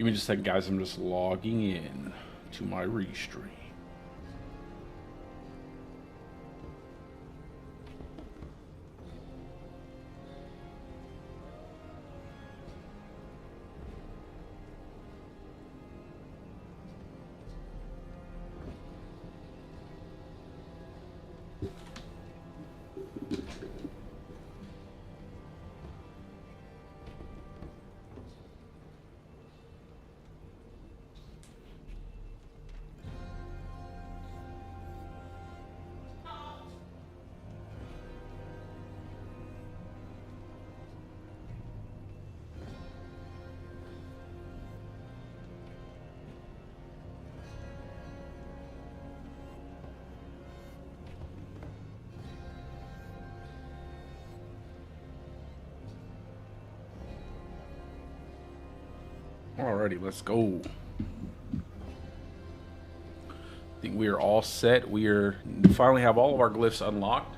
Give me just a second, guys. I'm just logging in to my restream. Alrighty, let's go. I think we are all set. We finally have all of our glyphs unlocked.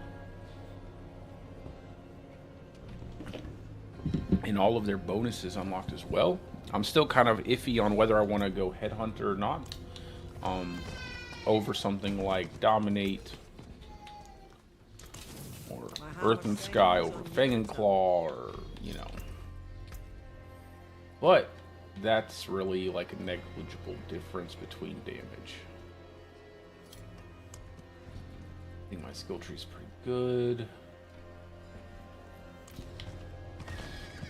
And all of their bonuses unlocked as well. I'm still kind of iffy on whether I want to go Headhunter or not. Over something like Dominate or Earth and Sky over Fang and Claw, or, you know. But that's really like a negligible difference between damage. I think my skill tree's pretty good.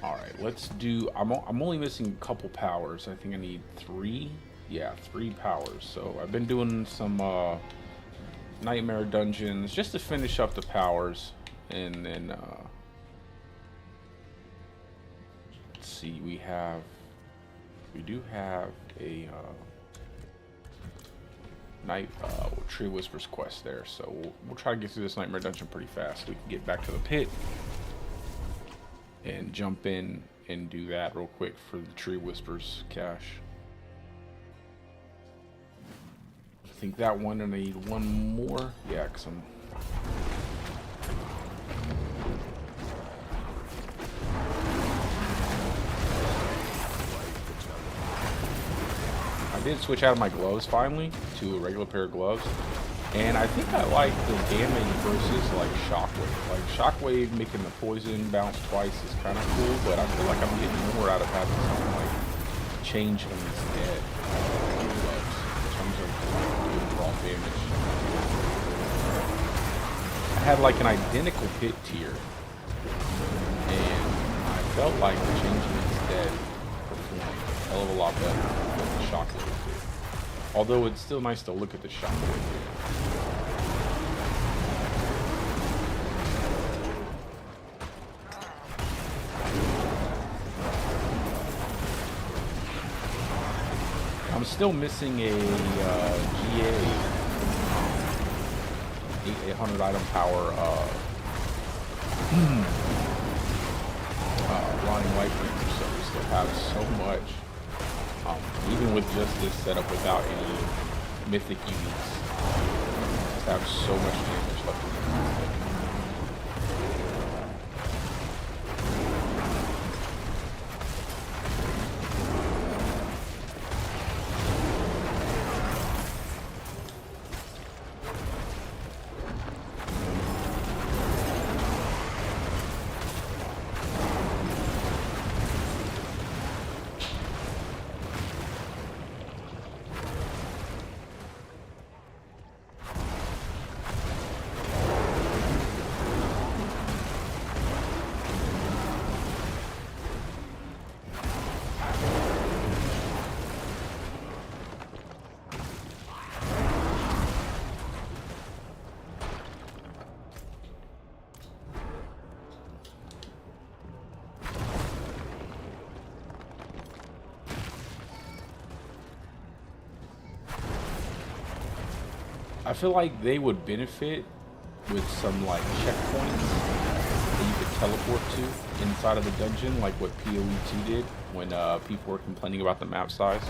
Alright, let's do... I'm only missing a couple powers. I think I need 3. Yeah, 3 powers. So I've been doing some nightmare dungeons just to finish up the powers. And then... let's see, we do have a Tree Whispers quest there, so we'll try to get through this nightmare dungeon pretty fast. We can get back to the pit and jump in and do that real quick for the Tree Whispers cache. I think that one, and I need one more. Yeah, because I did switch out of my gloves finally to a regular pair of gloves, and I think I like the damage versus like Shockwave. Like Shockwave making the poison bounce twice is kind of cool, but I feel like I'm getting more out of having something like change instead gloves in terms of doing raw damage. I had like an identical pit tier, and I felt like changing instead performed a hell of a lot better than the Shockwave. Although it's still nice to look at the Shockwave. I'm still missing a GA 800 item power Rotting Light Bringer, so we still have so much. Even with just this setup without any mythic uniques, just have so much damage left in the I feel like they would benefit with some like checkpoints that you could teleport to inside of the dungeon, like what PoE2 did when people were complaining about the map size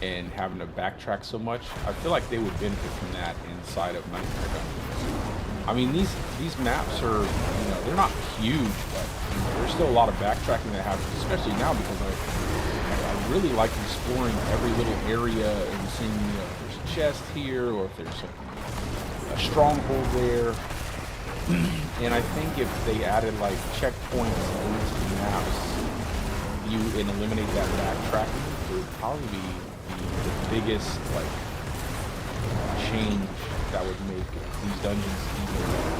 and having to backtrack so much. I feel like they would benefit from that inside of Nightmare Dungeons. I mean, these maps are, you know, they're not huge, but there's still a lot of backtracking that happens, especially now because I really like exploring every little area and seeing, you know, if there's a chest here or if there's a stronghold there. And I think if they added like checkpoints into the maps, and eliminate that backtracking, it would probably be the biggest like change that would make these dungeons even better.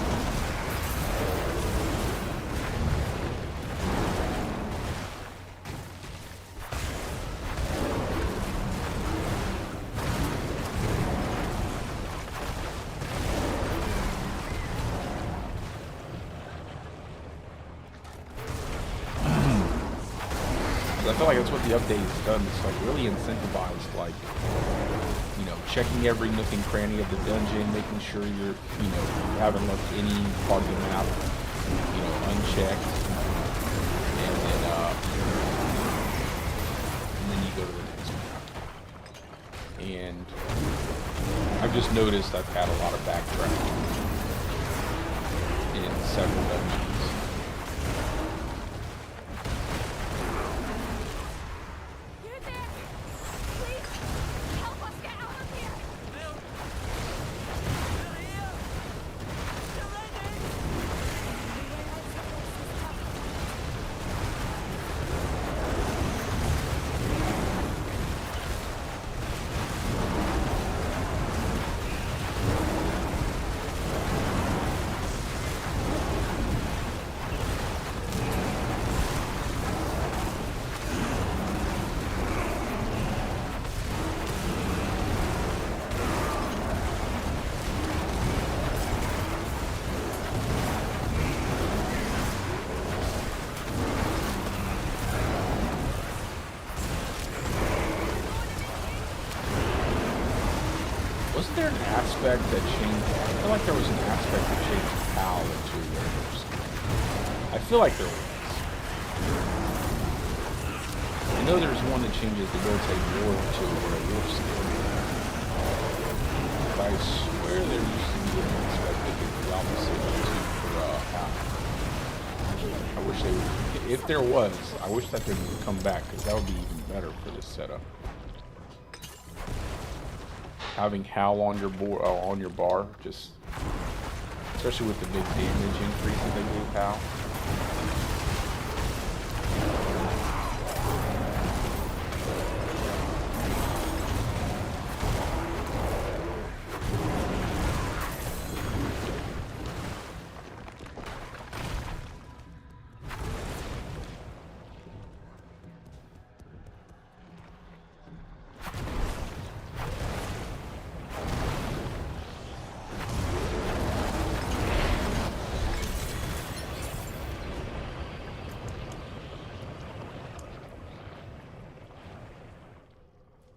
I feel like that's what the update has done. It's like really incentivized, like, you know, checking every nook and cranny of the dungeon, making sure you're, you know, you haven't left any part of the map, you know, unchecked, and then you go to the next map. And I've just noticed I've had a lot of backtracking in several dungeons. Wasn't there an aspect that changed? I feel like there was an aspect that changed PAL into werewolves. I feel like there was. I know there's one that changes the rotate wolf to a werewolf skin. But I swear there used to be an aspect that did the opposite too for PAL. I wish they would. If there was, I wish that they would come back, because that would be even better for this setup. Having Howl on your bar, just especially with the big damage increase that they gave Howl.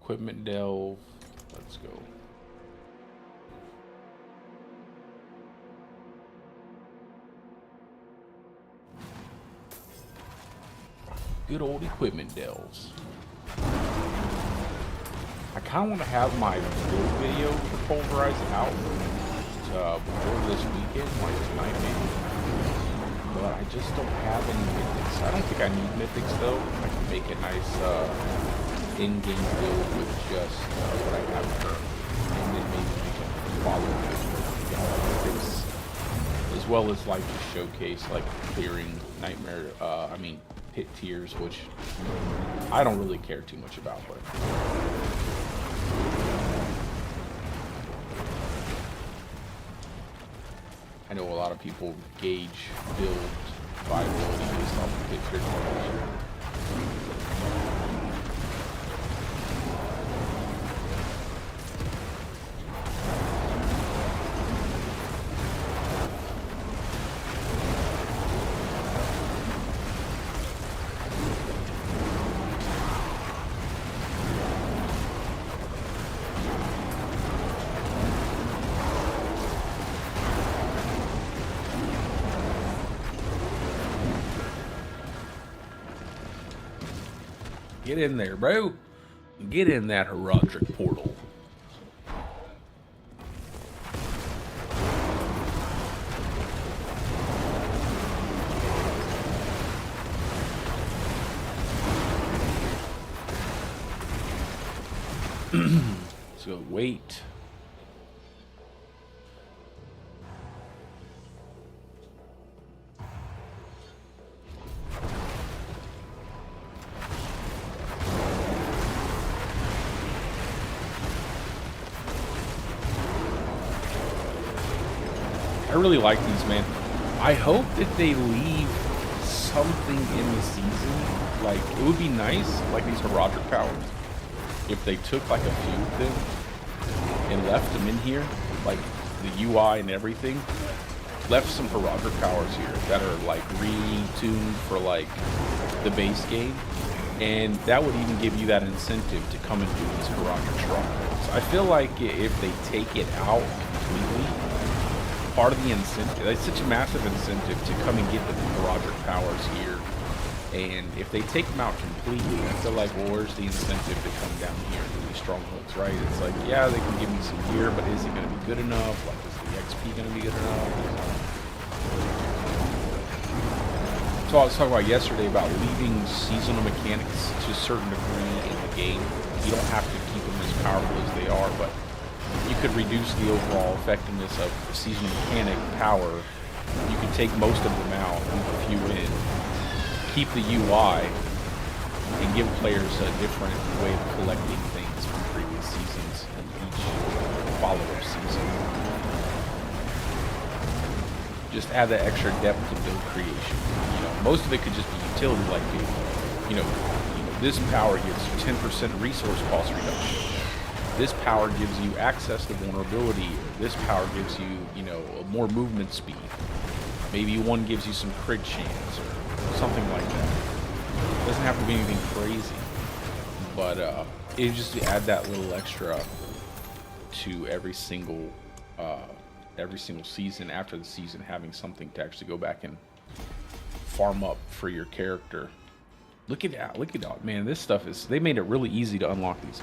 Equipment delve. Let's go. Good old equipment delves. I kind of want to have my build video for Pulverize out before this weekend, like tonight maybe. But I just don't have any mythics. I don't think I need mythics though. I can make a nice in-game build with just what I have currently, and then maybe we can follow mythics, as well as like to showcase like clearing nightmare. Pit tiers, which I don't really care too much about, but I know a lot of people gauge build viability based off of pit tier tiers. Get in there, bro. Get in that Heraldric portal. Let's go wait. I really like these, man. I hope that they leave something in the season. Like, it would be nice, like these Herodic powers, if they took like a few of them and left them in here, like the UI and everything, left some Herodic powers here that are like retuned for like the base game, and that would even give you that incentive to come and do these Herodic strongholds. I feel like if they take it out completely, part of the incentive, it's such a massive incentive to come and get the Herodic powers here. And if they take them out completely, I feel like, well, where's the incentive to come down here to these strongholds, right? It's like, yeah, they can give me some gear, but is it going to be good enough? Like, is the XP going to be good enough? So I was talking about yesterday about leaving seasonal mechanics to a certain degree in the game. You don't have to keep them as powerful as they are, but you could reduce the overall effectiveness of the seasonal mechanic power. You could take most of them out, leave a few in, keep the UI, and give players a different way of collecting things from previous seasons and each follow-up season. Just add that extra depth to build creation. You know, most of it could just be utility, like this power gives you 10% resource cost reduction. This power gives you access to vulnerability. This power gives you, more movement speed. Maybe one gives you some crit chance or something like that. It doesn't have to be anything crazy, but it just to add that little extra to every single season after the season, having something to actually go back and farm up for your character. Look at that, man. This stuff they made it really easy to unlock these.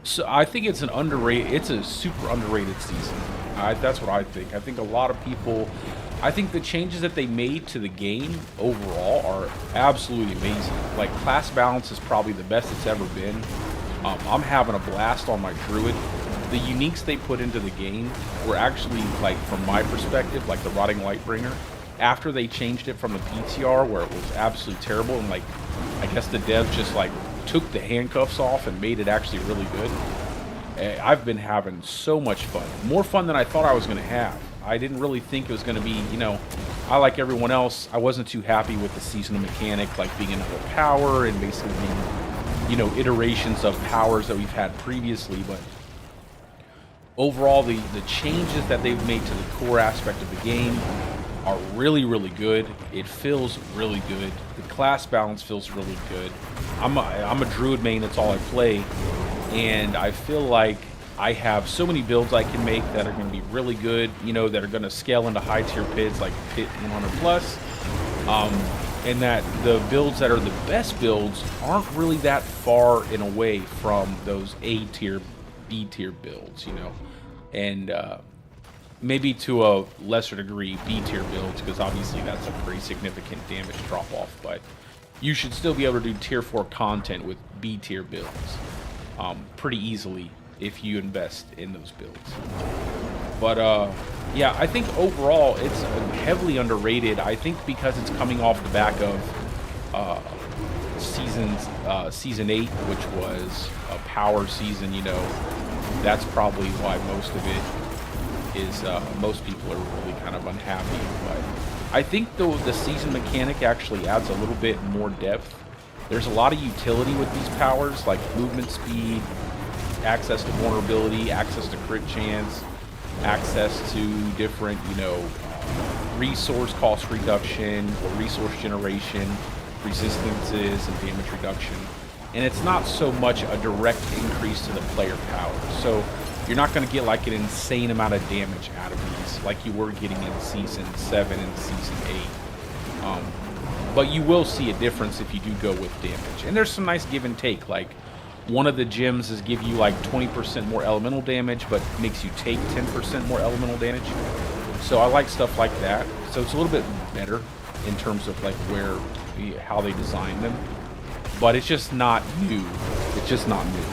So I think it's a super underrated season. That's what I think. I think a lot of people, I think the changes that they made to the game overall are absolutely amazing. Like, class balance is probably the best it's ever been. I'm having a blast on my Druid. The uniques they put into the game were actually, like, from my perspective, like the Rotting Lightbringer. After they changed it from the PTR, where it was absolutely terrible, and like, I guess the devs just like took the handcuffs off and made it actually really good. I've been having so much fun. More fun than I thought I was going to have. I didn't really think it was going to be, I, like everyone else, I wasn't too happy with the seasonal mechanic, like being another power and basically being, iterations of powers that we've had previously. But overall, the changes that they've made to the core aspect of the game are really, really good. It feels really good. The class balance feels really good. I'm a Druid main, that's all I play, and I feel like I have so many builds I can make that are going to be really good, that are going to scale into high tier pits like Pit 100 plus, and that the builds that are the best builds aren't really that far and away from those A tier, B tier builds, and maybe to a lesser degree B tier builds, because obviously that's a pretty significant damage drop off, but you should still be able to do tier 4 content with B tier builds pretty easily if you invest in those builds. But yeah, I think overall it's heavily underrated. I think because it's coming off the back of season 8, which was a power season, that's probably why most of it is most people are really kind of unhappy. But I think the season mechanic actually adds a little bit more depth. There's a lot of utility with these powers, like movement speed, access to vulnerability, access to crit chance, access to different, resource cost reduction or resource generation, resistances, and damage reduction. And it's not so much a direct increase to the player power. So you're not going to get like an insane amount of damage out of these like you were getting in Season 7 and Season 8. But you will see a difference if you do go with damage. And there's some nice give and take. Like, one of the gems is give you like 20% more elemental damage, but makes you take 10% more elemental damage. So I like stuff like that. So it's a little bit better in terms of like how they design them. But it's just not new. It's just not new.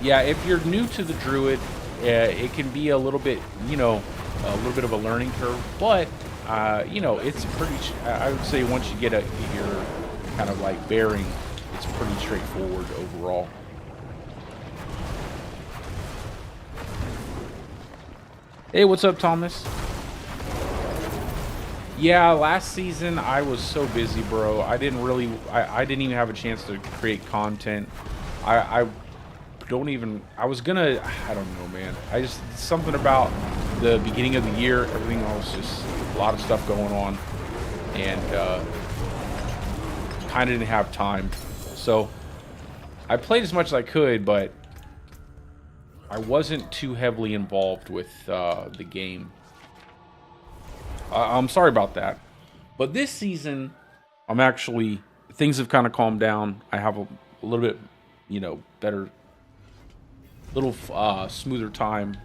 Yeah, if you're new to the Druid, it can be a little bit, you know, a little bit of a learning curve. But you know, it's pretty. I would say once you get your kind of like bearing, it's pretty straightforward overall. Hey, what's up, Thomas? Yeah, last season I was so busy, bro. I didn't really, I didn't even have a chance to create content. I don't even, I was gonna, I don't know, man. I just, something about the beginning of the year, everything else, just a lot of stuff going on. And kind of didn't have time. So I played as much as I could, but I wasn't too heavily involved with the game. I'm sorry about that. But this season, I'm actually, things have kind of calmed down. I have a little bit, you know, better, little smoother time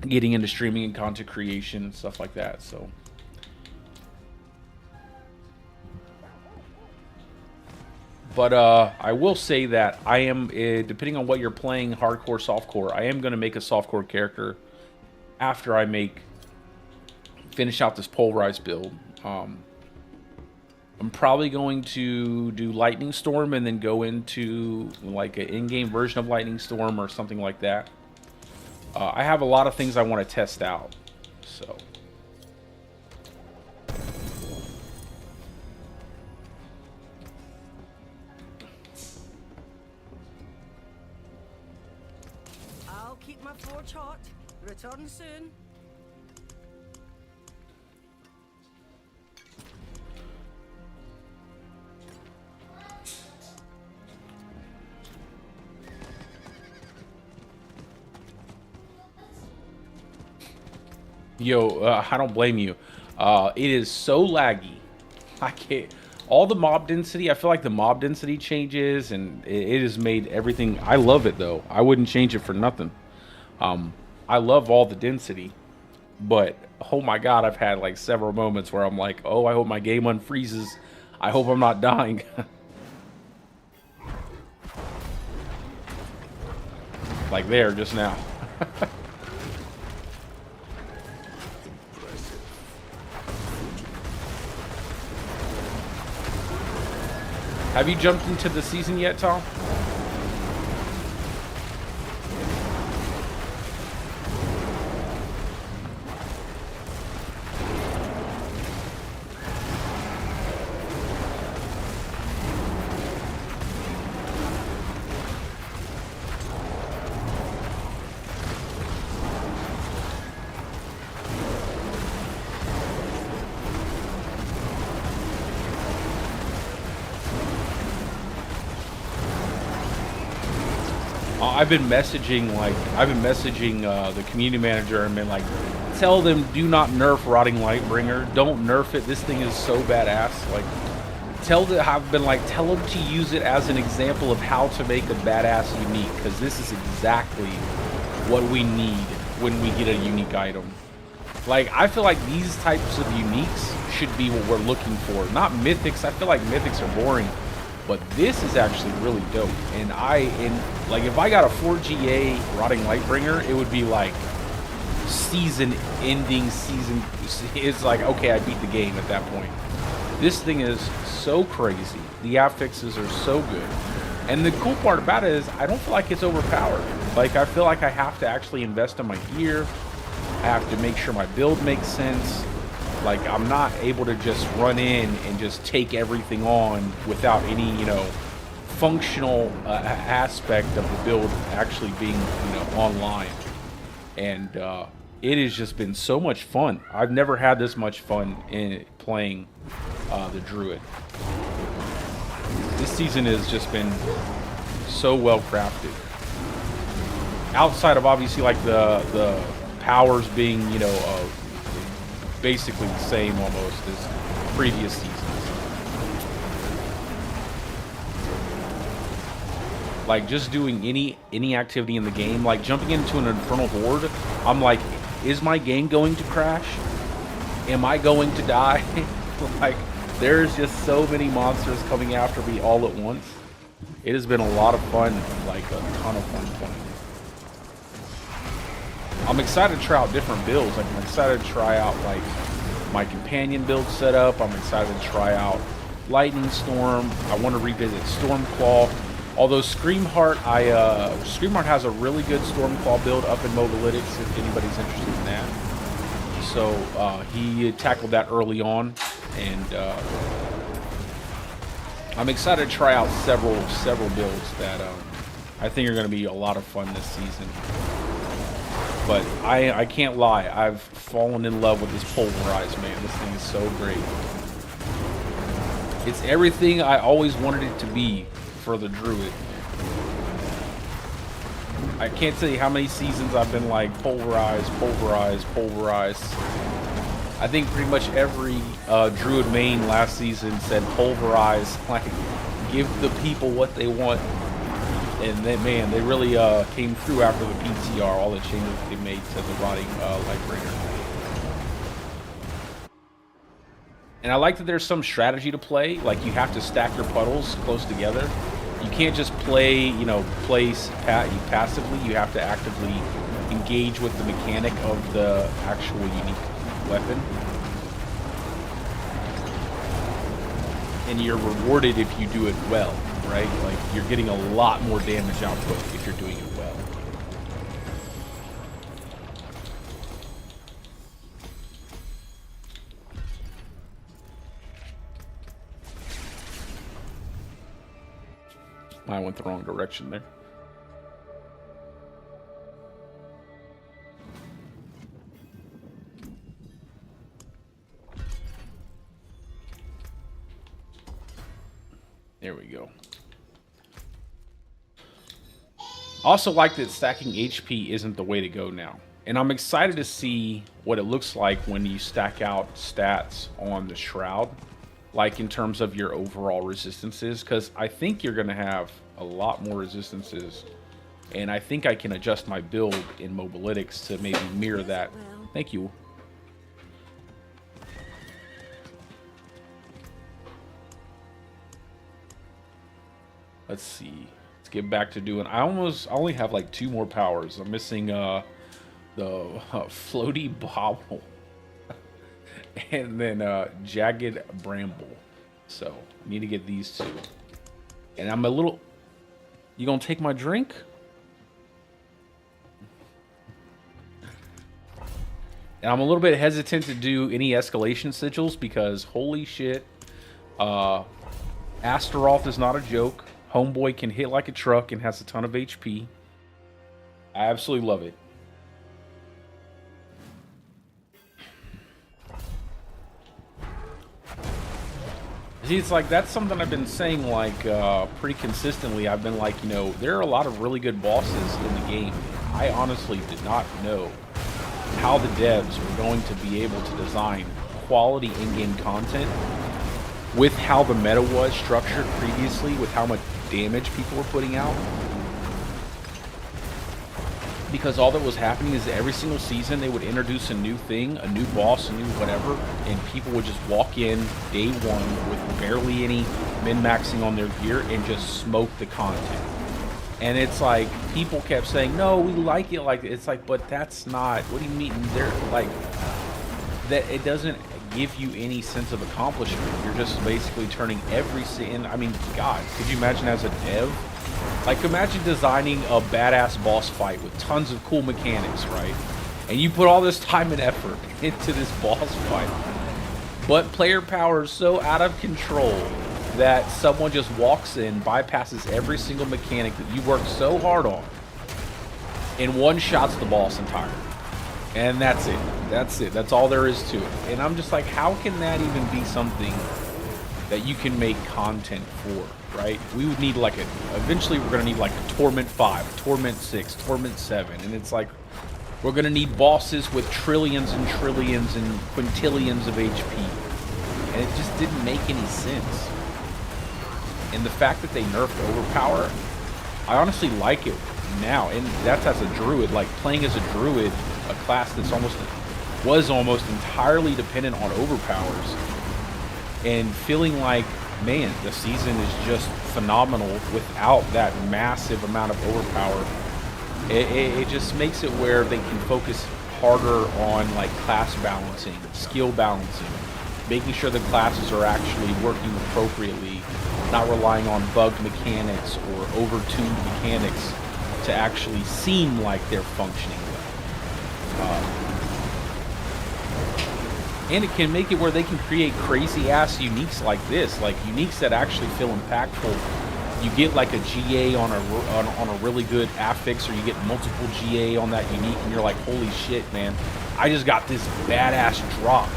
getting into streaming and content creation and stuff like that. So but I will say that I am, depending on what you're playing, hardcore, softcore, I am going to make a softcore character after I finish out this pulverized build. I'm probably going to do Lightning Storm and then go into like an in-game version of Lightning Storm or something like that. I have a lot of things I want to test out, so. I'll keep my forge hot. Return soon. Yo, I don't blame you. It is so laggy. I can't. All the mob density, I feel like the mob density changes, and it has made everything. I love it though. I wouldn't change it for nothing. I love all the density, but oh my god, I've had like several moments where I'm like, oh, I hope my game unfreezes. I hope I'm not dying. Like there just now. Have you jumped into the season yet, Tom? I've been messaging the community manager and been like, tell them do not nerf Rotting Lightbringer. Don't nerf it. This thing is so badass. Like, tell them to use it as an example of how to make a badass unique, because this is exactly what we need when we get a unique item. Like, I feel like these types of uniques should be what we're looking for, not mythics. I feel like mythics are boring. But this is actually really dope, and like if I got a 4GA Rotting Lightbringer, it would be like season-ending season. It's like, okay, I beat the game at that point. This thing is so crazy. The affixes are so good, and the cool part about it is I don't feel like it's overpowered. Like, I feel like I have to actually invest in my gear. I have to make sure my build makes sense. Like, I'm not able to just run in and just take everything on without any, you know, functional aspect of the build actually being, you know, online. And it has just been so much fun. I've never had this much fun in playing the Druid. This season has just been so well crafted. Outside of obviously like the powers being, you know, basically the same almost as previous seasons. Like, just doing any activity in the game, like jumping into an Infernal Horde, I'm like, is my game going to crash? Am I going to die? Like, there's just so many monsters coming after me all at once. It has been a lot of fun, like a ton of fun playing. I'm excited to try out different builds. Like I'm excited to try out like my companion build setup. I'm excited to try out Lightning Storm. I want to revisit Stormclaw. Although Screamheart has a really good Stormclaw build up in Mobalytics if anybody's interested in that. So he tackled that early on, and I'm excited to try out several builds that I think are going to be a lot of fun this season. But I can't lie, I've fallen in love with this Pulverize, man. This thing is so great. It's everything I always wanted it to be for the Druid. I can't tell you how many seasons I've been like Pulverize, Pulverize, Pulverize. I think pretty much every Druid main last season said Pulverize, like give the people what they want. And then, man, they really came through after the PTR, all the changes they made to the Rotting Lightbringer. And I like that there's some strategy to play. Like, you have to stack your puddles close together. You can't just play, you know, passively. You have to actively engage with the mechanic of the actual unique weapon. And you're rewarded if you do it well, right? Like, you're getting a lot more damage output if you're doing it well. I went the wrong direction there. There we go. I also like that stacking HP isn't the way to go now. And I'm excited to see what it looks like when you stack out stats on the Shroud. Like in terms of your overall resistances, because I think you're going to have a lot more resistances, and I think I can adjust my build in Mobalytics to maybe mirror that. Thank you. Let's see. Let's get back to doing. I only have like 2 more powers. I'm missing the floaty bobble. And then Jagged Bramble. So, need to get these 2. And I'm a little... You gonna take my drink? And I'm a little bit hesitant to do any escalation sigils because, holy shit, Astaroth is not a joke. Homeboy can hit like a truck and has a ton of HP. I absolutely love it. See, it's like, that's something I've been saying, like, pretty consistently. I've been like, you know, there are a lot of really good bosses in the game. I honestly did not know how the devs were going to be able to design quality in-game content with how the meta was structured previously, with how much damage people were putting out. Because all that was happening is that every single season they would introduce a new thing, a new boss, a new whatever, and people would just walk in day one with barely any min-maxing on their gear and just smoke the content. And it's like, people kept saying, no, we like it like that. It's like, but that's not, what do you mean? They're like, that it doesn't give you any sense of accomplishment. You're just basically turning every scene. I mean, God, could you imagine as a dev? Like, imagine designing a badass boss fight with tons of cool mechanics, right? And you put all this time and effort into this boss fight. But player power is so out of control that someone just walks in, bypasses every single mechanic that you worked so hard on, and one-shots the boss entirely. And that's it. That's it. That's all there is to it. And I'm just like, how can that even be something that you can make content for, right? We would need like eventually we're going to need like a Torment 5, Torment 6, Torment 7. And it's like, we're going to need bosses with trillions and trillions and quintillions of HP. And it just didn't make any sense. And the fact that they nerfed Overpower, I honestly like it now. And that's as a Druid, like playing as a Druid, a class that's was almost entirely dependent on overpowers, and feeling like, man, the season is just phenomenal without that massive amount of overpower. It just makes it where they can focus harder on like class balancing, skill balancing, making sure the classes are actually working appropriately, not relying on bugged mechanics or over-tuned mechanics to actually seem like they're functioning well. And it can make it where they can create crazy-ass uniques like this, like uniques that actually feel impactful. You get like a GA on a really good affix, or you get multiple GA on that unique, and you're like, holy shit, man, I just got this badass drop.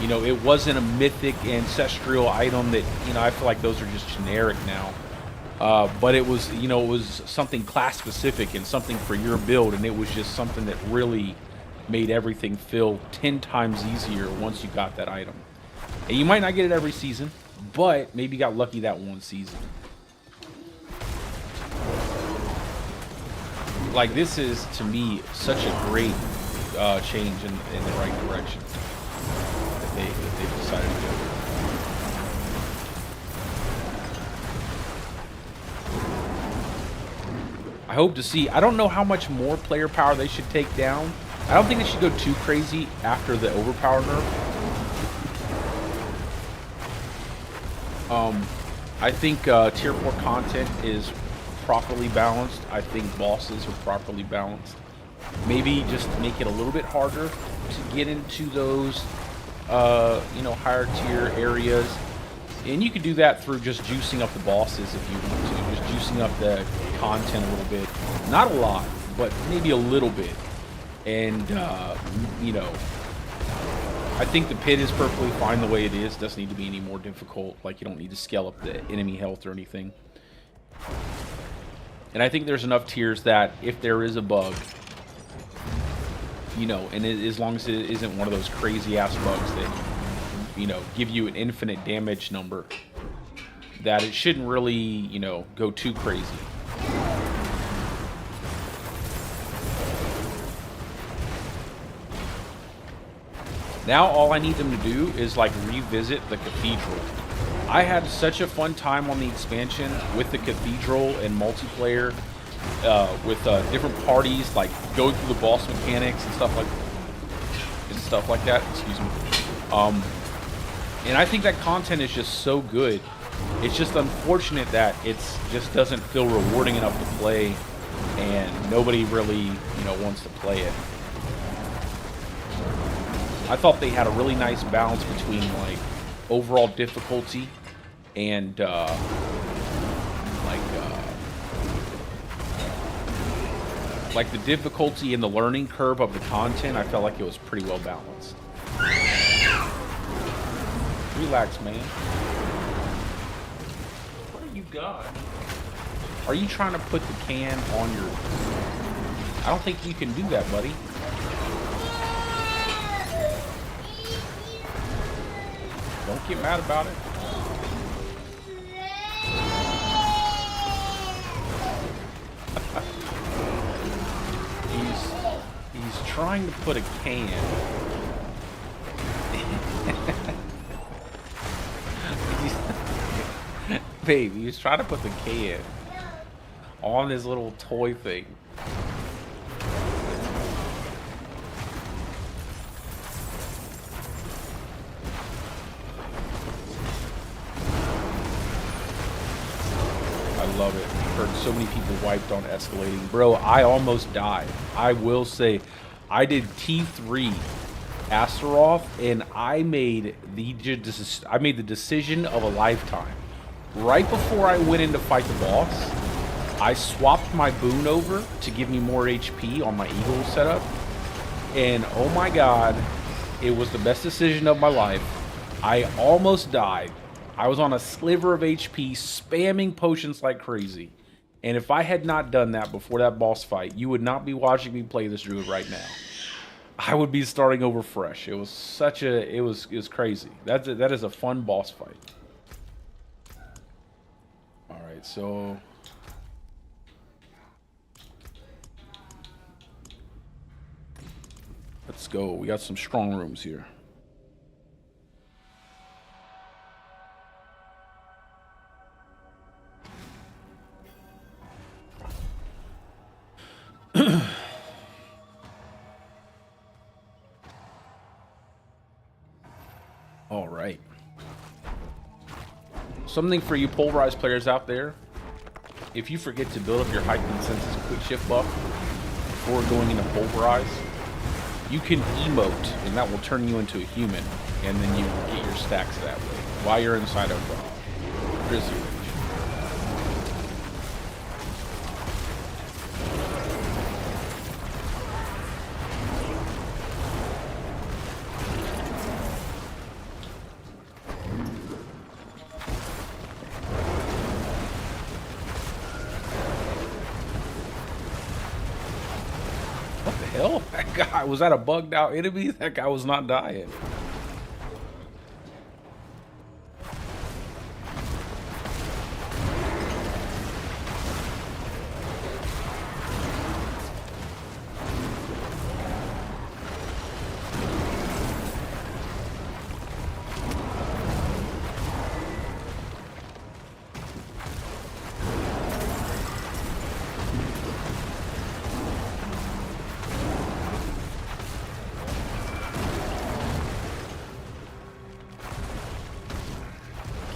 You know, it wasn't a mythic ancestral item that, you know, I feel like those are just generic now. But it was, you know, it was something class specific and something for your build, and it was just something that really made everything feel 10 times easier once you got that item. And you might not get it every season, but maybe you got lucky that one season. Like, this is, to me, such a great change in the right direction that they decided to go. I hope to see. I don't know how much more player power they should take down. I don't think they should go too crazy after the overpower nerf. I think tier 4 content is properly balanced. I think bosses are properly balanced. Maybe just make it a little bit harder to get into those, you know, higher tier areas. And you can do that through just juicing up the bosses if you want to. Just juicing up the content a little bit. Not a lot, but maybe a little bit. And, you know, I think the pit is perfectly fine the way it is. It doesn't need to be any more difficult. Like, you don't need to scale up the enemy health or anything. And I think there's enough tiers that if there is a bug, you know, and as long as it isn't one of those crazy-ass bugs that, you know, give you an infinite damage number, that it shouldn't really, you know, go too crazy. Now all I need them to do is like revisit the cathedral. I had such a fun time on the expansion with the cathedral and multiplayer, with different parties, like going through the boss mechanics and stuff like that. Excuse me. And I think that content is just so good. It's just unfortunate that it's just doesn't feel rewarding enough to play, and nobody really, you know, wants to play it. I thought they had a really nice balance between like overall difficulty and like the difficulty and the learning curve of the content. I felt like it was pretty well balanced. Relax, man. What do you got? Are you trying to put the can on your... I don't think you can do that, buddy. Don't get mad about it. He's trying to put a can. Babe, he's trying to put the can on his little toy thing. Love it. I've heard so many people wiped on escalating. Bro, I almost died. I will say, I did T3 Astaroth, and I made the decision of a lifetime. Right before I went in to fight the boss, I swapped my boon over to give me more HP on my Eagle setup, and oh my god, it was the best decision of my life. I almost died. I was on a sliver of HP, spamming potions like crazy. And if I had not done that before that boss fight, you would not be watching me play this Druid right now. I would be starting over fresh. It was such a... It was crazy. That is a fun boss fight. Alright, so... let's go. We got some strong rooms here. All right. Something for you pulverized players out there. If you forget to build up your heightened senses quick shift buff before going into pulverize, you can emote, and that will turn you into a human, and then you get your stacks that way while you're inside of Grizzly Ridge. What the hell? That guy, was that a bugged out enemy? That guy was not dying.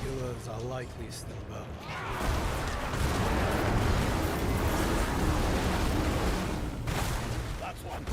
Killers are likely still about. That's one.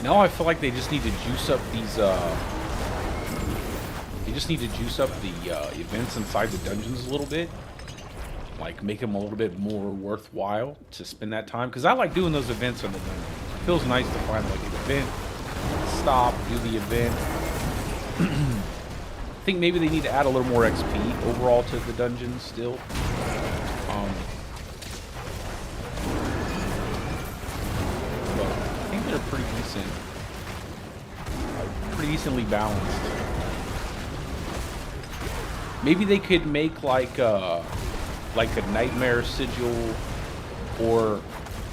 Now I feel like they just need to juice up these, they just need to juice up the events inside the dungeons a little bit. Like, make them a little bit more worthwhile to spend that time. Because I like doing those events in the dungeon. It feels nice to find, like, an event, stop, do the event. I think maybe they need to add a little more XP overall to the dungeons still. They're pretty decent, pretty decently balanced. Maybe they could make like a nightmare sigil or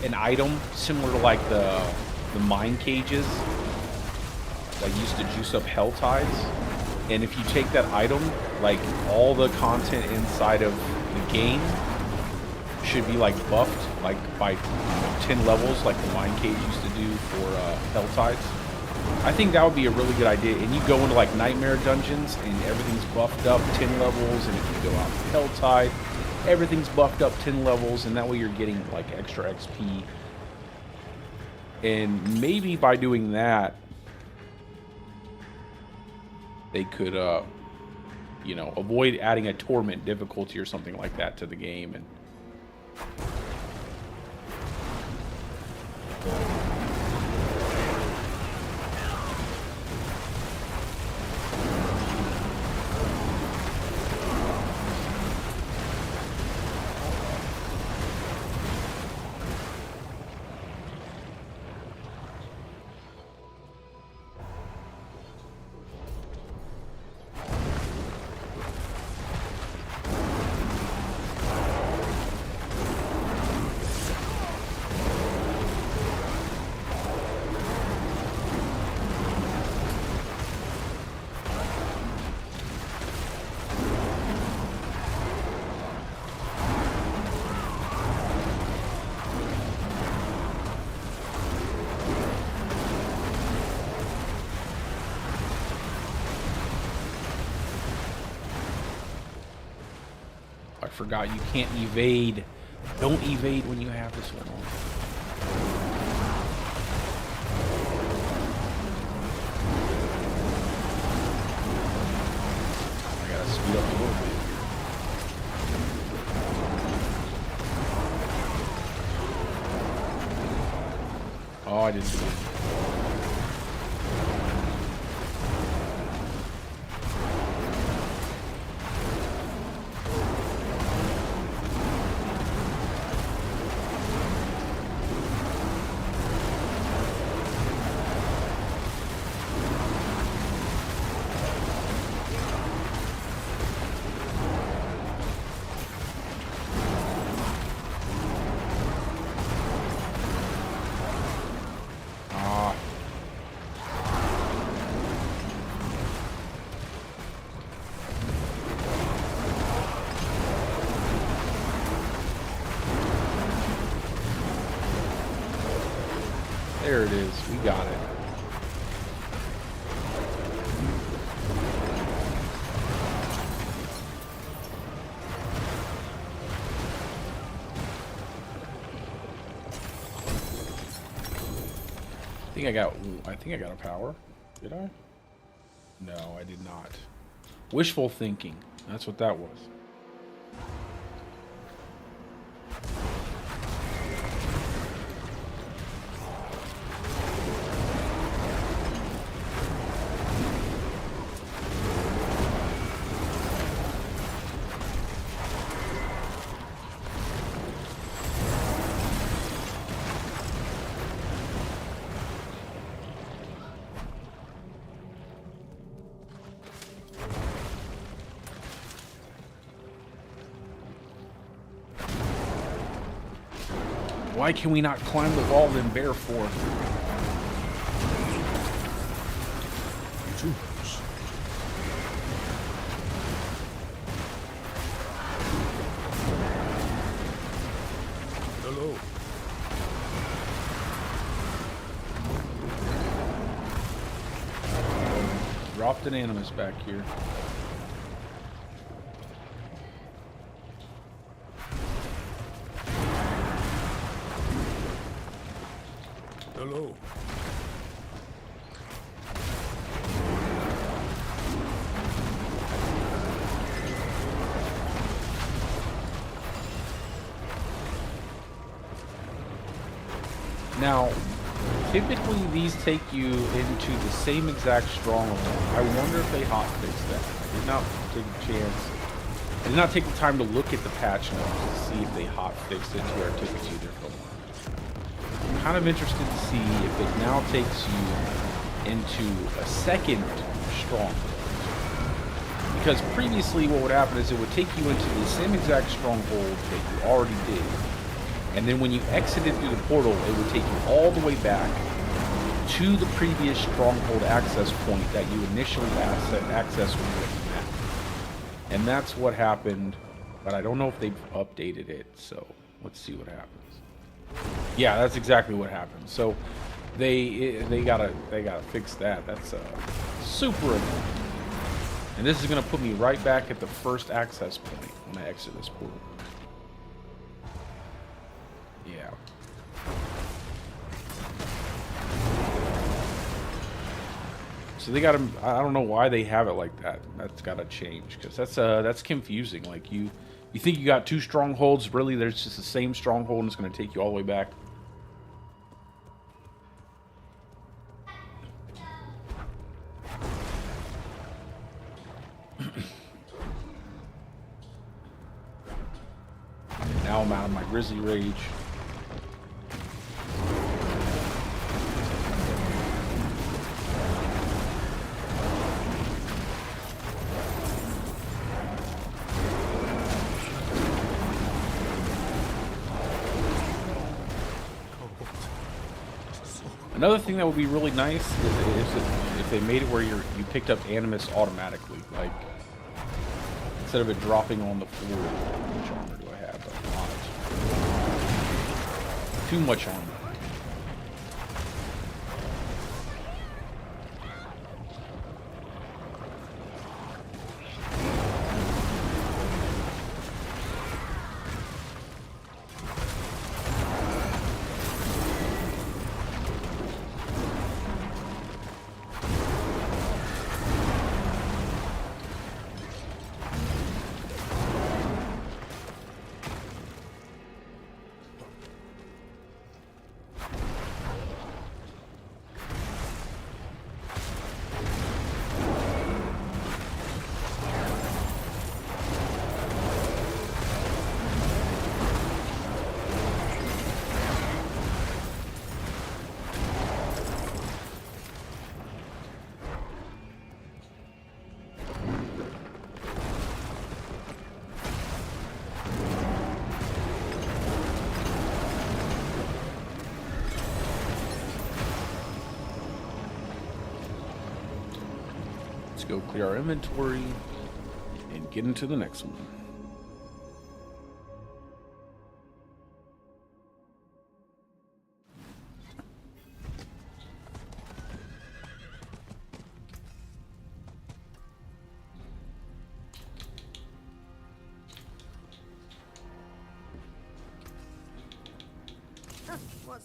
an item similar to like the mine cages that used to juice up hell tides. And if you take that item, like all the content inside of the game should be like buffed like by 10 levels like the mine cage used to do for hell tides. I think that would be a really good idea. And you go into like nightmare dungeons and everything's buffed up 10 levels, and if you go out to hell tide, everything's buffed up 10 levels, and that way you're getting like extra XP. And maybe by doing that they could you know, avoid adding a torment difficulty or something like that to the game. And I forgot you can't evade. Don't evade when you have this one on. I gotta speed up a little bit here. Oh, I didn't do it. There it is. We got it. I think I got a power. Did I? No, I did not. Wishful thinking. That's what that was. Why can we not climb the wall then bear forth? Hello. Dropped an animus back here. Hello. Now, typically these take you into the same exact stronghold. I wonder if they hotfixed that. I did not take a chance. I did not take the time to look at the patch notes to see if they hotfixed it to where it took it to a different one. I'm kind of interested to see if it now takes you into a second stronghold. Because previously what would happen is it would take you into the same exact stronghold that you already did. And then when you exited through the portal, it would take you all the way back to the previous stronghold access point that you initially accessed when you went to map. And that's what happened, but I don't know if they've updated it, so let's see what happens. Yeah, that's exactly what happened. So they gotta fix that. That's super annoying. And this is gonna put me right back at the first access point when I exit this portal. Yeah. So they got to, I don't know why they have it like that. That's got to change, because that's confusing. Like you think you got two strongholds, really there's just the same stronghold and it's going to take you all the way back. And now I'm out of my grizzly rage. Another thing that would be really nice is if they made it where you picked up Animus automatically, like instead of it dropping on the floor. Which armor do I have? A lot. Too much armor. Go clear our inventory and get into the next one.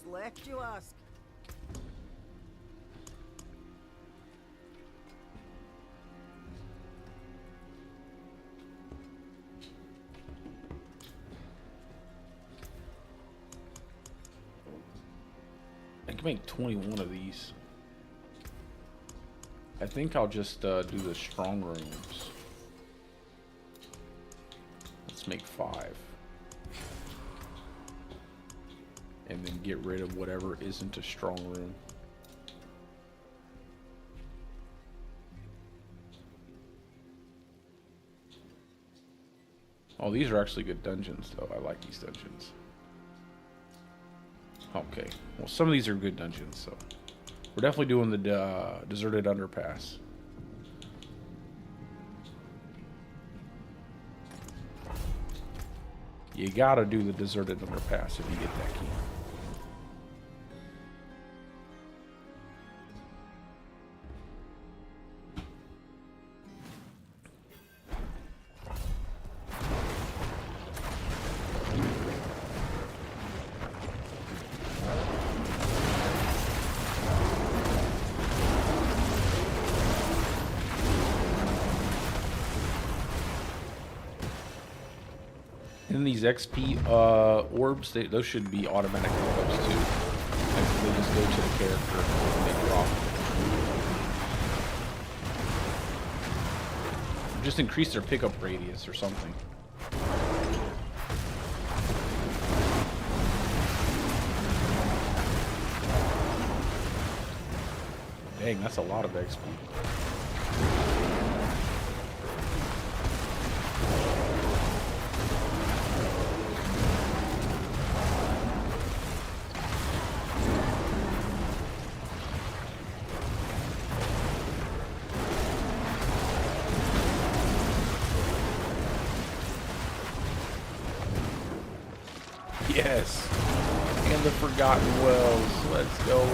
What's left, you ask? I can make 21 of these. I think I'll just do the strong rooms. Let's make 5. And then get rid of whatever isn't a strong room. Oh, these are actually good dungeons, though. I like these dungeons. Okay. Well, some of these are good dungeons, so... We're definitely doing the deserted underpass. You gotta do the deserted underpass if you get that key. And these XP orbs, those should be automatic pickups too. Like they just go to the character and they drop. Just increase their pickup radius or something. Dang, that's a lot of XP. Yes, and the Forgotten Wells. Let's go.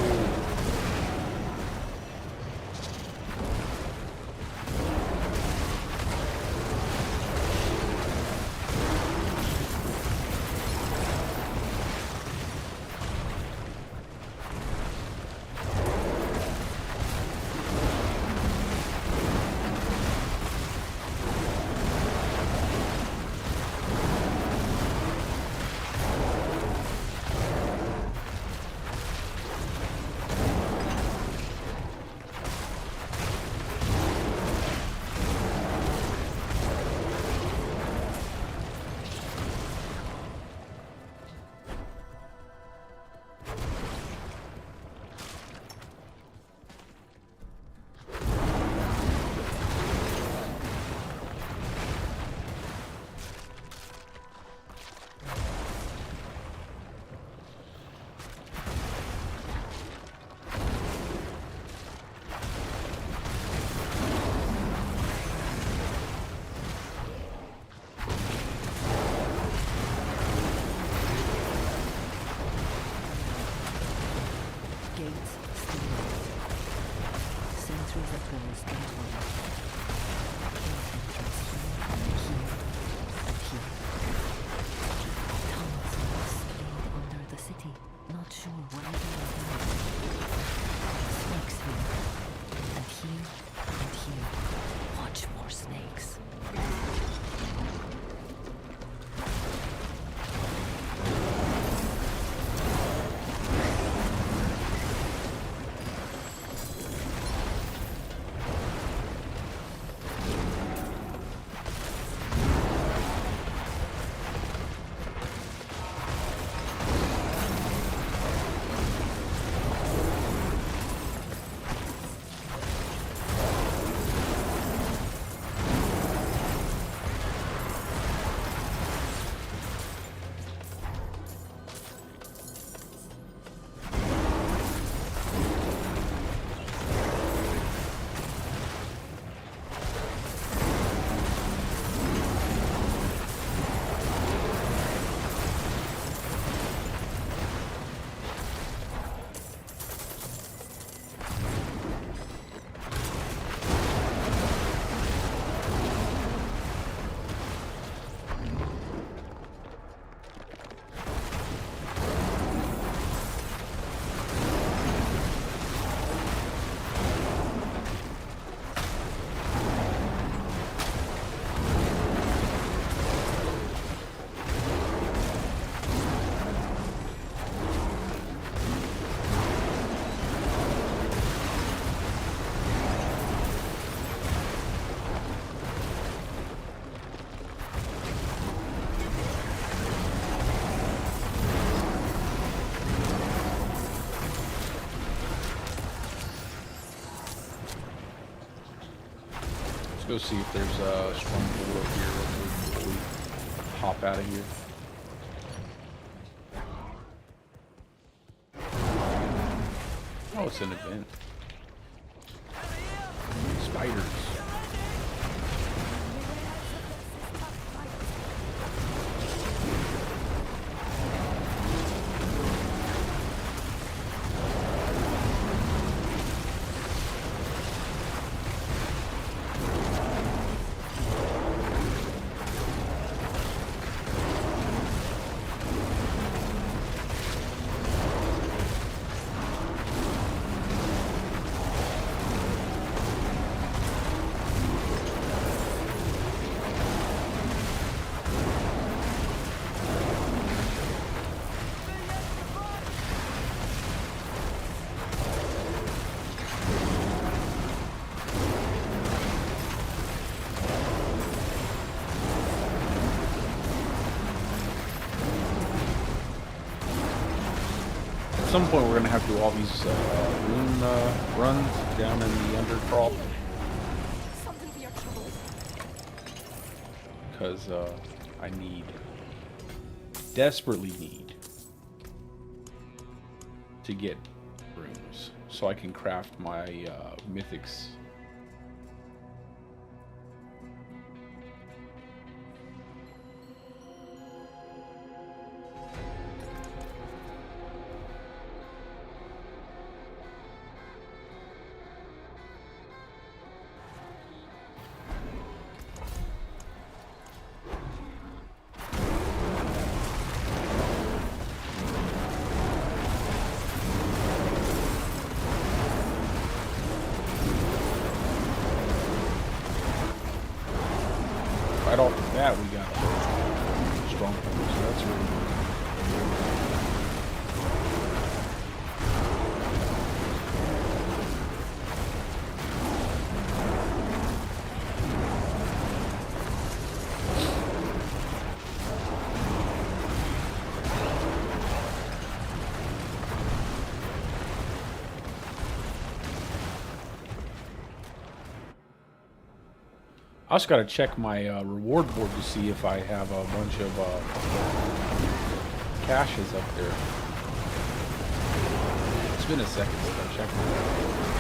go see if there's a stronghold up here real quick before we hop out of here. Oh, it's an event. Spiders. At some point, we're gonna have to do all these rune runs down in the undercrop Something for your troubles. because I desperately need to get runes so I can craft my mythics. Right off the bat, we got strong points, so that's really good. I also got to check my reward board to see if I have a bunch of caches up there. It's been a second since I checked it.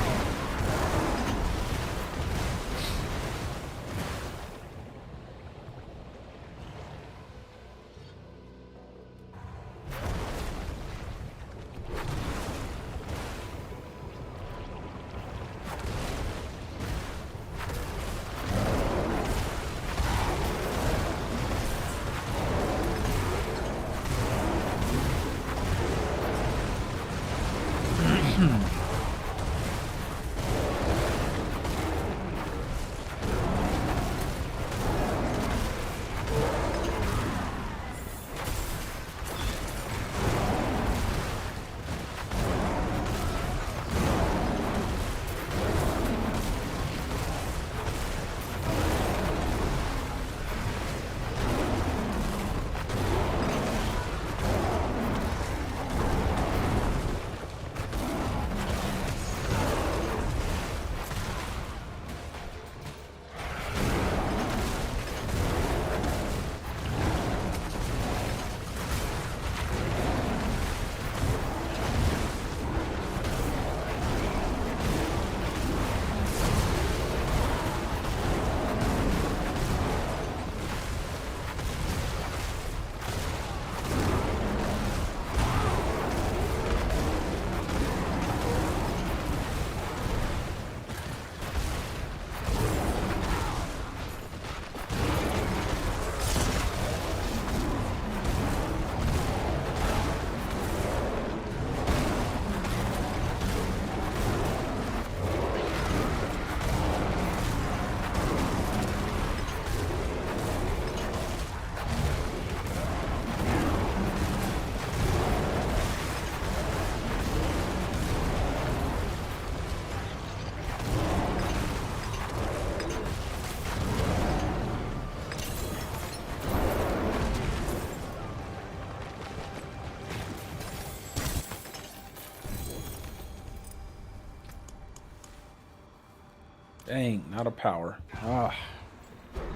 Dang, not a power. Ah,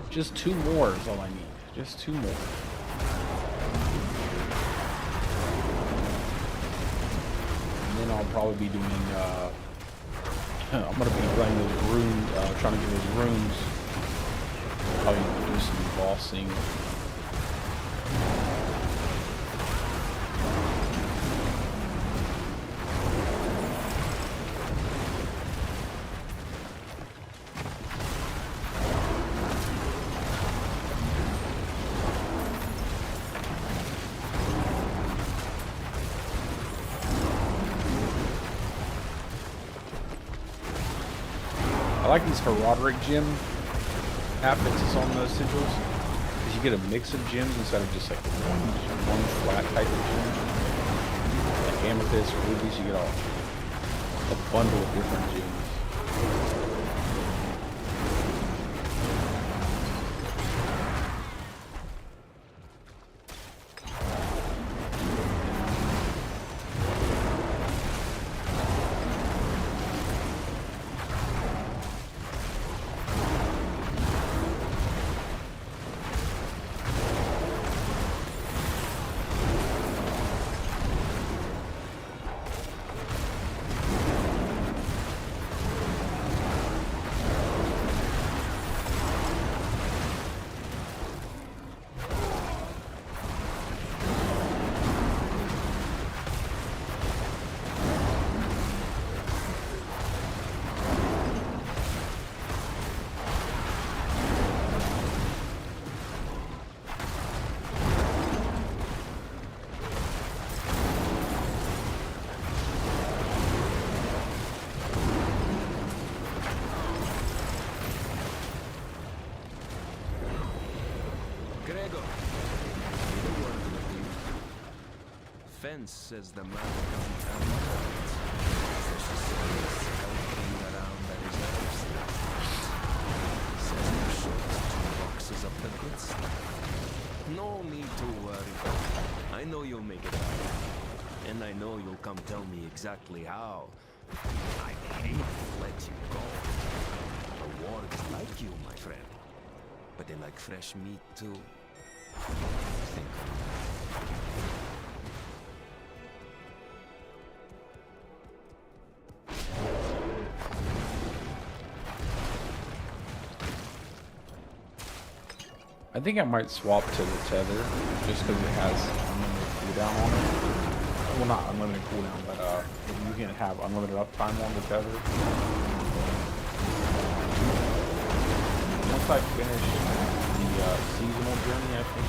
just 2 more is all I need. Just 2 more. And then I'll probably be doing, I'm gonna be running those runes, trying to get those runes. Probably do some bossing. I like these Herodic gem affixes on the sigils, because you get a mix of gems instead of just like one flat type of gem. Like amethyst, rubies, you get a bundle of different gems. Fence says the man doesn't have cards. So she says helping around the reserves. Says the shortest 2 boxes of the good stuff. No need to worry. I know you'll make it out. And I know you'll come tell me exactly how. I hate to let you go. The wargs like you, my friend. But they like fresh meat too. Think of it. I think I might swap to the tether, just because it has unlimited cooldown on it. Well, not unlimited cooldown, but you can have unlimited uptime on the tether. Once I finish the seasonal journey, I think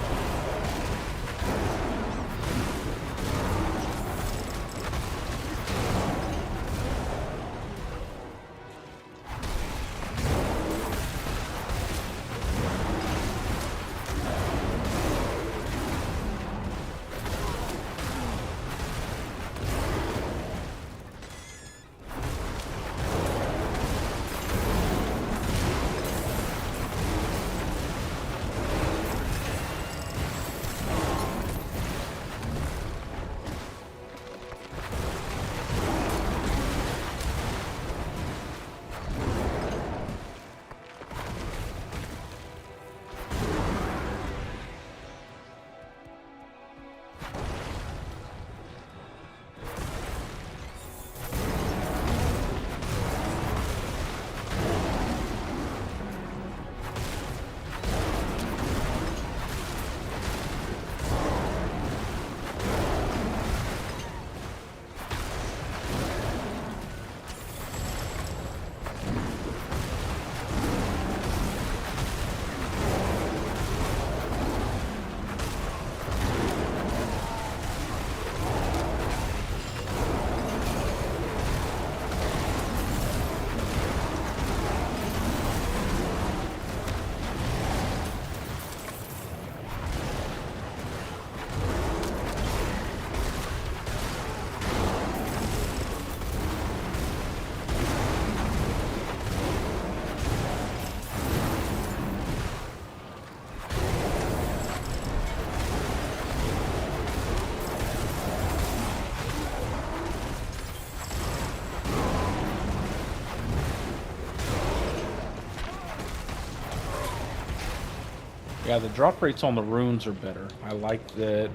Yeah, the drop rates on the runes are better. I like they're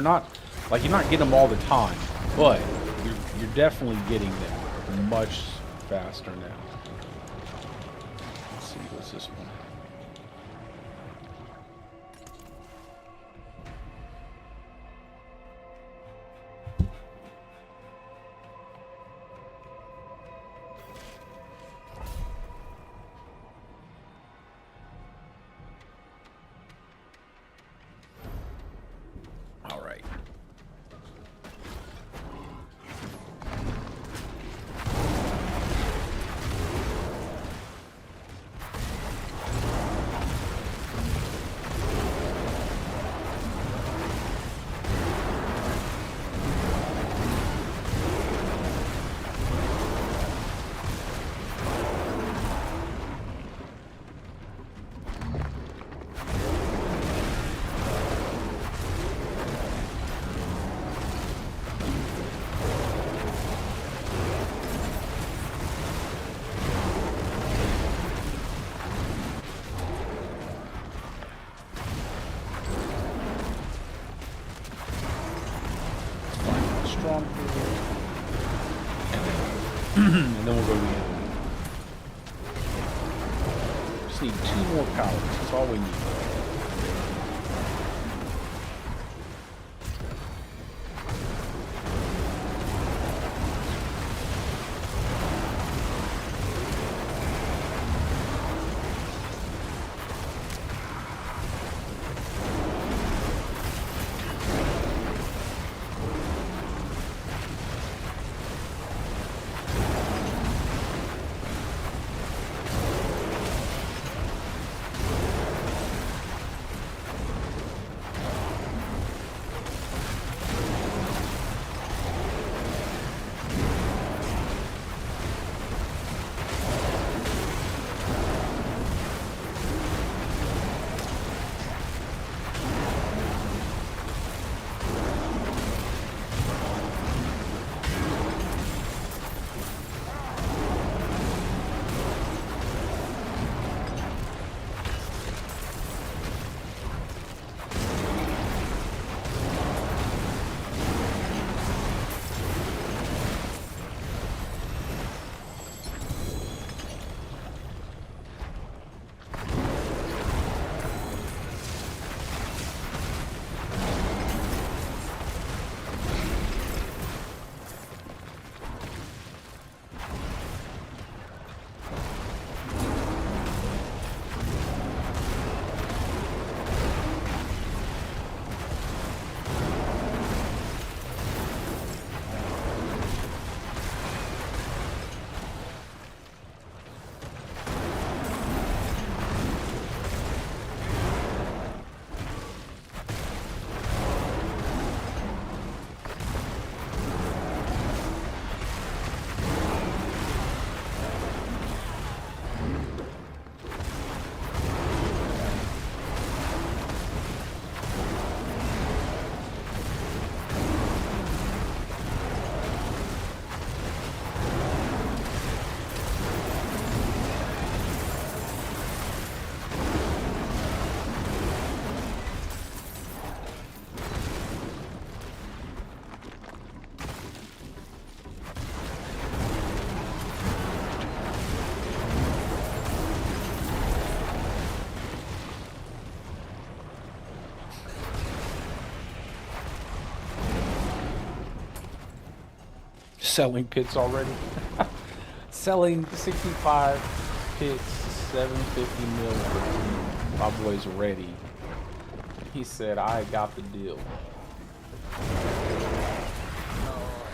not, like, you're not getting them all the time, but you're definitely getting them much faster now. Let's see, what's this one? All right. Strong and then we'll go to the end. Just need 2 more powers. That's all we need. Selling pits already. Selling 65 pits, 750 mil. My boy's ready. He said, I got the deal.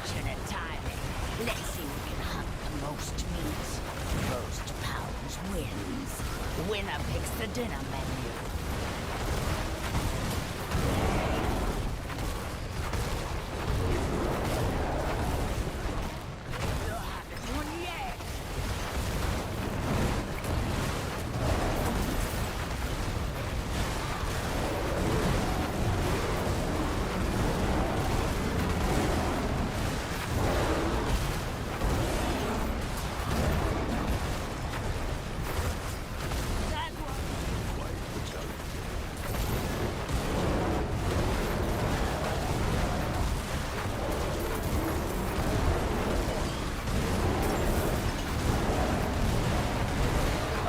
Fortunate timing. Let's see who can hunt the most meat. Most pounds wins. Winner picks the dinner menu.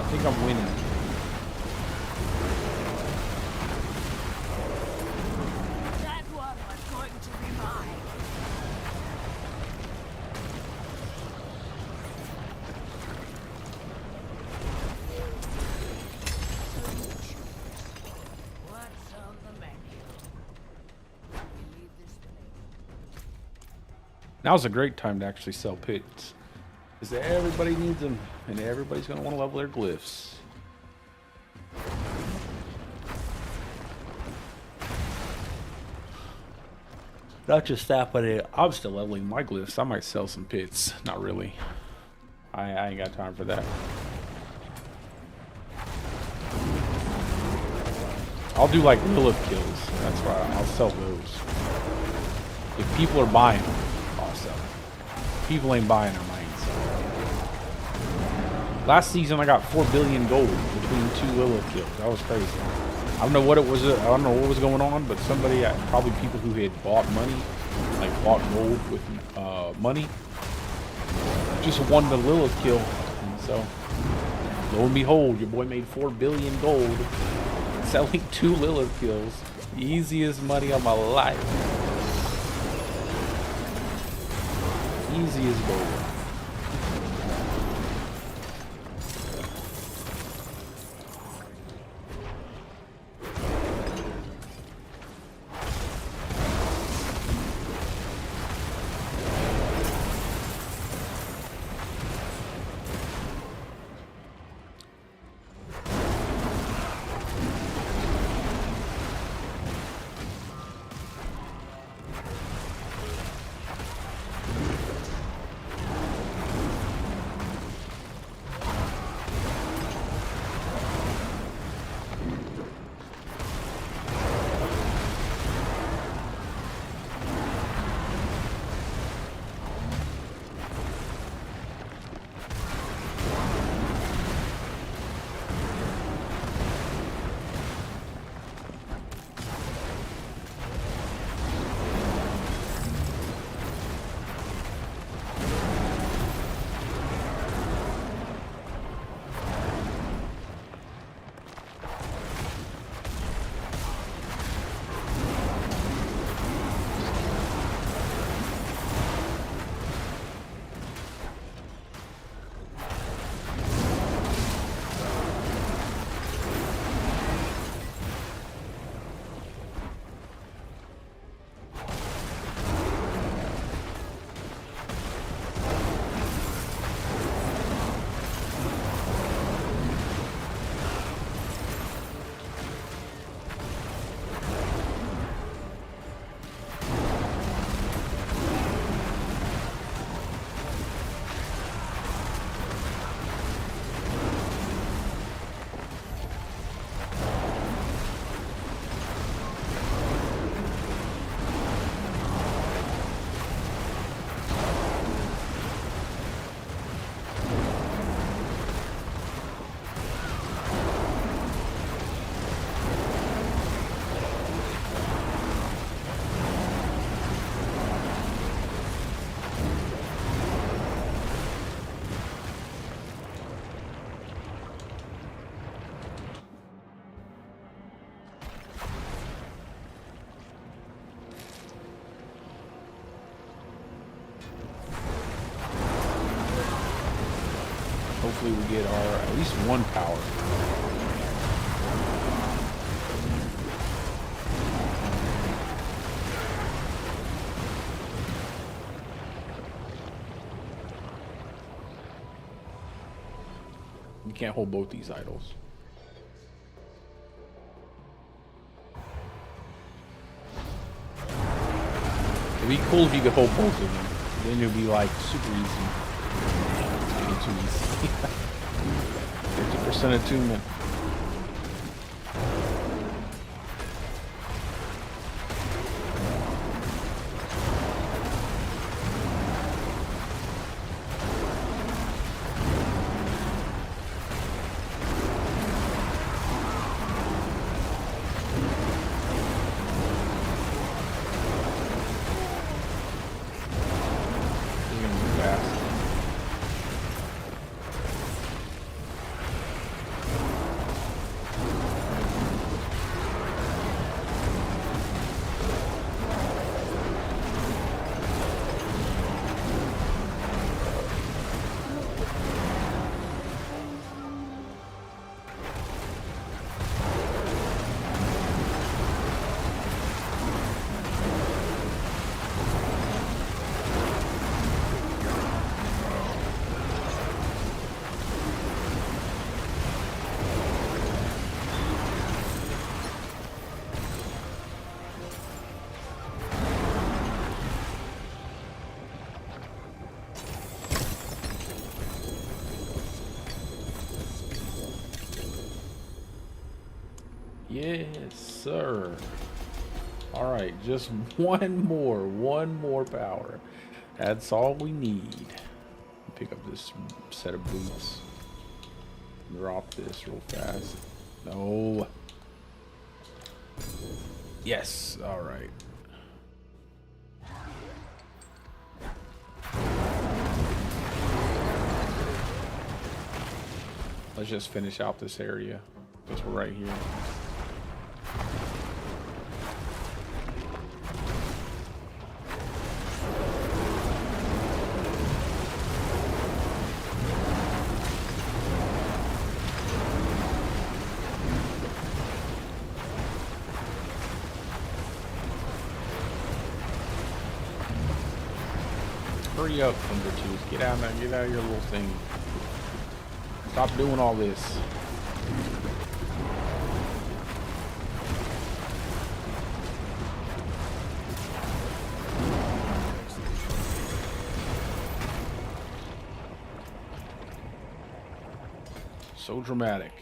think I'm winning. That one was going to be mine. So you choose. What's on the menu? We leave this place. Now's a great time to actually sell pits. Because everybody needs them, and everybody's going to want to level their glyphs. Not just that, but I'm still leveling my glyphs. I might sell some pits. Not really. I ain't got time for that. I'll do like Lilith kills. That's why I'll sell those. If people are buying them, I'll sell them. If people ain't buying them, I ain't selling them. Last season I got 4 billion gold between 2 Lilith kills. That was crazy. I don't know what it was. I don't know what was going on, but somebody, probably people who had bought money, like bought gold with money, just won the Lilith kill. And so, lo and behold, your boy made 4 billion gold selling 2 Lilith kills. Easiest money of my life. Easy as gold. Hopefully we get our at least 1 power. You can't hold both these idols. It'd be cool if you could hold both of them. Then it'd be like super easy. Maybe too easy. 50% attunement. Yes, sir. All right, just one more power. That's all we need. Pick up this set of boots. Drop this real fast. No. Yes, all right. Let's just finish out this area because we're right here. Hurry up, Thundertooth. Get out of your little thing. Stop doing all this. So dramatic.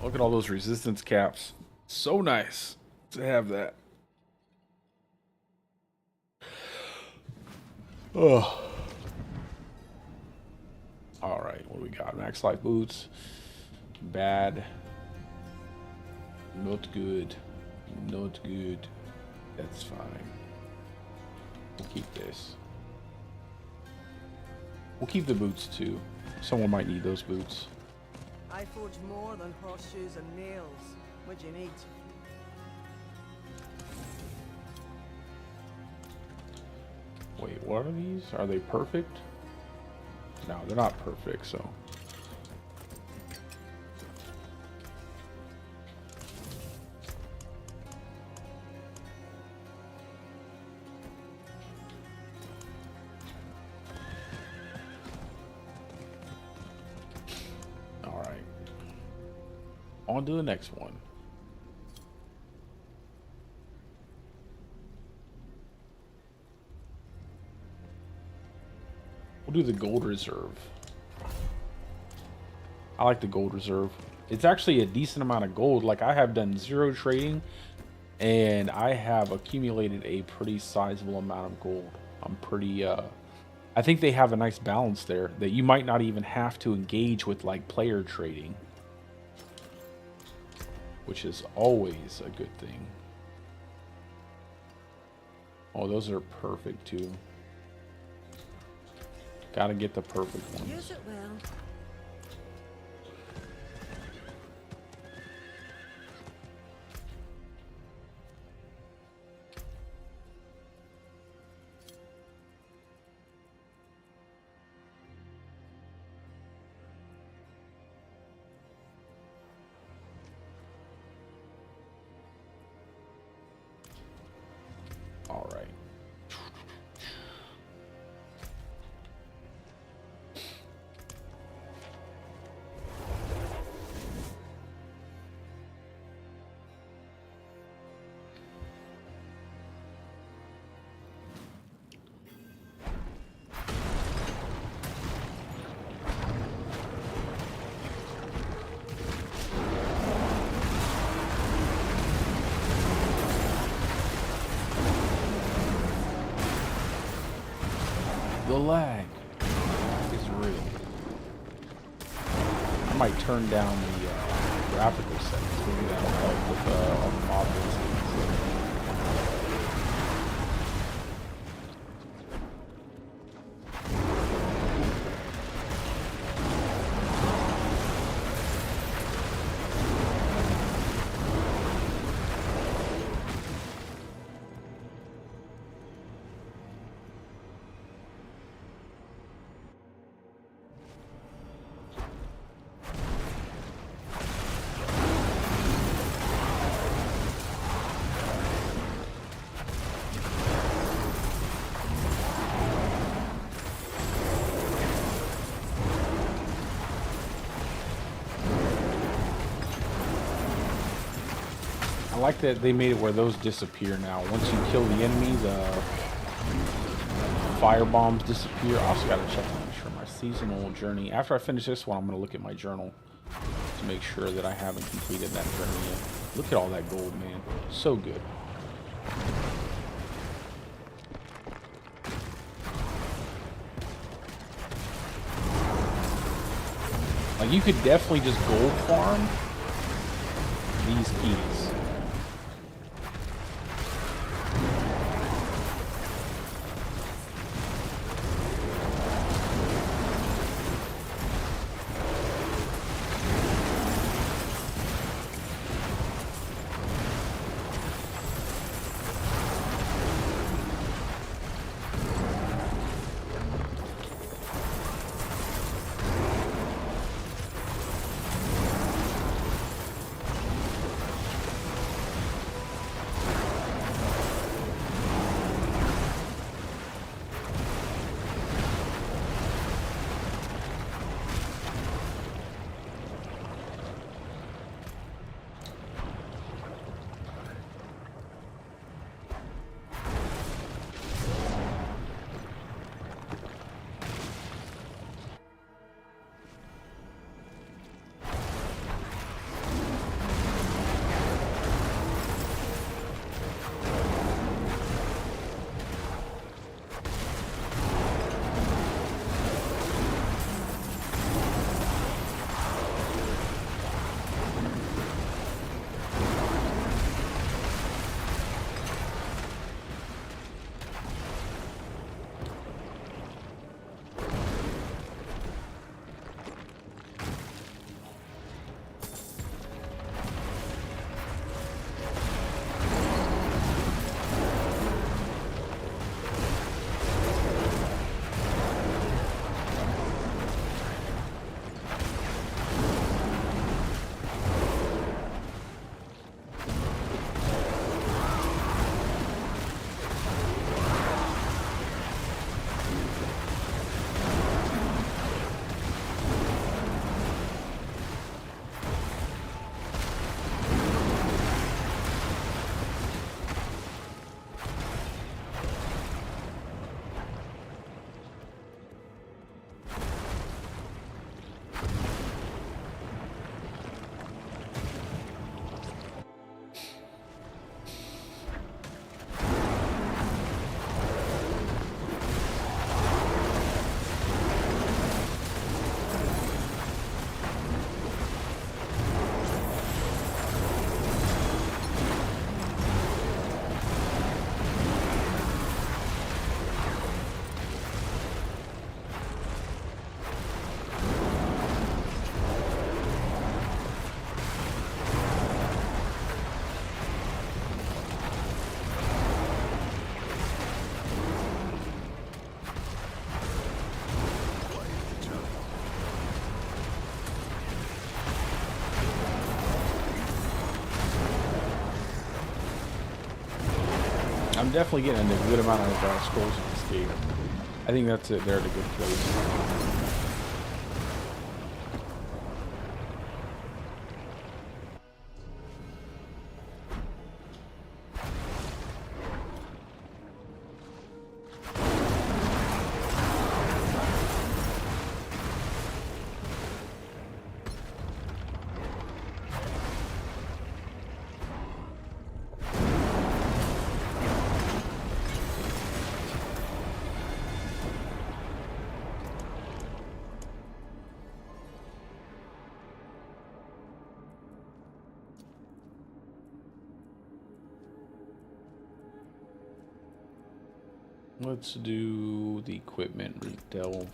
Look at all those resistance caps. So nice to have that. Oh. All right, what do we got? Max life boots. Bad. Not good. Not good. That's fine. We'll keep this. We'll keep the boots too. Someone might need those boots. I forge more than horseshoes and nails. What do you need? Wait, what are these? Are they perfect? No, they're not perfect, so. All right. On to the next one. We'll do the gold reserve. I like the gold reserve. It's actually a decent amount of gold. Like, I have done 0 trading and I have accumulated a pretty sizable amount of gold. I'm pretty I think they have a nice balance there that you might not even have to engage with like player trading, which is always a good thing. Oh, those are perfect too. Gotta get the perfect ones. Use it well. All right. The lag is real. I might turn down the graphical settings. Maybe that'll help with all the models. I like that they made it where those disappear now. Once you kill the enemy, Fire bombs disappear. I also gotta check to make sure my seasonal journey. After I finish this one, I'm gonna look at my journal to make sure that I haven't completed that journey yet. Look at all that gold, man. So good. Like, you could definitely just gold farm these keys. I'm definitely getting a good amount of scrolls in this game. I think that's it. They're at a good place. Let's do the equipment delve.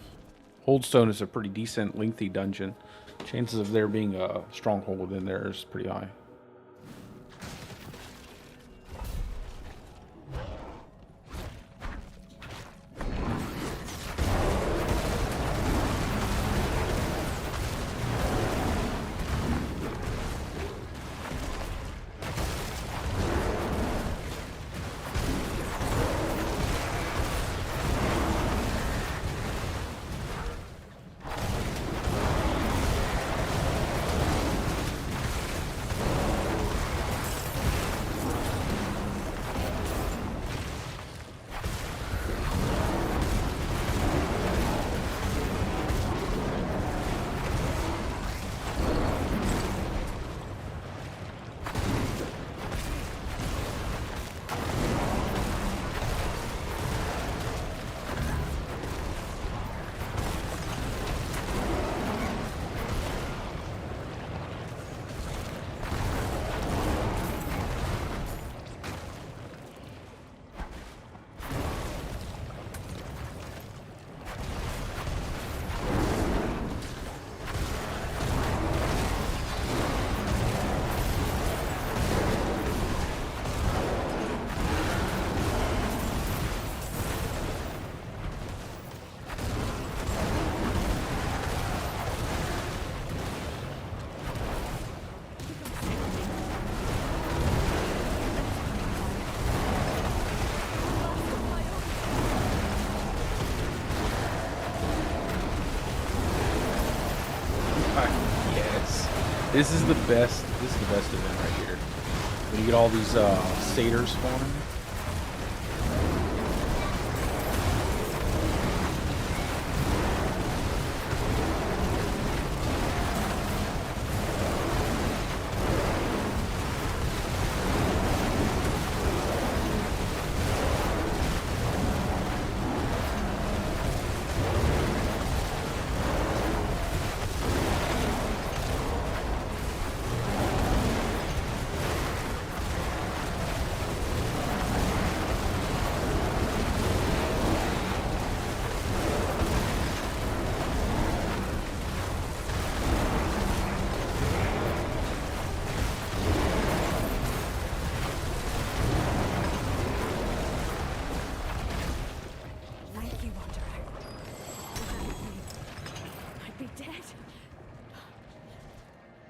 Holdstone is a pretty decent, lengthy dungeon. Chances of there being a stronghold within there is pretty high. This is the best. This is the best event right here. When you get all these satyrs spawning. Thank you, Wanderer. Without you, I'd be dead.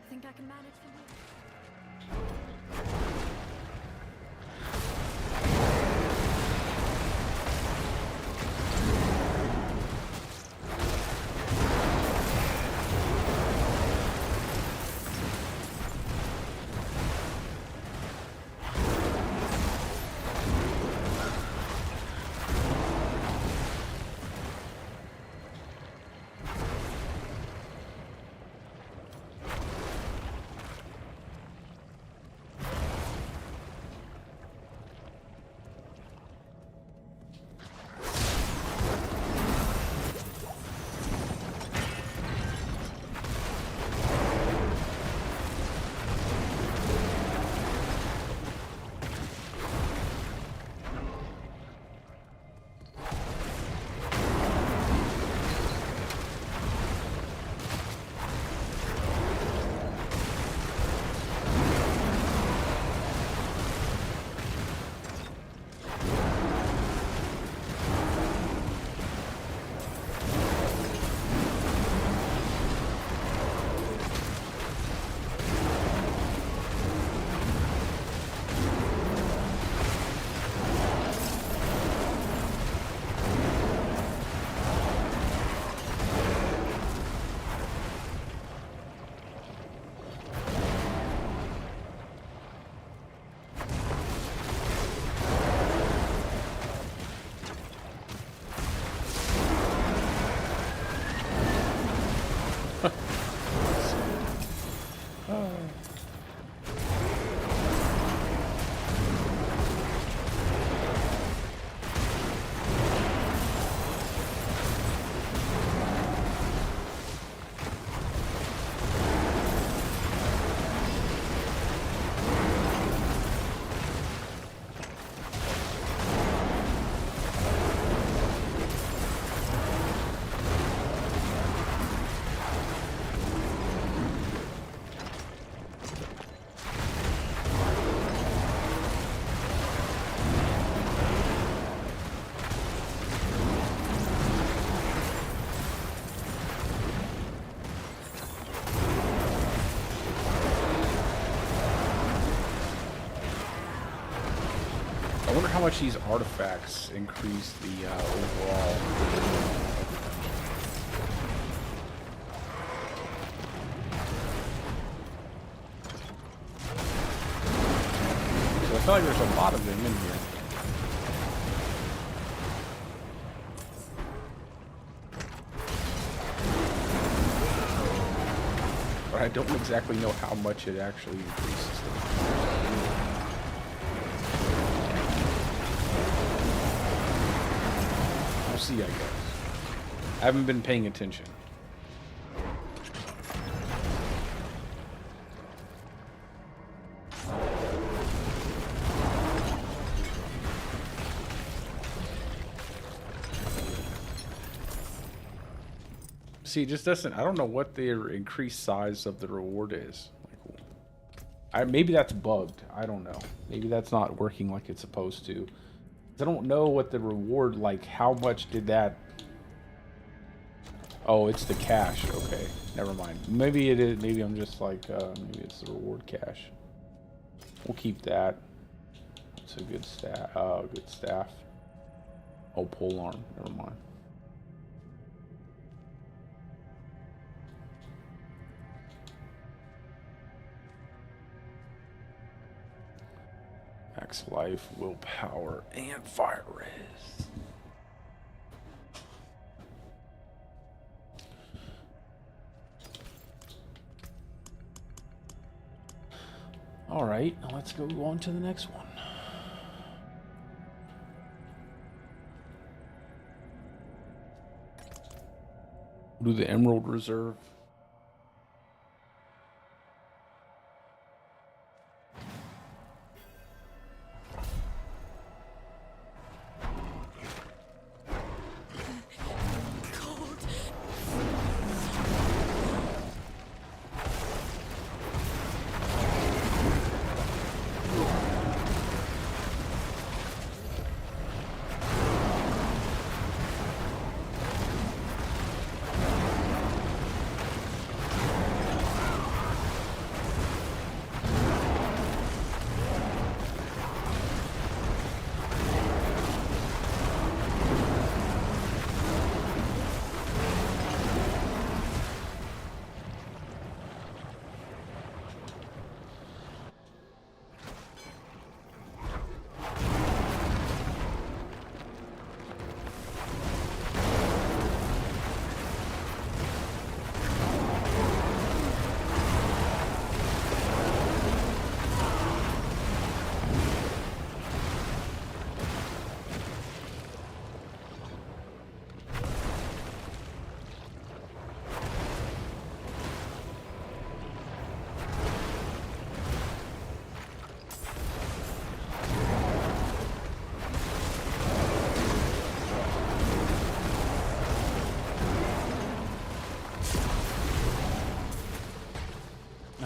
Think I can manage for you? I wonder how much these artifacts increase the overall. So I feel like there's a lot of them in here. But I don't exactly know how much it actually increases them. We'll see, I guess. I haven't been paying attention. See, it just doesn't. I don't know what the increased size of the reward is. Like, maybe that's bugged. I don't know. Maybe that's not working like it's supposed to. I don't know what the reward, like, how much did that... Oh, it's the cash. Okay, never mind. Maybe it is. Maybe I'm just like, maybe it's the reward cash. We'll keep that. It's a good staff. Good staff. Oh, pole arm. Never mind. max life, willpower, and fire res. Alright, now let's go on to the next one. Do the Emerald Reserve. Cold.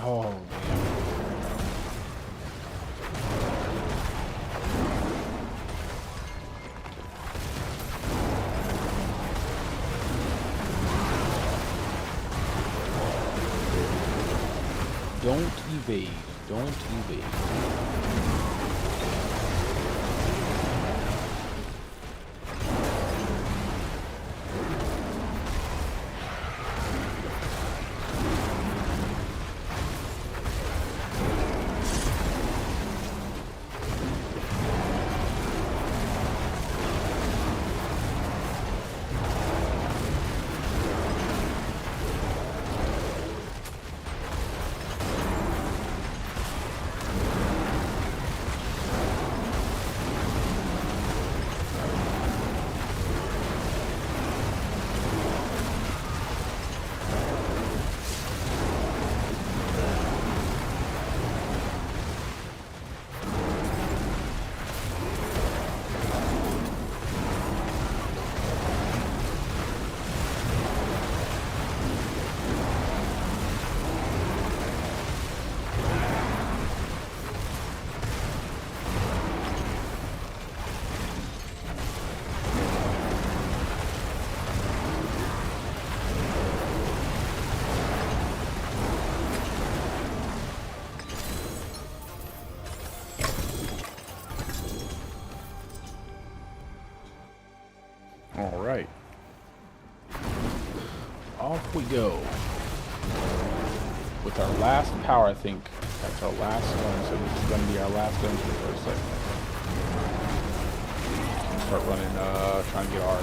Oh, man. Don't evade. Don't evade. All right. Off we go. With our last power, I think that's our last one, so this is going to be our last gun for the first segment. Start running, trying to get our,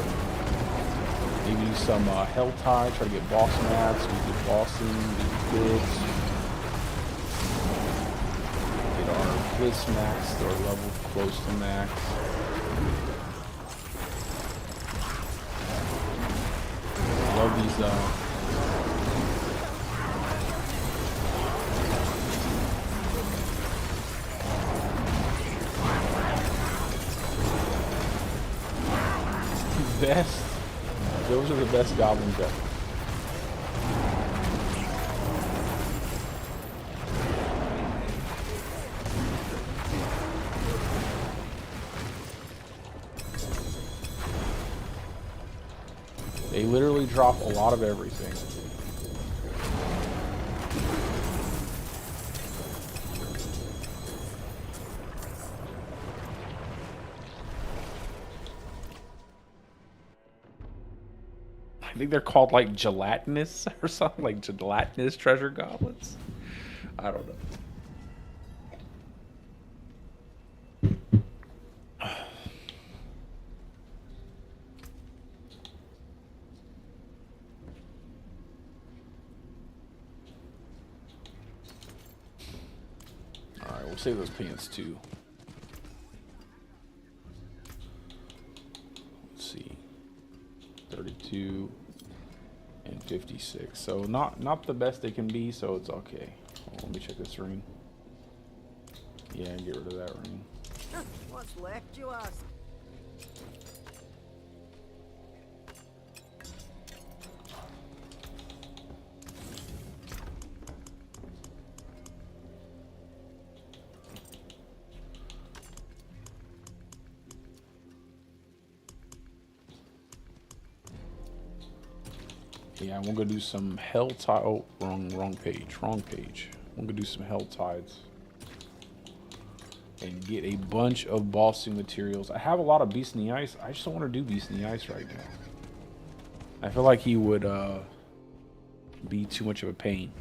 maybe use some Hell Tide, try to get boss mats, we get bossing, get bids. Get our bliss max, or level close to max. Love these, best, those are the best goblins ever. They literally drop a lot of everything. I think they're called like gelatinous or something, like gelatinous treasure goblins. I don't know. We'll save those pants too. Let's see. 32 and 56. So not the best they can be, so it's okay. Hold on, let me check this ring. Yeah, get rid of that ring. What's left, you ask? Yeah, we're gonna do some hell tide. Oh, wrong page. I'm gonna do some hell tides and get a bunch of bossing materials. I have a lot of Beast in the Ice. I just don't want to do Beast in the Ice right now. I feel like he would be too much of a pain.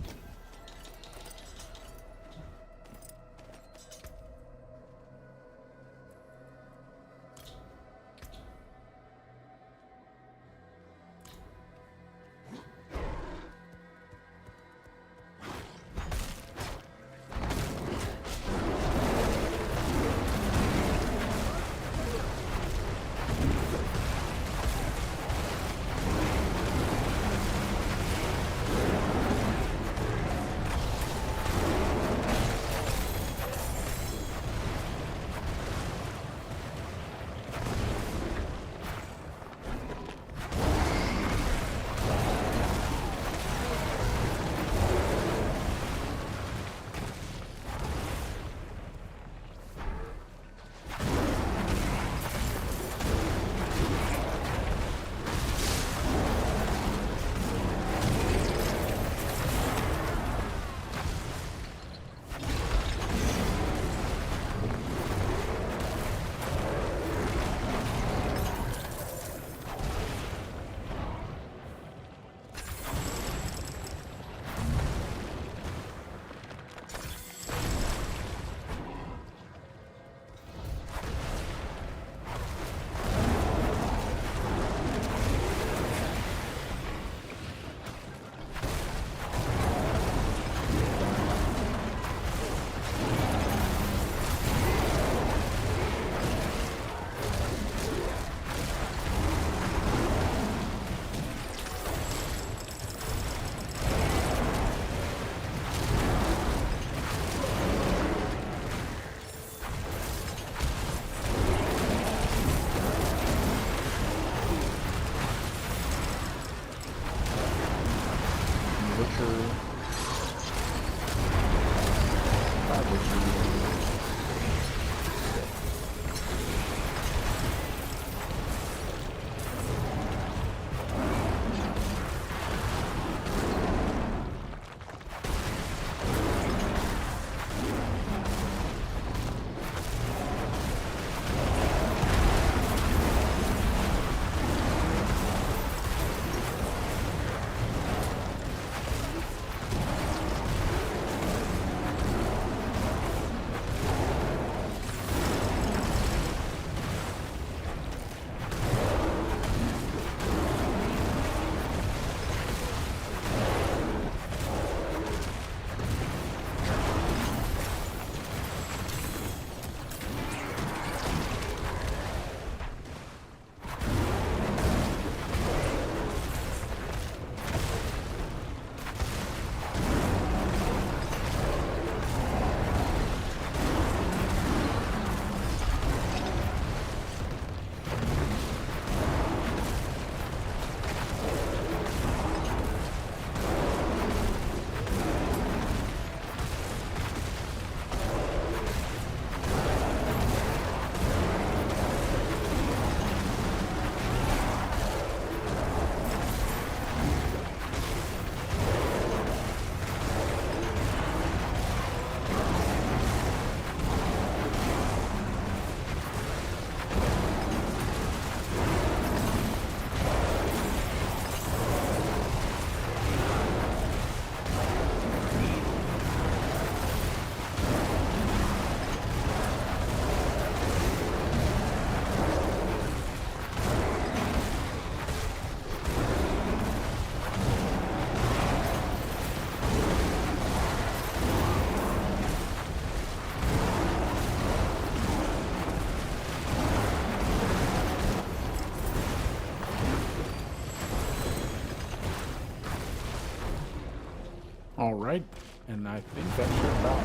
All right, and I think that should about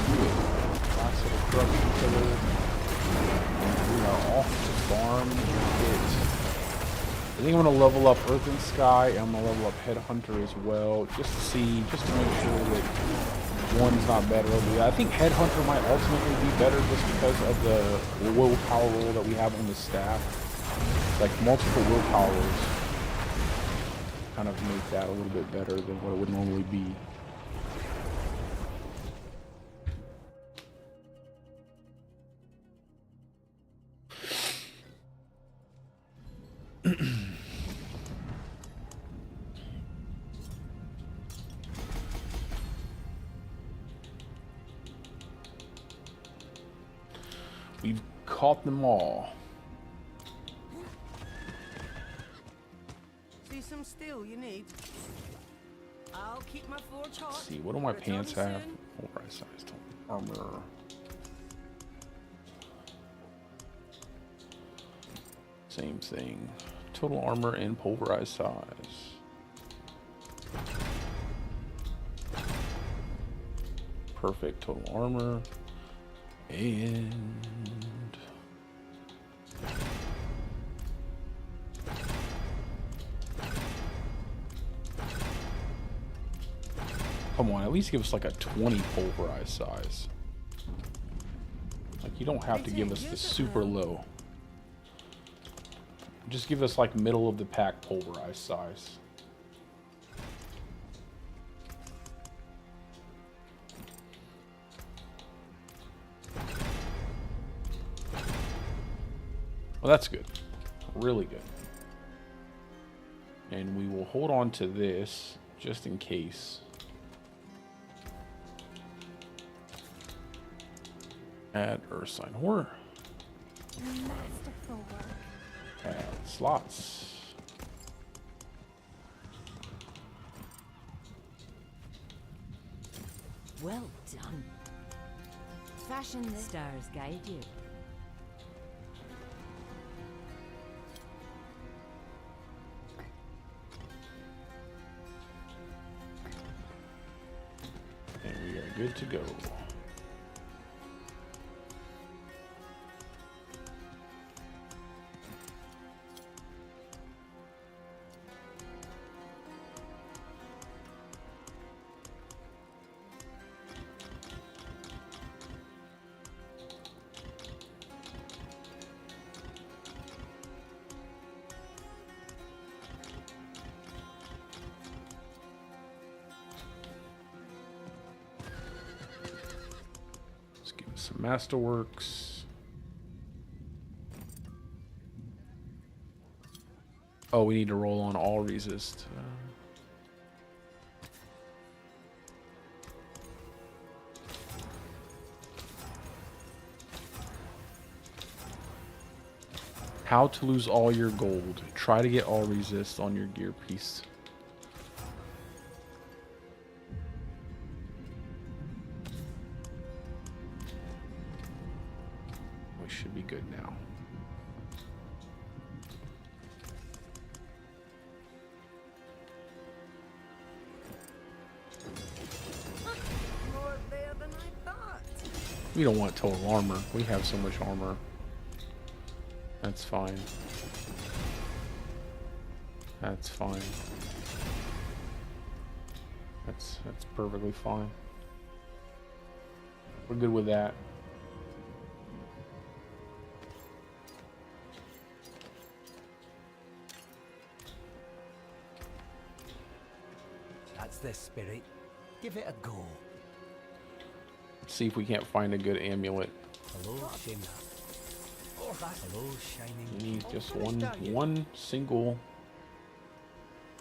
do it. Nice little corruption killer. And we are off to farm it. I think I'm gonna level up Earth and Sky, and I'm gonna level up Headhunter as well, just to see, just to make sure that one's not better over the other. I think Headhunter might ultimately be better just because of the willpower roll that we have on the staff. Like multiple willpower rolls kind of make that a little bit better than what it would normally be. We've caught them all. See some steel you need? I'll keep my forge hot. Let's see, what do my Return pants have? soon. Pulverized size armor. Same thing. Total armor and pulverized size. Perfect total armor. And come on, at least give us like a 20 pulverized size. Like you don't have to give us the super low. Just give us like middle of the pack pulverized size. Well, that's good. Really good. And we will hold on to this just in case. Add Earth Sign Horror. Masterful work. Add slots. Well done. Fashion this. Stars guide you. And we are good to go. Some Masterworks. Oh, we need to roll on all resist. How to lose all your gold. Try to get all resist on your gear piece. Should be good now. More there than I thought. We don't want total armor. We have so much armor. That's fine. That's fine. That's perfectly fine. We're good with that. That's the spirit. Give it a go. Let's see if we can't find a good amulet. Hello, Shimna. Hello, shining. We need just one single.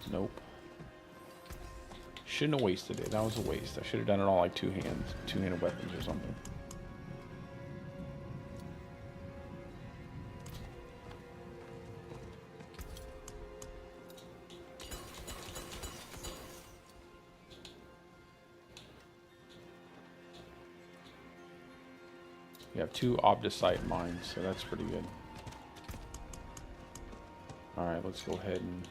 Nope. Shouldn't have wasted it. That was a waste. I should have done it all like two-handed weapons or something. We have 2 Obdicite mines, so that's pretty good. Alright, let's go ahead and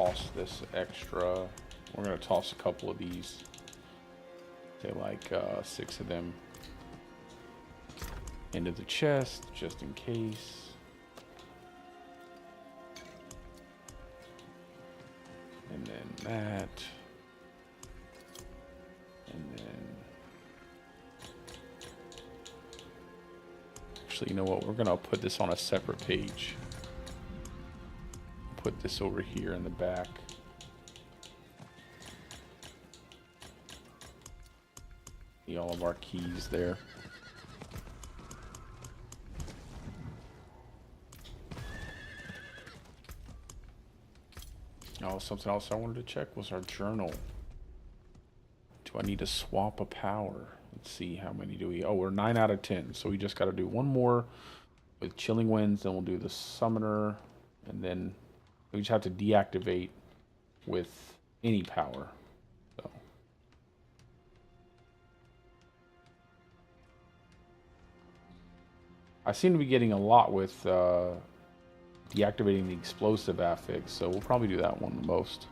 toss this extra. We're gonna toss a couple of these. Say like 6 of them into the chest, just in case. And then that. And then... Actually, you know what? We're gonna put this on a separate page. Put this over here in the back. See all of our keys there. Oh, something else I wanted to check was our journal. Do I need to swap a power? Let's see, how many do we... Oh, we're 9 out of 10. So we just got to do one more with Chilling Winds. Then we'll do the Summoner. And then we just have to deactivate with any power. So. I seem to be getting a lot with... deactivating the explosive affix, so we'll probably do that one the most.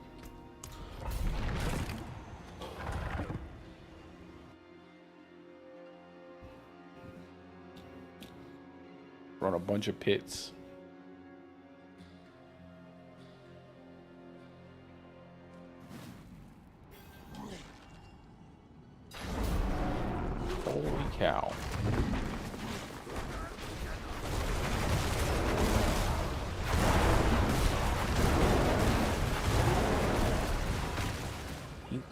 Run a bunch of pits. Holy cow.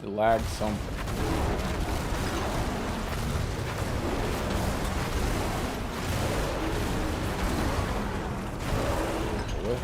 The lag something. What?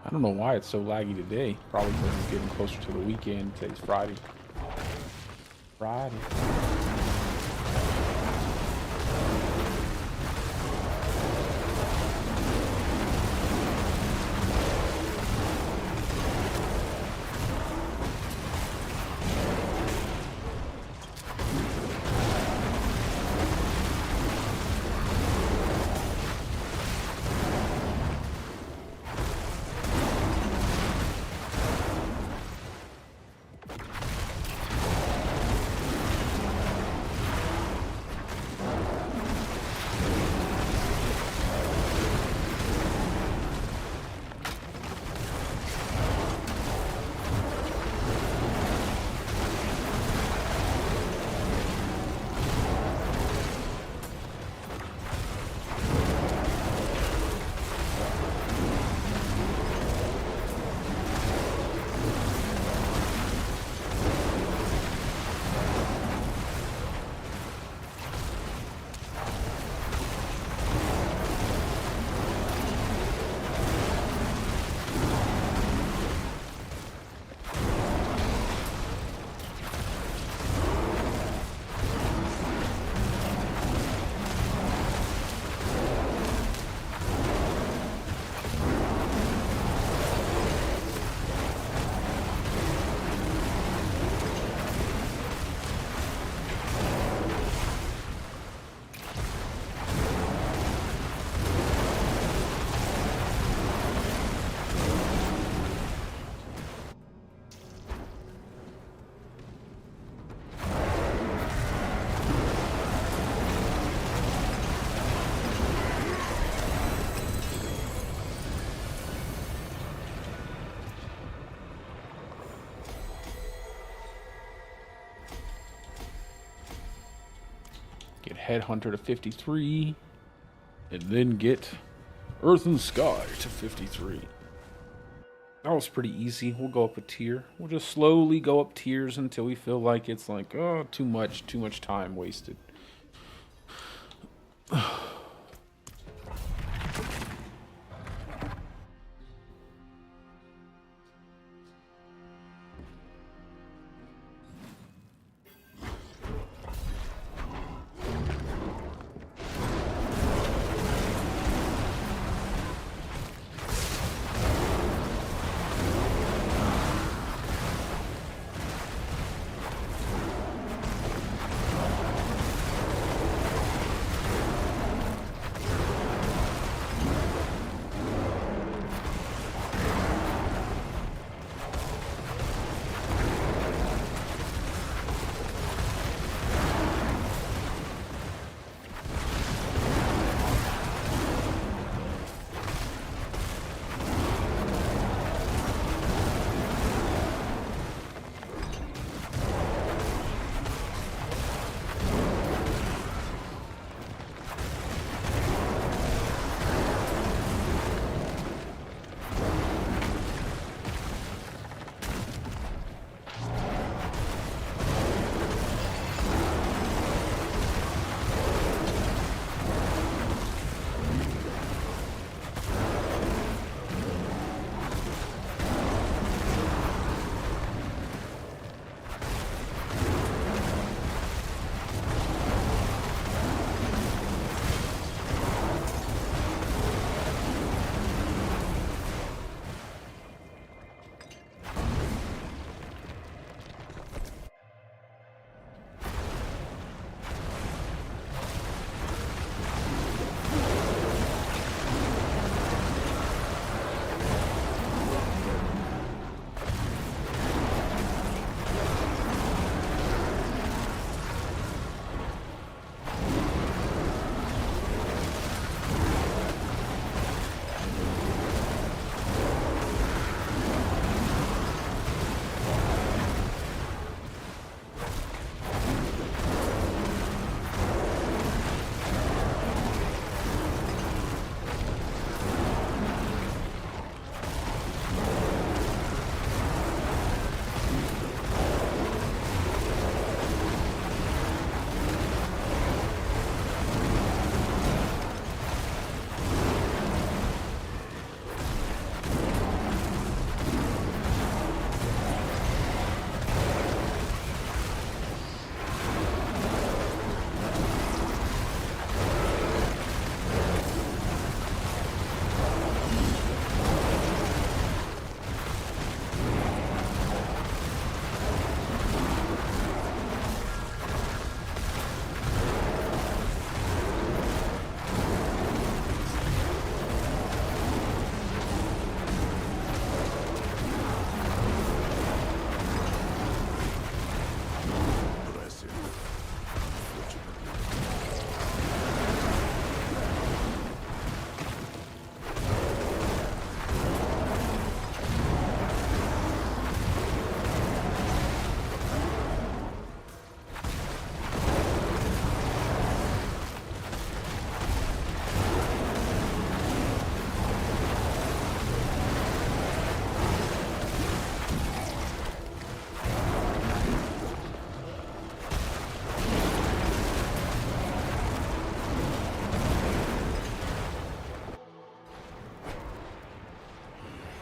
I don't know why it's so laggy today. Probably because it's getting closer to the weekend. Today's Friday. Friday. Headhunter to 53. And then get Earth and Sky to 53. That was pretty easy. We'll go up a tier. We'll just slowly go up tiers until we feel like it's like, oh, too much time wasted.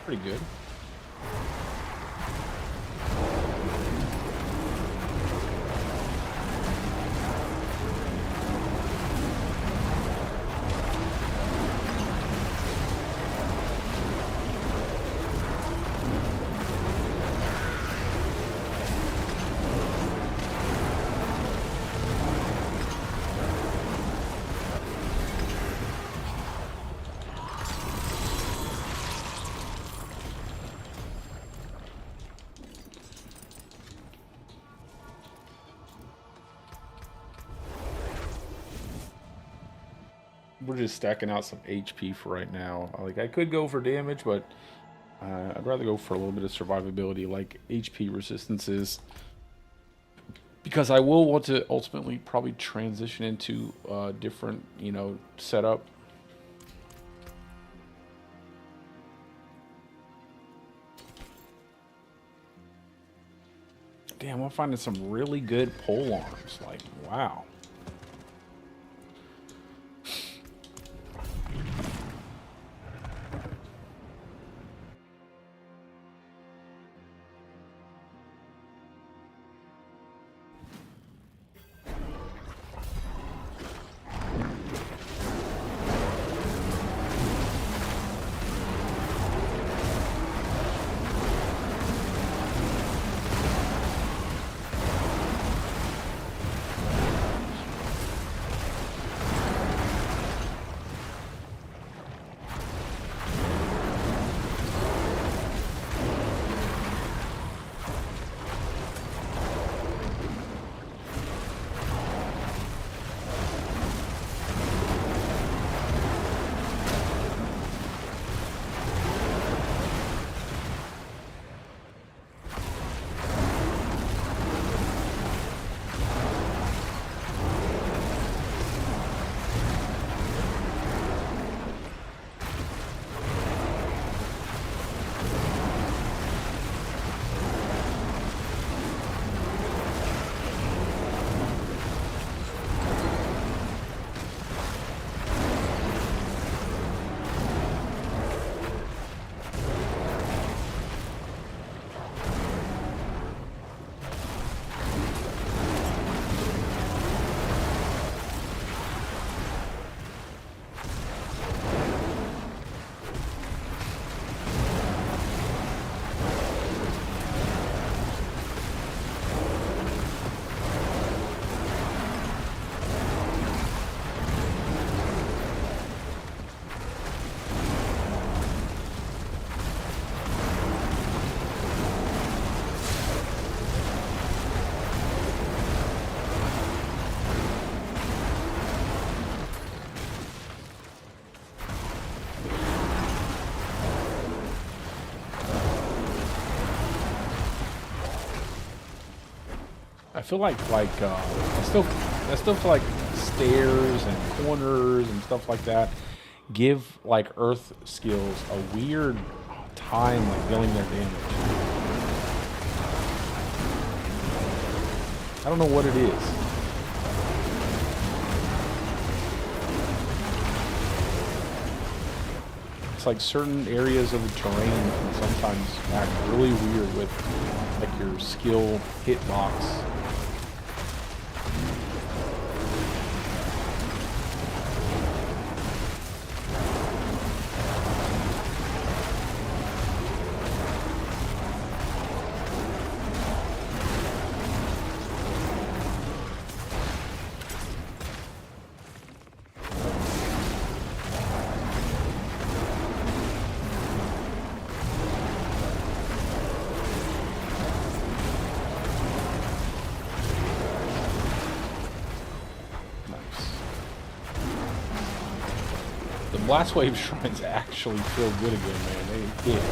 Pretty good. We're just stacking out some HP for right now. Like, I could go for damage, but I'd rather go for a little bit of survivability, like HP resistances. Because I will want to ultimately probably transition into a different, you know, setup. Damn, I'm finding some really good pole arms. Like, wow. I feel like I still feel like stairs and corners and stuff like that give like earth skills a weird time like dealing their damage. I don't know what it is. It's like certain areas of the terrain can sometimes act really weird with like your skill hitbox. Blast Wave shrines actually feel good again, man. They hit.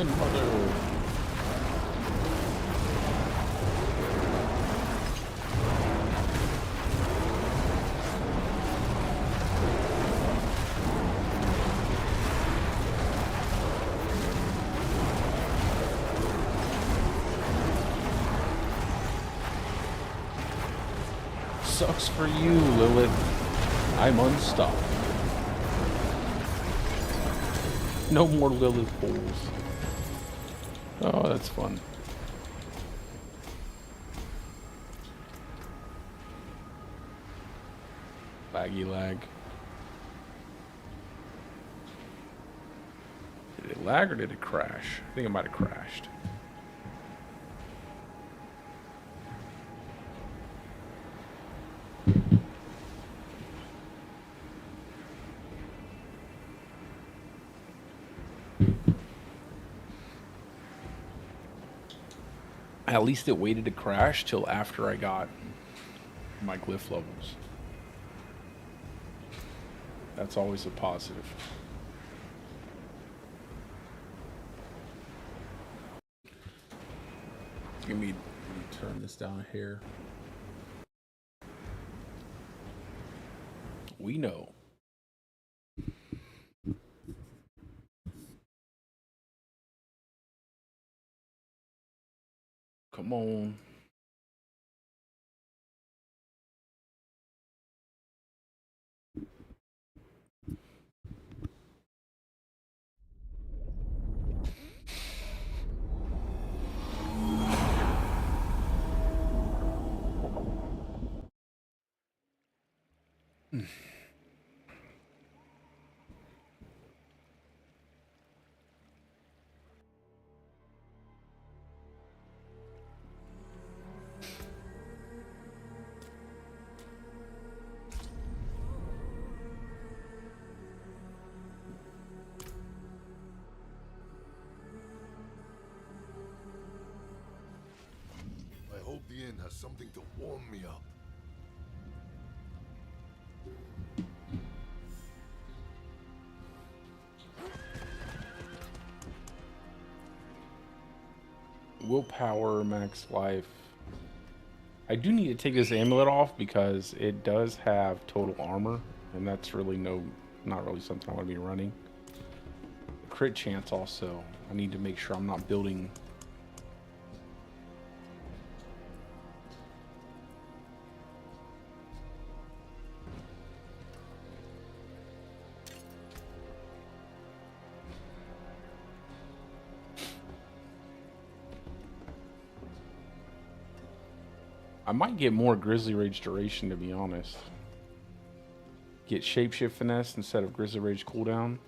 Mother. Sucks for you, Lilith. I'm unstopped. No more Lilith pools. Oh, that's fun. Laggy lag. Did it lag or did it crash? I think it might have crashed. At least it waited to crash till after I got my glyph levels. That's always a positive. Let me turn this down here. We know. Come on. I hope the inn has something to warm me up. Willpower, max life. I do need to take this amulet off because it does have total armor, and that's really not really something I want to be running. Crit chance also. I need to make sure I'm not building. I might get more Grizzly Rage duration, to be honest. Get Shapeshift Finesse instead of Grizzly Rage cooldown.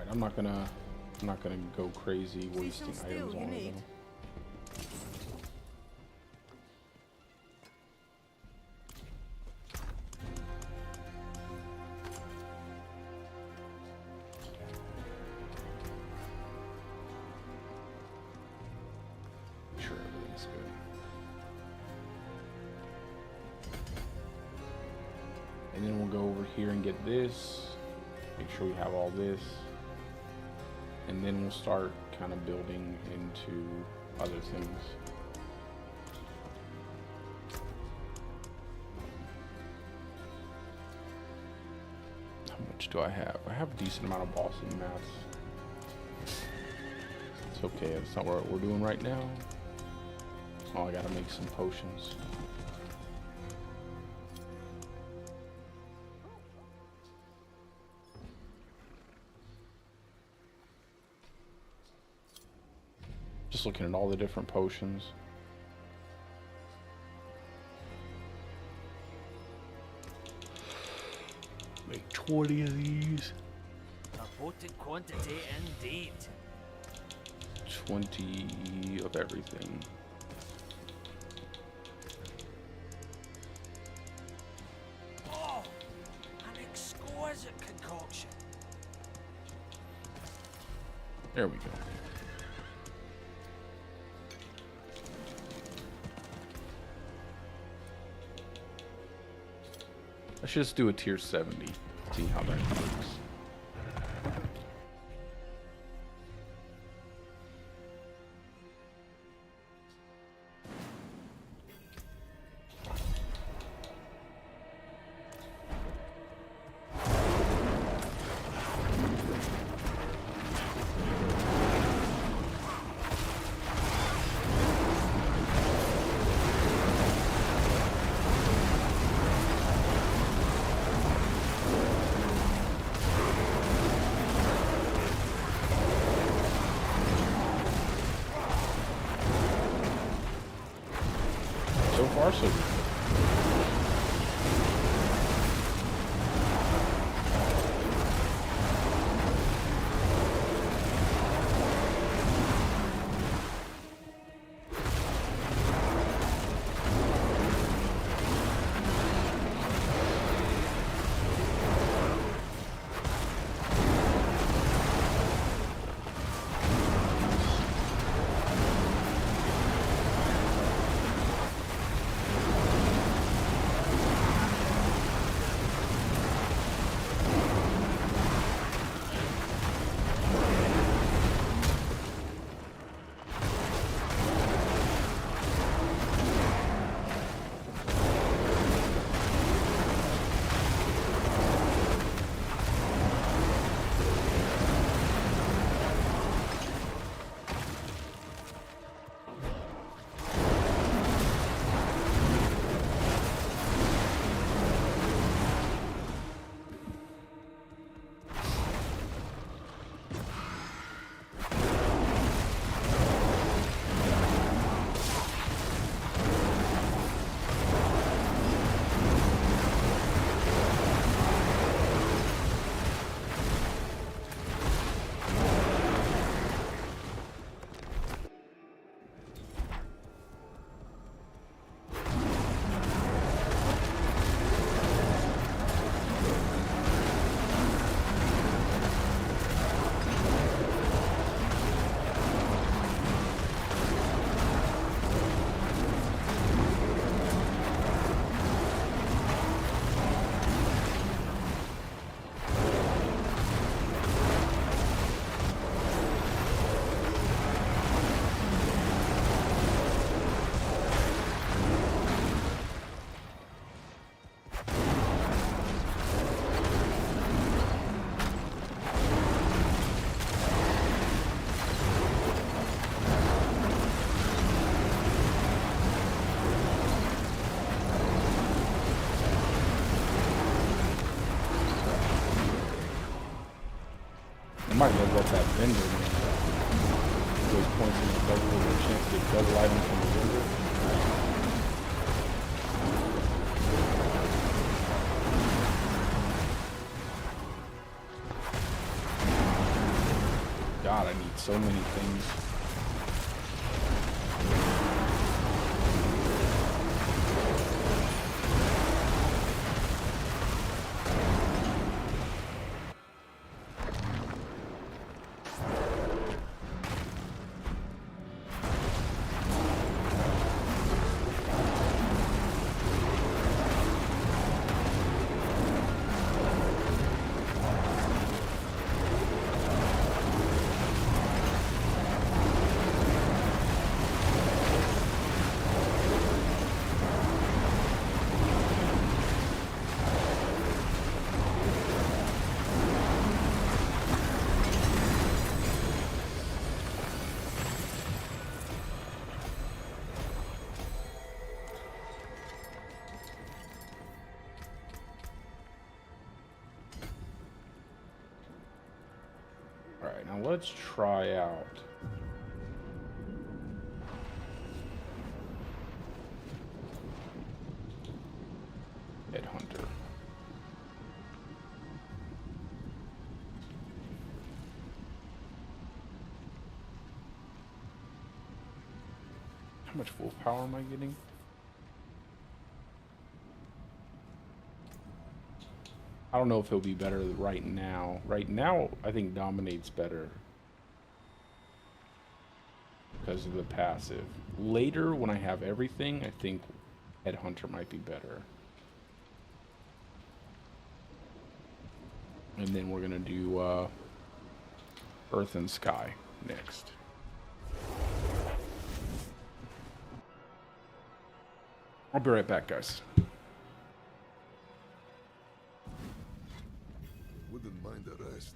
I'm not gonna go crazy wasting items on it though. Make sure everything's good. And then we'll go over here and get this. Make sure we have all this. And then we'll start kind of building into other things. How much do I have? I have a decent amount of boss and mats. It's okay, that's not what we're doing right now. Oh, I gotta make some potions. Just looking at all the different potions. Make 20 of these. A potent quantity indeed. 20 of everything. Oh, an exquisite concoction. There we go. I should just do a tier 70. See how that works. far, so good. I might level up that vendor, man. Those points in the double, a chance to get double items from the vendor. God, I need so many things. Alright, now let's try out. Headhunter. How much full power am I getting? I don't know if it'll be better right now. Right now, I think Dominate's better because of the passive. Later, when I have everything, I think Headhunter might be better. And then we're gonna do Earth and Sky next. I'll be right back, guys. Wouldn't mind the rest.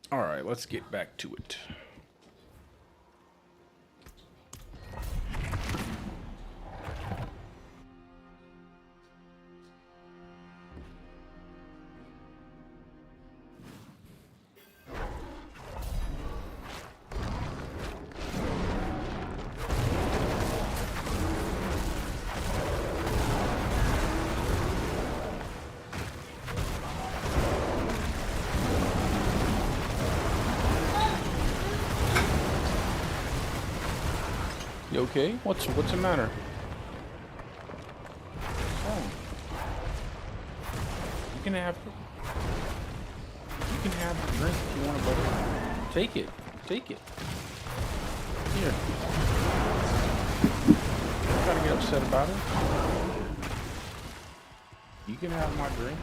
All right, let's get back to it. You okay? What's the matter? Oh. You can have the drink if you want, buddy. Take it. Take it. Here. Don't gotta get upset about it. You can have my drink.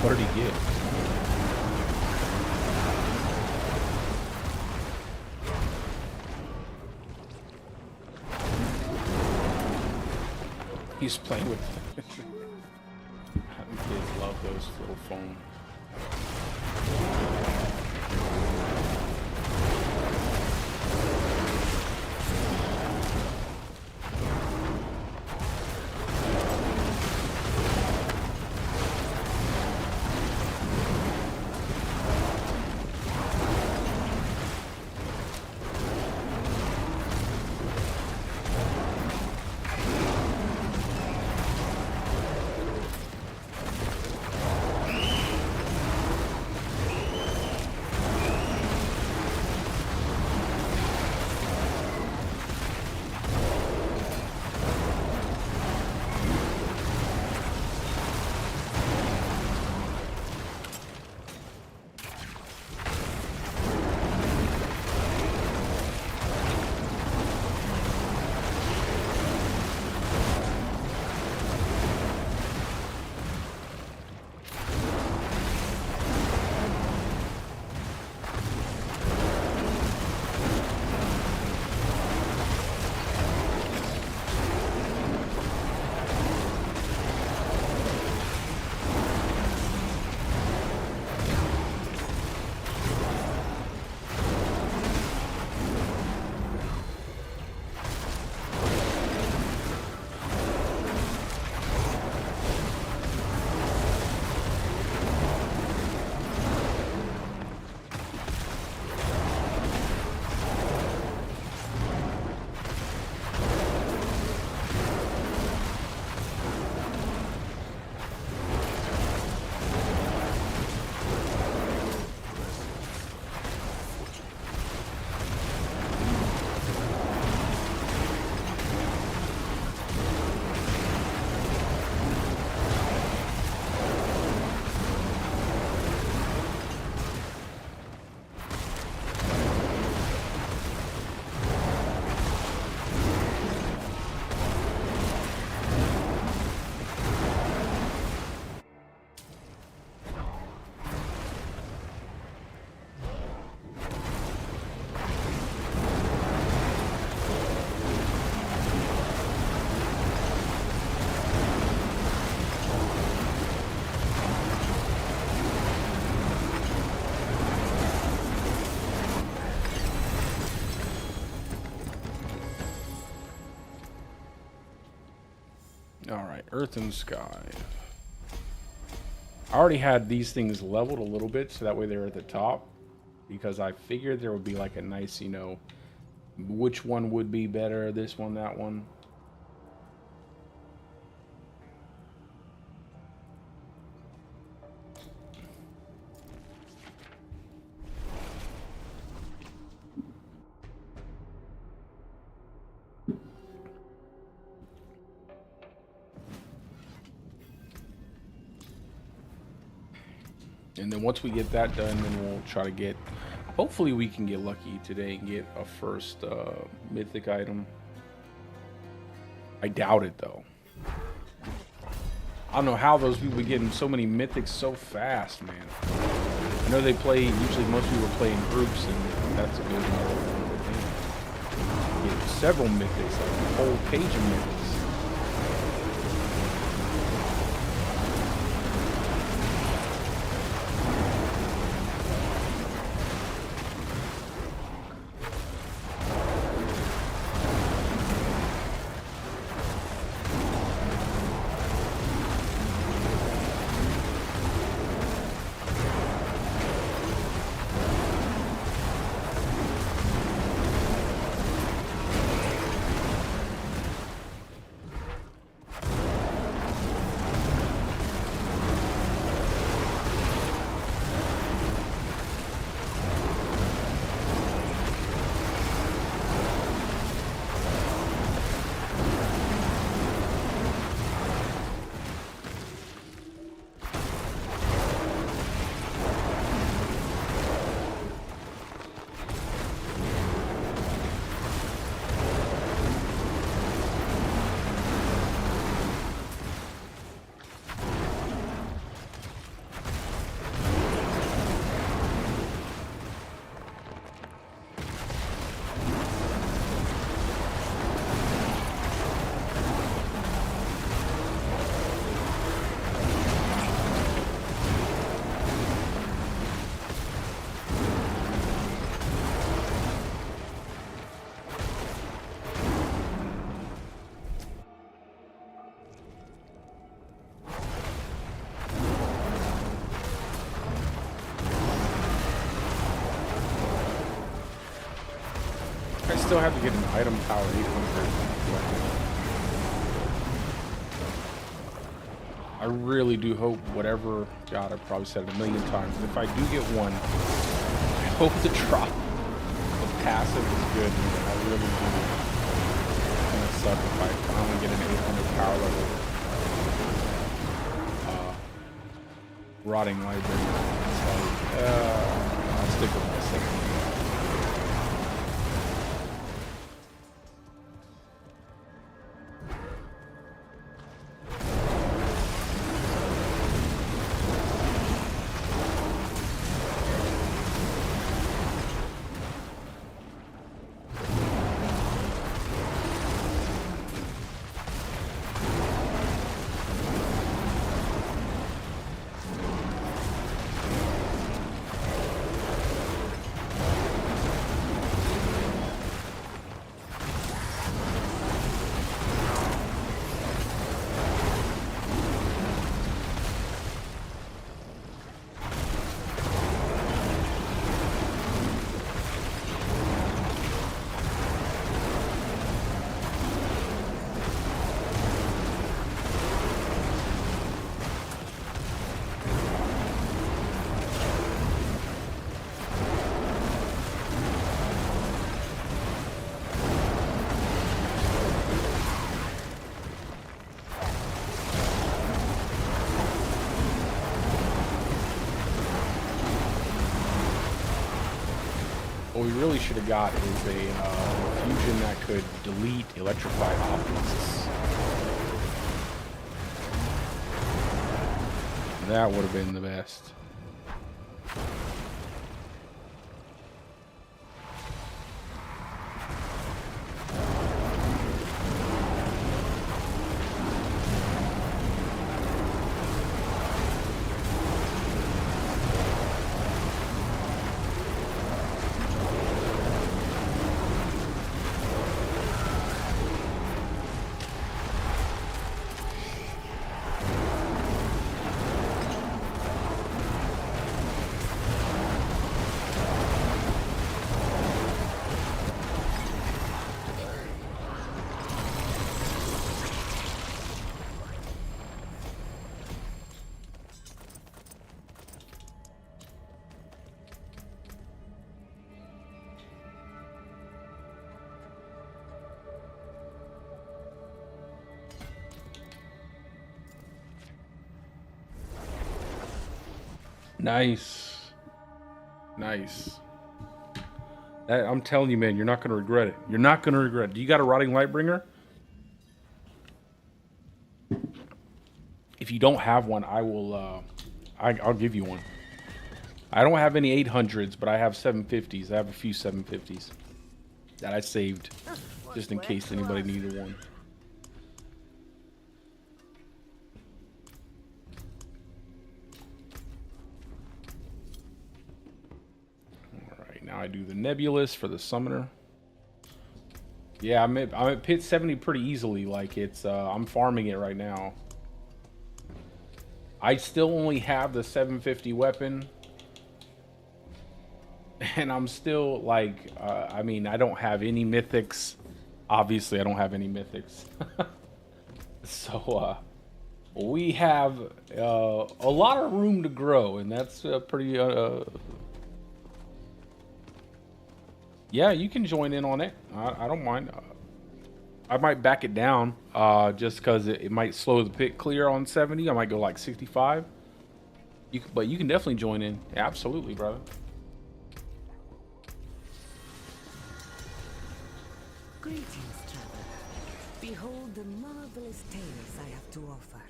What did he get? He's playing with kids love those little foam. All right, Earth and Sky. I already had these things leveled a little bit, so that way they're at the top, because I figured there would be like a nice, you know, which one would be better, this one, that one. And then once we get that done, then we'll try to get, hopefully we can get lucky today and get a first mythic item. I doubt it though. I don't know how those people are getting so many mythics so fast, man. I know they play, usually most people play in groups, and that's a good thing. Get several mythics, like a whole page of mythics. I still have to get an item power 800. I really do hope whatever, God, I've probably said it a million times, if I do get one, I hope the drop of passive is good. I really do. It's gonna suck if I finally get an 800 power level. Rotting library. It's like, I'll stick with my second. What we really should have got is a fusion that could delete electrified obelisks. That would have been the best. Nice. Nice. I'm telling you, man, you're not going to regret it. You're not going to regret it. Do you got a Rotting Lightbringer? If you don't have one, I will, I'll give you one. I don't have any 800s, but I have 750s. I have a few 750s that I saved just in case anybody needed one. All right, now I do the Nebulous for the Summoner. Yeah, I'm at pit 70 pretty easily. Like it's, I'm farming it right now. I still only have the 750 weapon. And I'm still like, I mean, I don't have any mythics. Obviously, I don't have any mythics. So, we have a lot of room to grow, and that's pretty... Yeah, you can join in on it. I don't mind. I might back it down just because it might slow the pit clear on 70. I might go like 65. But you can definitely join in. Absolutely, brother. Greetings, traveler. Behold the marvelous tales I have to offer.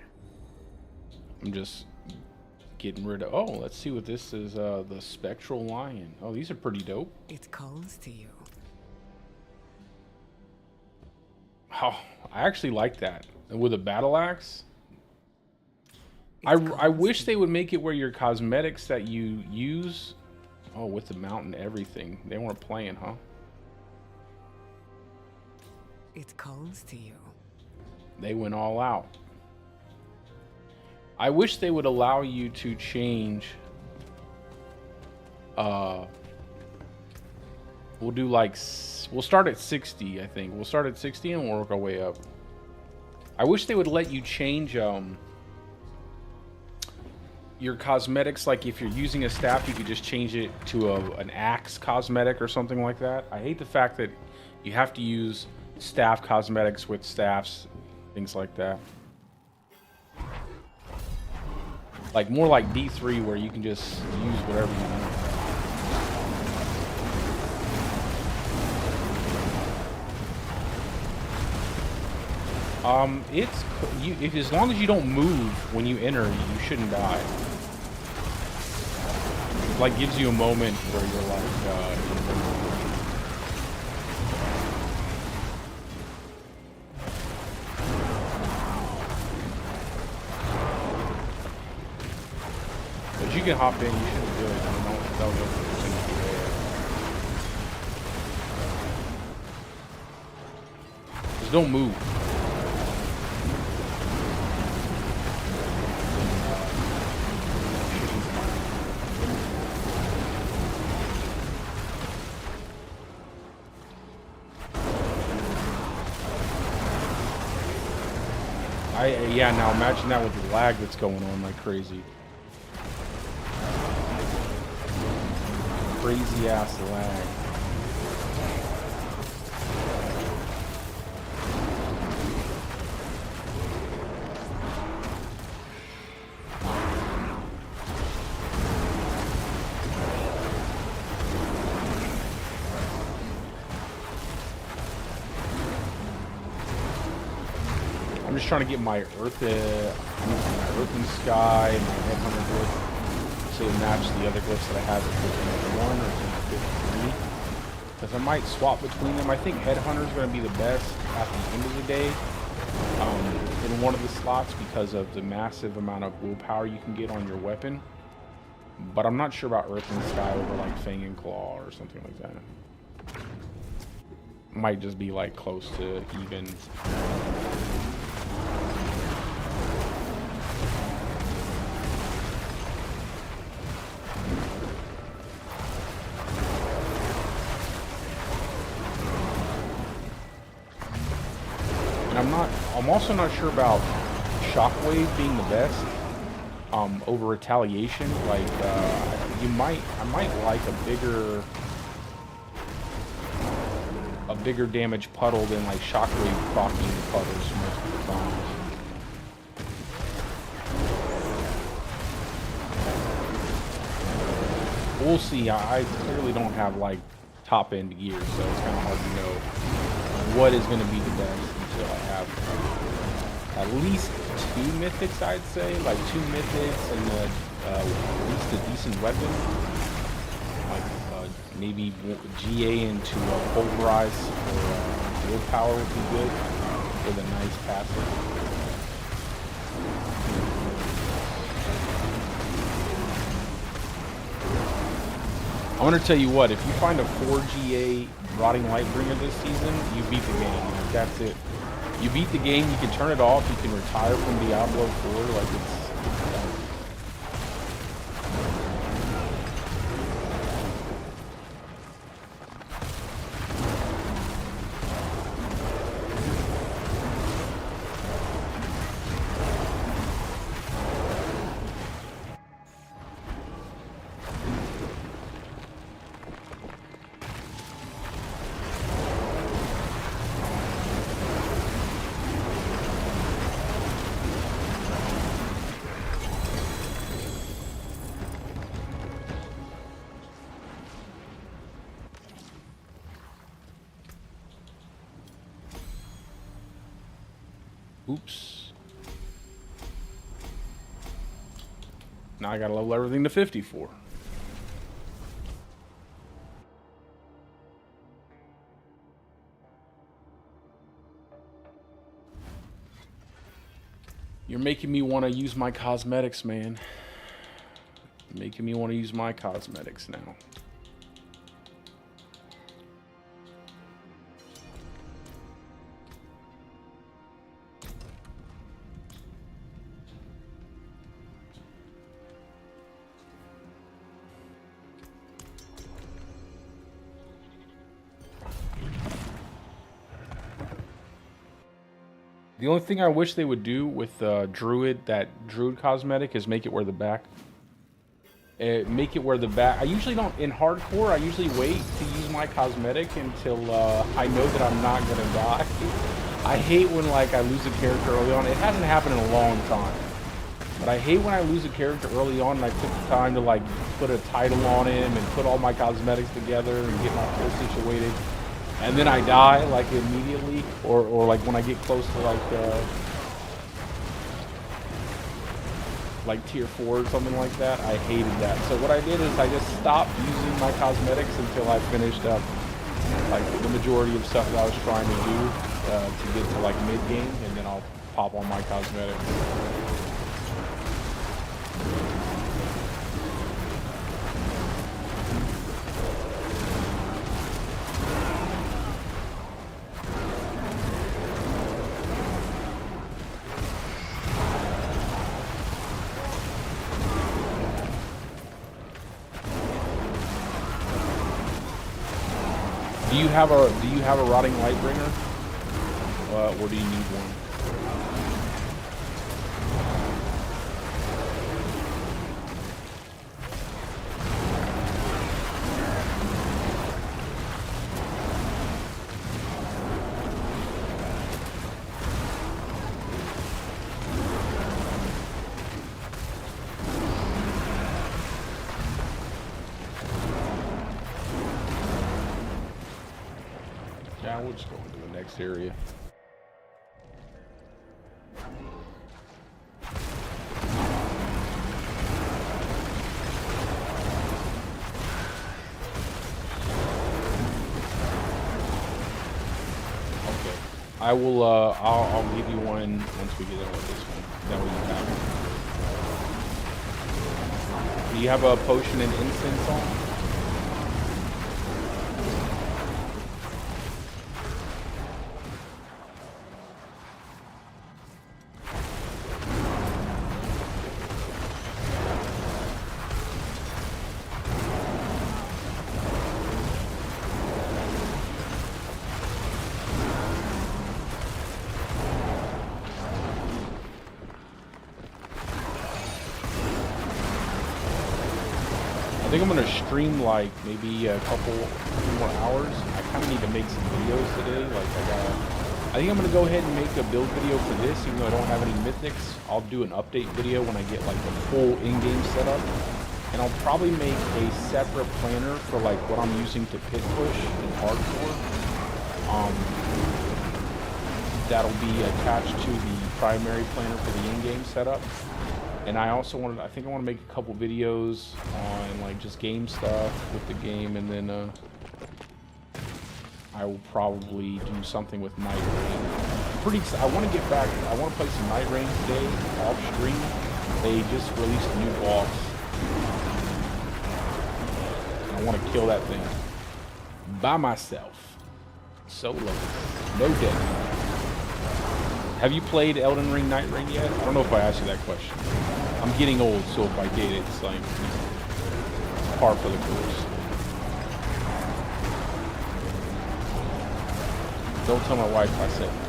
I'm just getting rid of... Oh, let's see what this is. The Spectral Lion. Oh, these are pretty dope. It calls to you. Oh, I actually like that. And with a battle axe, I wish they would make it where your cosmetics that you use... Oh, with the mount and everything. They weren't playing, huh? It calls to you. They went all out. I wish they would allow you to change. We'll do like, we'll start at 60, I think. We'll start at 60 and we'll work our way up. I wish they would let you change your cosmetics. Like if you're using a staff, you could just change it to an axe cosmetic or something like that. I hate the fact that you have to use staff cosmetics with staffs, things like that. Like more like D3 where you can just use whatever you want. If as long as you don't move when you enter, you shouldn't die. It like gives you a moment where you're like but you can hop in, you shouldn't do it. I don't know if that was just don't move. Yeah, now imagine that with the lag that's going on like crazy. Crazy ass lag. I'm just trying to get my Earthen Sky, my Headhunter glyph to match the other glyphs that I have at 1501 or 1553. Because I might swap between them. I think Headhunter is going to be the best at the end of the day in one of the slots because of the massive amount of willpower you can get on your weapon. But I'm not sure about Earthen Sky over like Fang and Claw or something like that. Might just be like close to even. I'm also not sure about Shockwave being the best over Retaliation. Like I might like a bigger damage puddle than like Shockwave proccing puddles most of the time. we'll see. I clearly don't have like top end gear, so it's kind of hard to know what is going to be the best until I have at least 2 mythics, I'd say, like 2 mythics and at least a decent weapon. Like maybe GA into Pulverize or Willpower would be good with a nice passive. I'm gonna tell you what, if you find a 4GA Rotting Lightbringer this season, you beat the game. Like, that's it. You beat the game, you can turn it off, you can retire from Diablo 4, like it's done. Oops. Now I gotta level everything to 54. You're making me want to use my cosmetics, man. You're making me want to use my cosmetics now. The only thing I wish they would do with Druid, that Druid cosmetic, is make it where the back. Make it where the back. I usually don't, in hardcore, I usually wait to use my cosmetic until I know that I'm not going to die. I hate when, like, I lose a character early on. It hasn't happened in a long time. But I hate when I lose a character early on and I took the time to, like, put a title on him and put all my cosmetics together and get my full situated. And then I die, like, immediately, or like when I get close to like tier 4 or something like that. I hated that. So what I did is I just stopped using my cosmetics until I finished up like the majority of stuff that I was trying to do to get to like mid game, and then I'll pop on my cosmetics. Do you have a Rotting Lightbringer, or do you need one? Yeah, we'll just go into the next area. Okay, I will. I'll give you one once we get done with this one. That way you have it. Do you have a potion and incense on? I think I'm gonna stream like maybe a couple more hours. I kind of need to make some videos today. Like I think I'm gonna go ahead and make a build video for this, even though I don't have any mythics. I'll do an update video when I get like the full in-game setup. and I'll probably make a separate planner for like what I'm using to pit push in hardcore. That'll be attached to the primary planner for the in-game setup. And I also I think I want to make a couple videos on like just game stuff with the game, and then I will probably do something with Night Rain. I want to get back. I want to play some Night Rain today off stream. They just released a new boss. I want to kill that thing by myself, solo, no death. Have you played Elden Ring Night Rain yet? I don't know if I asked you that question. I'm getting old, so if I get it, it's like par for the course. Don't tell my wife I said that.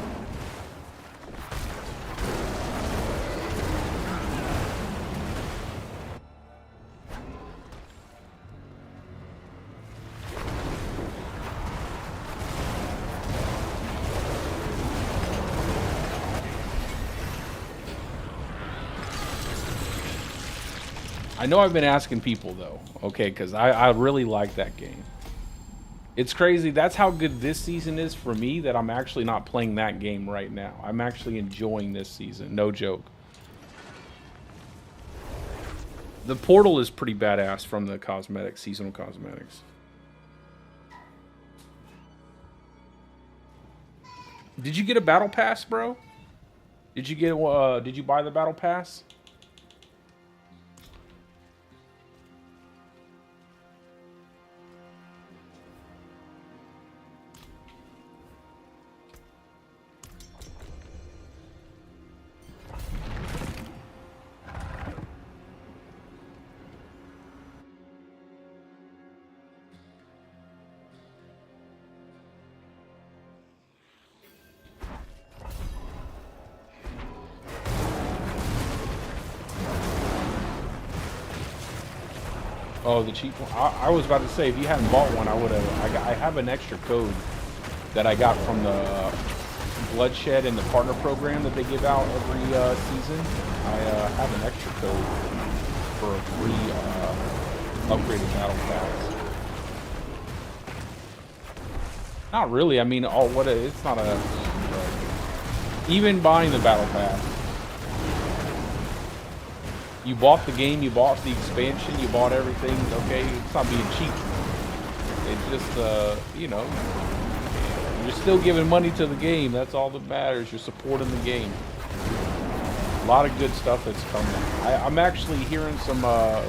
I know I've been asking people though, okay, because I really like that game. It's crazy. That's how good this season is for me, that I'm actually not playing that game right now. I'm actually enjoying this season. No joke. The portal is pretty badass from the cosmetics, seasonal cosmetics. Did you get a battle pass, bro? Did you get did you buy the battle pass? Oh, the cheap one. I was about to say, if you hadn't bought one, I would have. I have an extra code that I got from the Bloodshed and the partner program that they give out every season. I have an extra code for a free upgraded battle pass. Not really. I mean, it's not a. Even buying the battle pass. You bought the game, you bought the expansion, you bought everything, okay? It's not being cheap. It's just, you know, you're still giving money to the game. That's all that matters. You're supporting the game. A lot of good stuff that's coming. I'm actually hearing some,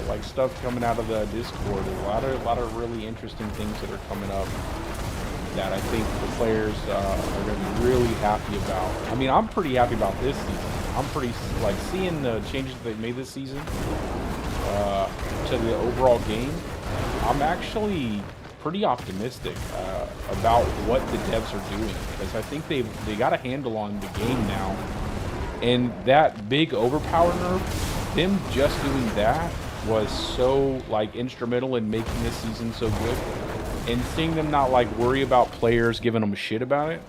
like, stuff coming out of the Discord. A lot of really interesting things that are coming up that I think the players are going to be really happy about. I mean, I'm pretty happy about this season. I'm pretty, like, seeing the changes they've made this season to the overall game. I'm actually pretty optimistic about what the devs are doing, because I think they got a handle on the game now. And that big overpower nerf, them just doing that was so, like, instrumental in making this season so good. And seeing them not, like, worry about players giving them a shit about it.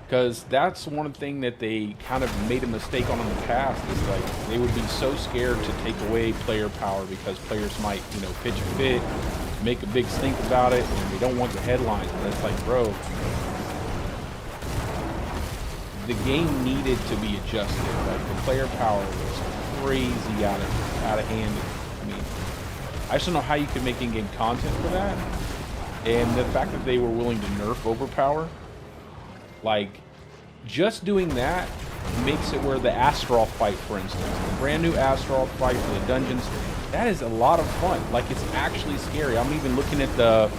Because that's one thing that they kind of made a mistake on in the past, is like they would be so scared to take away player power because players might, you know, pitch a fit, make a big stink about it, and they don't want the headlines. And it's like, bro, the game needed to be adjusted. Like, the player power was crazy out of hand. I mean, I just don't know how you could make in-game content for that. And the fact that they were willing to nerf overpower, like, just doing that makes it where the Astaroth fight, for instance, the brand new Astaroth fight for the dungeons, that is a lot of fun. Like, it's actually scary. I'm even looking at the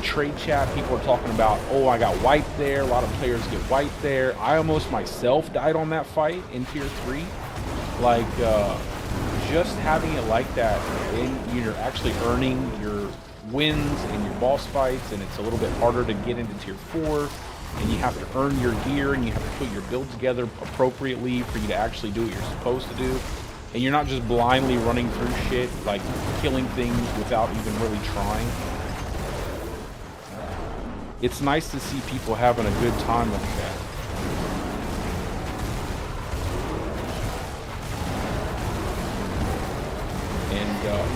trade chat. People are talking about, oh, I got wiped there. A lot of players get wiped there. I almost myself died on that fight in Tier 3. Like, just having it like that, and you're actually earning your wins in your boss fights, and it's a little bit harder to get into Tier 4, and you have to earn your gear, and you have to put your build together appropriately for you to actually do what you're supposed to do, and you're not just blindly running through shit, like killing things without even really trying. It's nice to see people having a good time like that.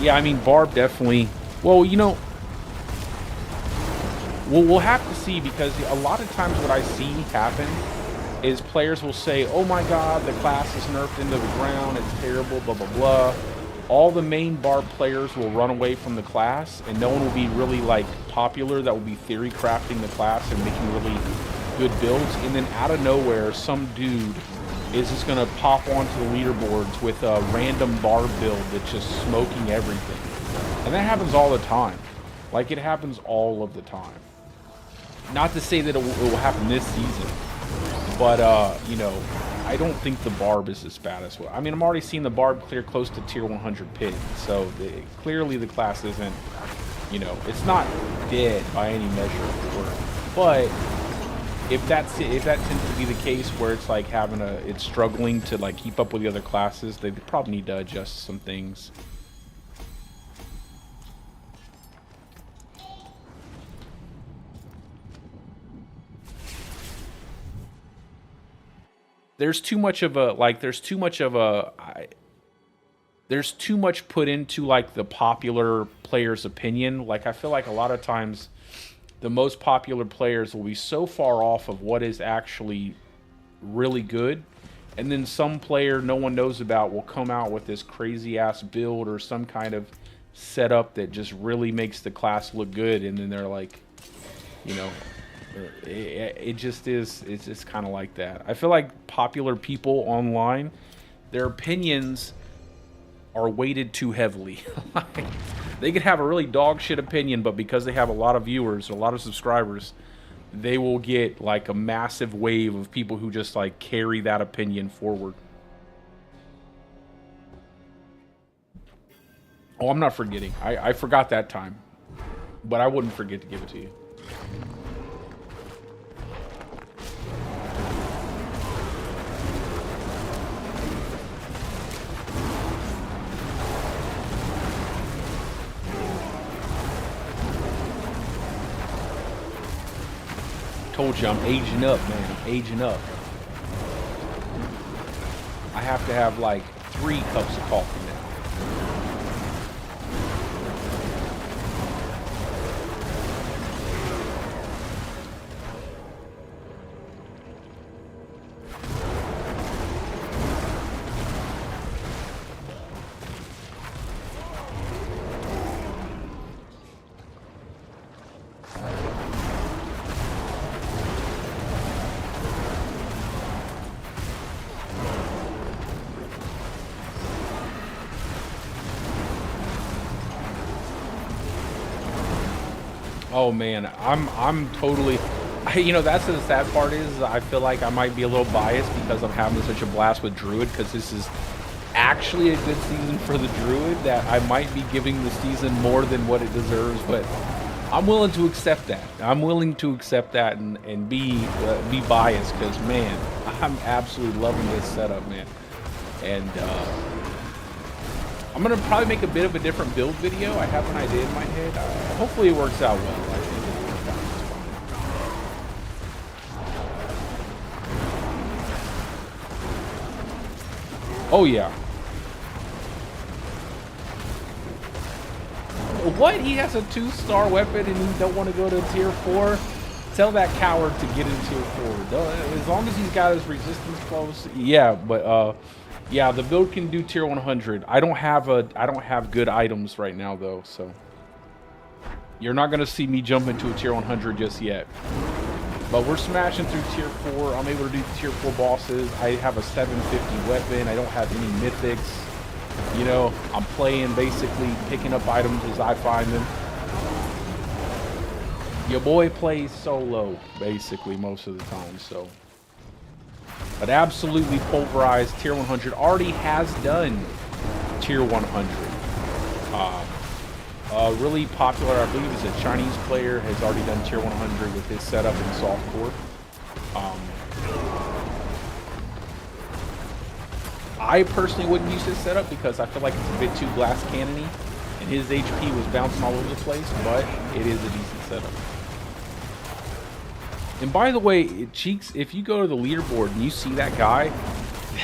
yeah, I mean, Barb definitely. Well, you know, we'll have to see, because a lot of times what I see happen is players will say, "Oh my God, the class is nerfed into the ground. It's terrible." Blah blah blah. All the main Barb players will run away from the class, and no one will be really like popular that will be theory crafting the class and making really good builds. And then out of nowhere, some dude is just gonna pop onto the leaderboards with a random Barb build that's just smoking everything. And that happens all the time. Like, it happens all of the time. Not to say that it will happen this season, but you know, I don't think the Barb is as bad as well. I mean, I'm already seeing the Barb clear close to tier 100 pit, so clearly the class isn't, you know, it's not dead by any measure of the word. But if that tends to be the case, where it's like it's struggling to like keep up with the other classes, they probably need to adjust some things. There's too much put into like the popular player's opinion. Like, I feel like a lot of times the most popular players will be so far off of what is actually really good, and then some player no one knows about will come out with this crazy ass build or some kind of setup that just really makes the class look good, and then they're like, you know, it's just kind of like that. I feel like popular people online, their opinions are weighted too heavily. Like, they could have a really dog shit opinion, but because they have a lot of viewers, a lot of subscribers, they will get like a massive wave of people who just like carry that opinion forward. Oh, I'm not forgetting. I forgot that time, but I wouldn't forget to give it to you. Told you I'm aging up, man. I'm aging up. I have to have like 3 cups of coffee now. Oh man, I'm totally, you know, that's the sad part is I feel like I might be a little biased because I'm having such a blast with Druid, because this is actually a good season for the Druid, that I might be giving the season more than what it deserves, but I'm willing to accept that. I'm willing to accept that and be biased, because man, I'm absolutely loving this setup, man. And I'm gonna probably make a bit of a different build video. I have an idea in my head. Hopefully it works out well. I think it'll work out just fine. Oh yeah. What? He has a 2-star weapon and he don't want to go to tier 4? Tell that coward to get in tier 4. As long as he's got his resistance close. Yeah, but yeah, the build can do tier 100. I don't have good items right now though, so you're not gonna see me jump into a tier 100 just yet. But we're smashing through tier 4. I'm able to do tier 4 bosses. I have a 750 weapon. I don't have any mythics. You know, I'm playing basically picking up items as I find them. Your boy plays solo basically most of the time, so. But absolutely pulverized tier 100. Already has done tier 100. Really popular, I believe, is a Chinese player, has already done tier 100 with his setup in softcore. I personally wouldn't use his setup because I feel like it's a bit too glass cannony, and his HP was bouncing all over the place, but it is a decent setup. And by the way, Cheeks, if you go to the leaderboard and you see that guy,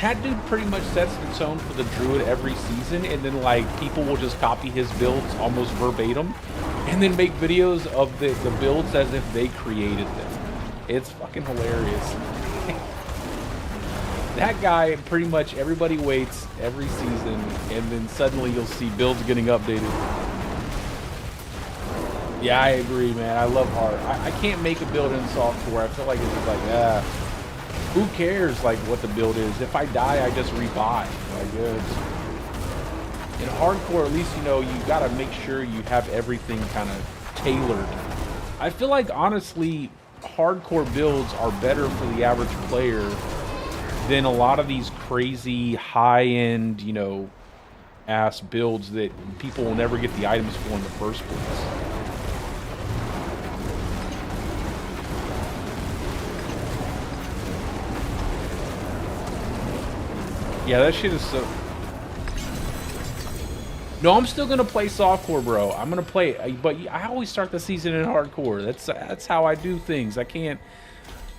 that dude pretty much sets the tone for the Druid every season, and then like people will just copy his builds almost verbatim, and then make videos of the builds as if they created them. It's fucking hilarious. That guy, pretty much everybody waits every season, and then suddenly you'll see builds getting updated. Yeah, I agree, man. I love hard. I can't make a build in softcore. I feel like it's just like, who cares like what the build is? If I die, I just rebuy. Like, in hardcore, at least, you know, you gotta make sure you have everything kind of tailored. I feel like, honestly, hardcore builds are better for the average player than a lot of these crazy high-end, you know, ass builds that people will never get the items for in the first place. Yeah, that shit is so... No, I'm still gonna play softcore, bro. I'm gonna play, but I always start the season in hardcore. That's how I do things. I can't...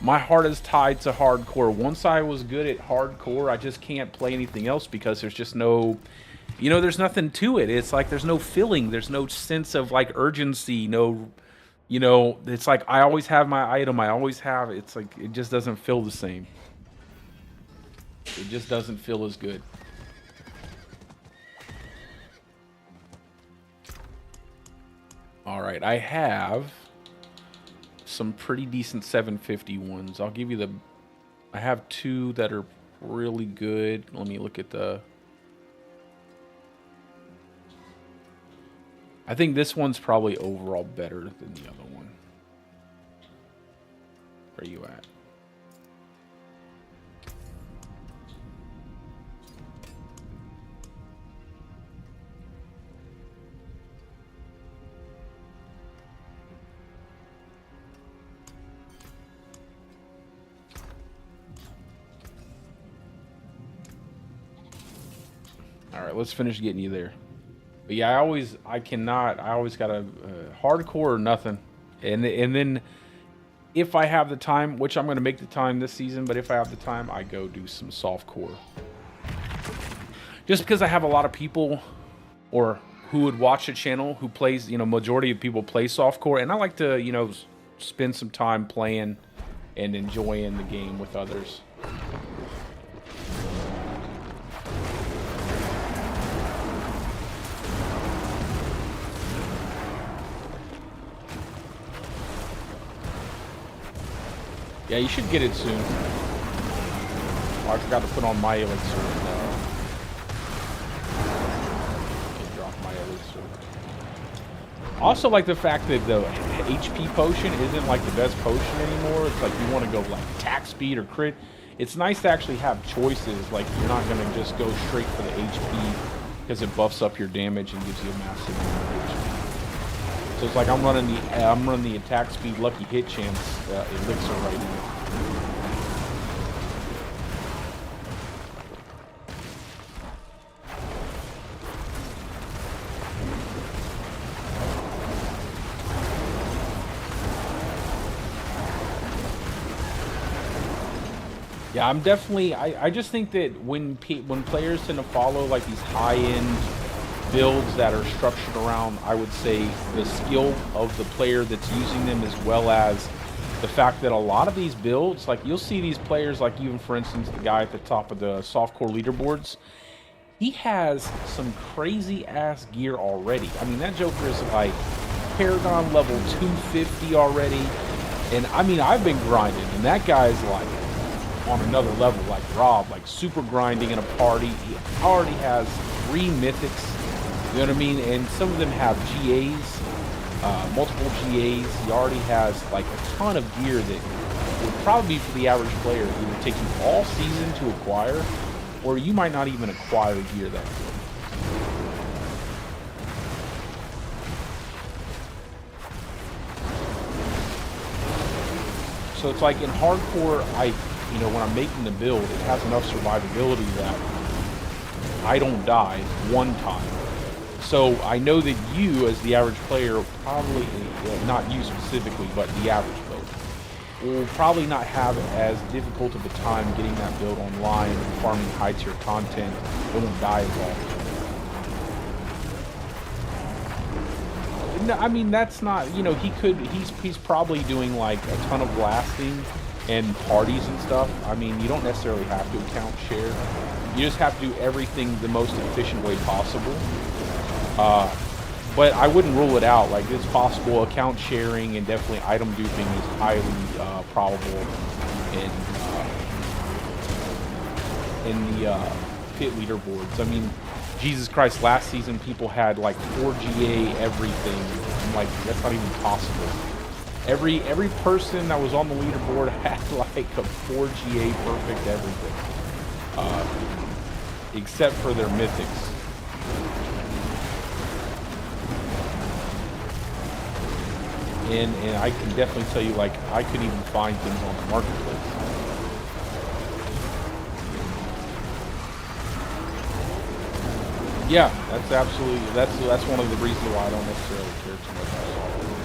My heart is tied to hardcore. Once I was good at hardcore, I just can't play anything else because there's just no... You know, there's nothing to it. It's like there's no feeling. There's no sense of, like, urgency. No... You know, it's like I always have my item. I always have... It's like, it just doesn't feel the same. It just doesn't feel as good. Alright, I have some pretty decent 750 ones. I'll give you the... I have two that are really good. Let me look at the... I think this one's probably overall better than the other one. Where are you at? Alright, let's finish getting you there. But yeah, I always gotta hardcore or nothing. And then if I have the time, which I'm gonna make the time this season, but if I have the time, I go do some softcore. Just because I have a lot of people or who would watch the channel who plays, you know, majority of people play softcore, and I like to, you know, spend some time playing and enjoying the game with others. Yeah, you should get it soon. Oh, I forgot to put on my elixir. Drop my elixir. Also, like the fact that the HP potion isn't like the best potion anymore. It's like you want to go like attack speed or crit. It's nice to actually have choices. Like you're not gonna just go straight for the HP because it buffs up your damage and gives you a massive amount of HP. So it's like I'm running the attack speed lucky hit chance elixir right now. Yeah, I'm definitely. I just think that when players tend to follow like these high-end builds that are structured around, I would say, the skill of the player that's using them, as well as the fact that a lot of these builds, like you'll see these players, like even for instance the guy at the top of the softcore leaderboards, he has some crazy ass gear already. I mean, that Joker is like Paragon level 250 already, and I mean, I've been grinding, and that guy's like on another level, like Rob, like super grinding in a party. He already has 3 mythics. You know what I mean? And some of them have GAs, multiple GAs. He already has like a ton of gear that would probably be for the average player either take you all season to acquire, or you might not even acquire gear that good. So it's like in hardcore, you know, when I'm making the build, it has enough survivability that I don't die one time. So I know that you, as the average player, probably, not you specifically, but the average player, will probably not have as difficult of a time getting that build online and farming high tier content. It won't die as often. No, I mean, that's not, you know, he's probably doing like a ton of blasting and parties and stuff. I mean, you don't necessarily have to account share. You just have to do everything the most efficient way possible. But I wouldn't rule it out. Like, it's possible. Account sharing and definitely item duping is highly probable in the pit leaderboards. I mean, Jesus Christ, last season people had like 4 GA everything. I'm like, that's not even possible. Every person that was on the leaderboard had like a 4 GA perfect everything. Except for their mythics. And I can definitely tell you, like, I couldn't even find things on the marketplace. Yeah, that's absolutely, that's one of the reasons why I don't necessarily care too much about softcore.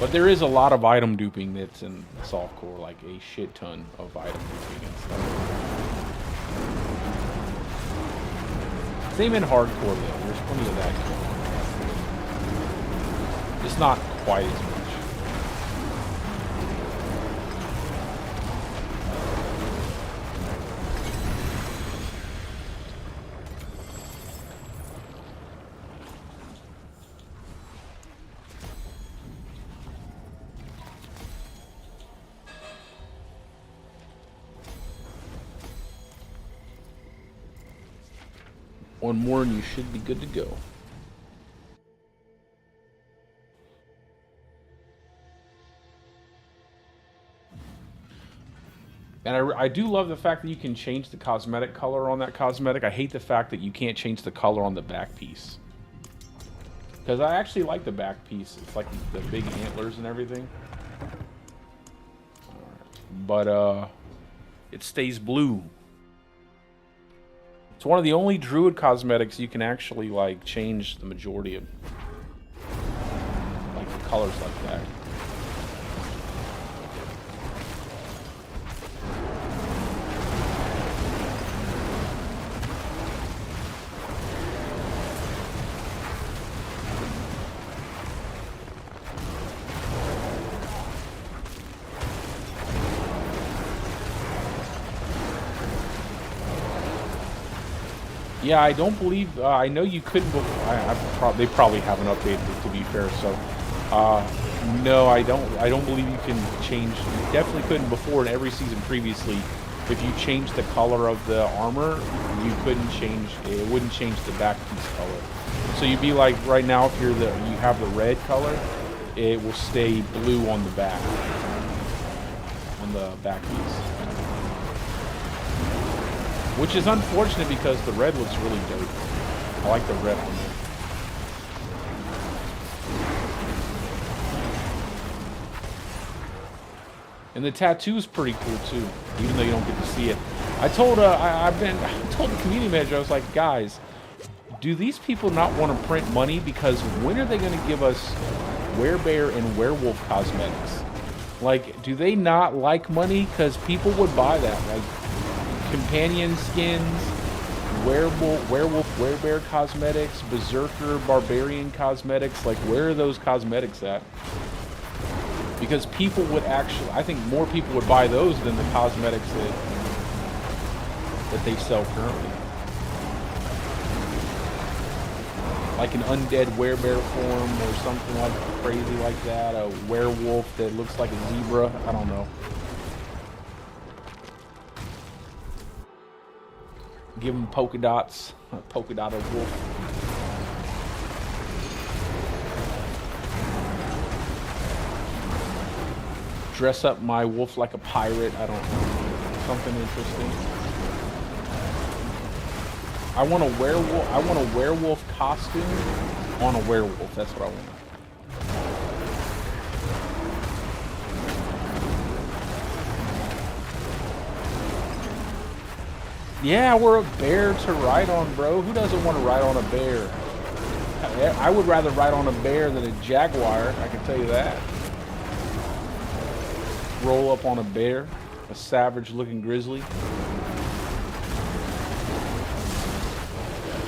But there is a lot of item duping that's in softcore, like a shit ton of item duping and stuff. Same in hardcore though, there's plenty of that going on. It's not quite as much. One more and you should be good to go. And I do love the fact that you can change the cosmetic color on that cosmetic. I hate the fact that you can't change the color on the back piece. Because I actually like the back piece. It's like the big antlers and everything. But it stays blue. It's one of the only Druid cosmetics you can actually like change the majority of like the colors like that. Yeah, I don't believe. I know you couldn't. They probably haven't updated it, to be fair. So, no, I don't believe you can change. You definitely couldn't before in every season previously. If you changed the color of the armor, you couldn't change. It wouldn't change the back piece color. So you'd be like right now, if you have the red color, it will stay blue on the back piece. Which is unfortunate because the red looks really dope. I like the red on there. And the tattoo's pretty cool too, even though you don't get to see it. I told I told the community manager, I was like, guys, do these people not want to print money? Because when are they going to give us werebear and werewolf cosmetics? Like, do they not like money? Because people would buy that. Like, companion skins, werewolf, werebear cosmetics, berserker, barbarian cosmetics. Like, where are those cosmetics at? Because people would actually, I think more people would buy those than the cosmetics that they sell currently. Like an undead werebear form or something like crazy like that. A werewolf that looks like a zebra. I don't know. Give them polka dots, a polka dotted wolf. Dress up my wolf like a pirate. I don't know. Something interesting. I want a werewolf. I want a werewolf costume on a werewolf. That's what I want. Yeah, we're a bear to ride on, bro. Who doesn't want to ride on a bear? I would rather ride on a bear than a jaguar, I can tell you that. roll up on a bear, a savage-looking grizzly.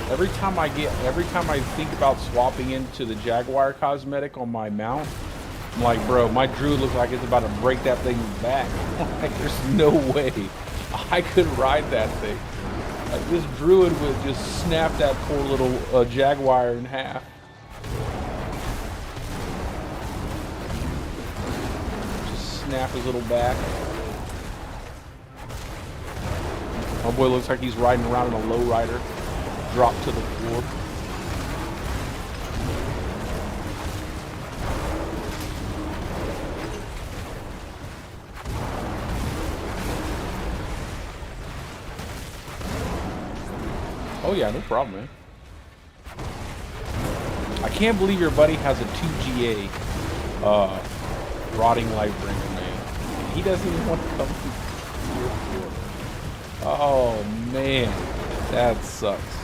Every time I think about swapping into the Jaguar cosmetic on my mount, I'm like, bro, my Druid looks like it's about to break that thing's back. Like, there's no way I could ride that thing. Like, this Druid would just snap that poor little Jaguar in half. Just snap his little back. My boy looks like he's riding around in a lowrider. Drop to the floor. Oh yeah, no problem, man. I can't believe your buddy has a 2GA rotting Lightbringer, man. He doesn't even want to come to your floor. Oh man, that sucks.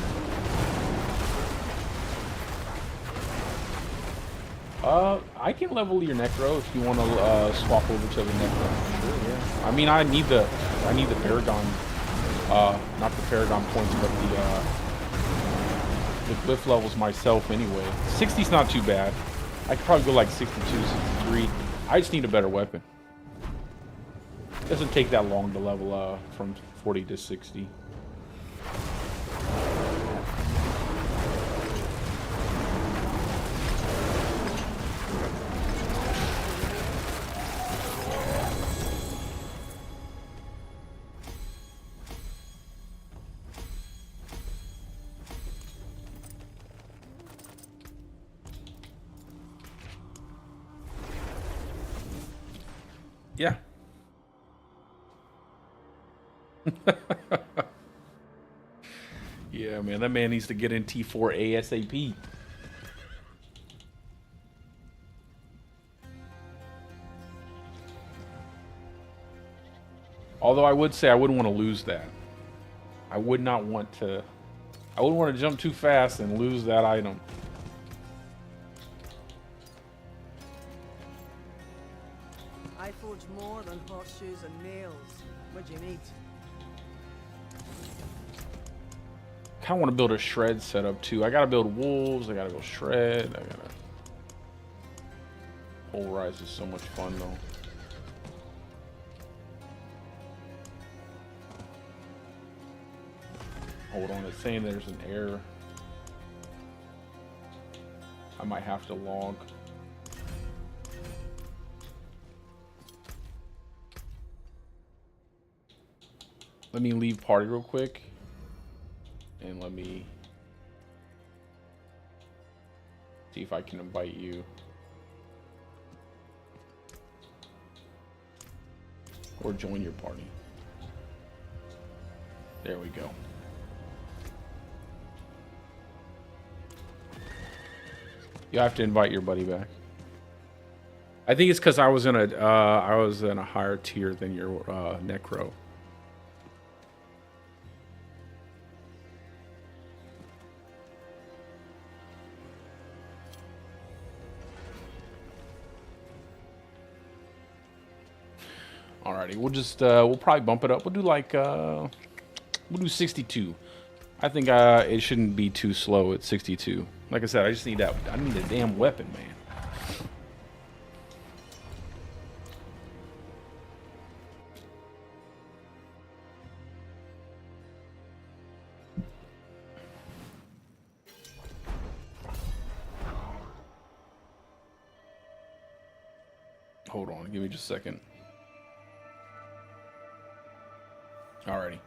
I can level your Necro if you want to swap over to the Necro. Sure, yeah. I mean, I need the Paragon, not the Paragon points, but the glyph levels myself anyway. 60's not too bad. I could probably go like 62, 63. I just need a better weapon. It doesn't take that long to level from 40 to 60. Yeah. Yeah, man, that man needs to get in T4 ASAP. Although I would say I wouldn't want to lose that. I would not want to. I wouldn't want to jump too fast and lose that item. I forge more than horseshoes and nails. What do you need? I kind of want to build a shred setup too. I gotta build wolves. I gotta go shred. I gotta. Pulverize is so much fun though. Hold on, it's saying there's an error. I might have to log. Let me leave party real quick. And let me see if I can invite you. Or join your party. There we go. You have to invite your buddy back. I think it's because I was in a higher tier than your Necro. Alrighty, we'll just we'll probably bump it up. We'll do like we'll do 62. I think it shouldn't be too slow at 62. Like I said, I just need that. I need a damn weapon, man. Hold on, give me just a second. Alrighty.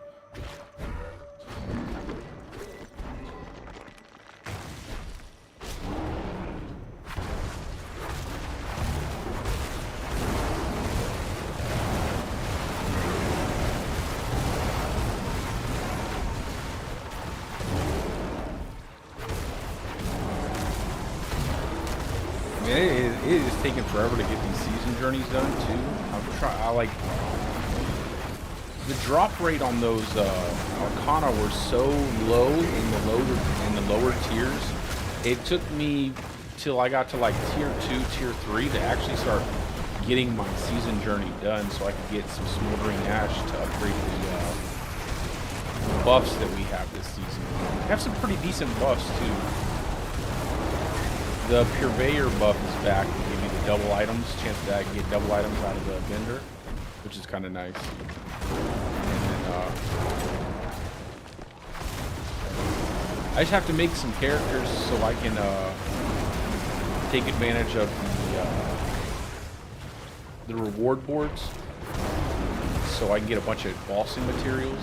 It is taking forever to get these season journeys done too. I like the drop rate on those Arcana were so low in the lower tiers. It took me till I got to like tier 2, tier 3 to actually start getting my season journey done so I could get some smoldering ash to upgrade the buffs that we have this season. We have some pretty decent buffs too. The Purveyor buff is back to give you the double items, chance that I can get double items out of the vendor, which is kind of nice. And then I just have to make some characters so I can take advantage of the reward boards, so I can get a bunch of bossing materials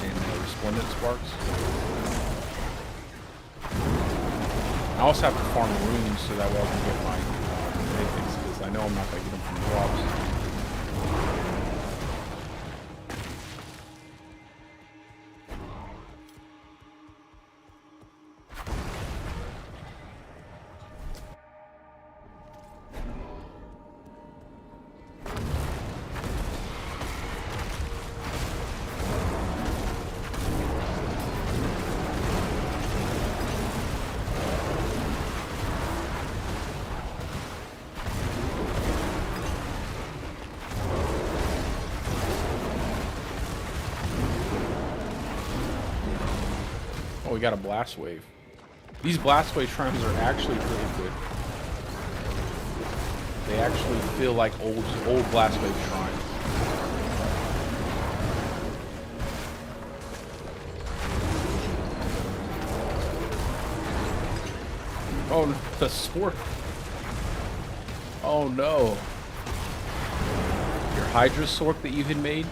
and resplendent sparks. I also have to farm runes so that way I can get my mythics, because I know I'm not going to get them from drops. Oh, we got a blast wave. These blast wave shrines are actually pretty good. They actually feel like old blast wave shrines. Oh, the sword. Oh no. Your Hydra sword that you had made?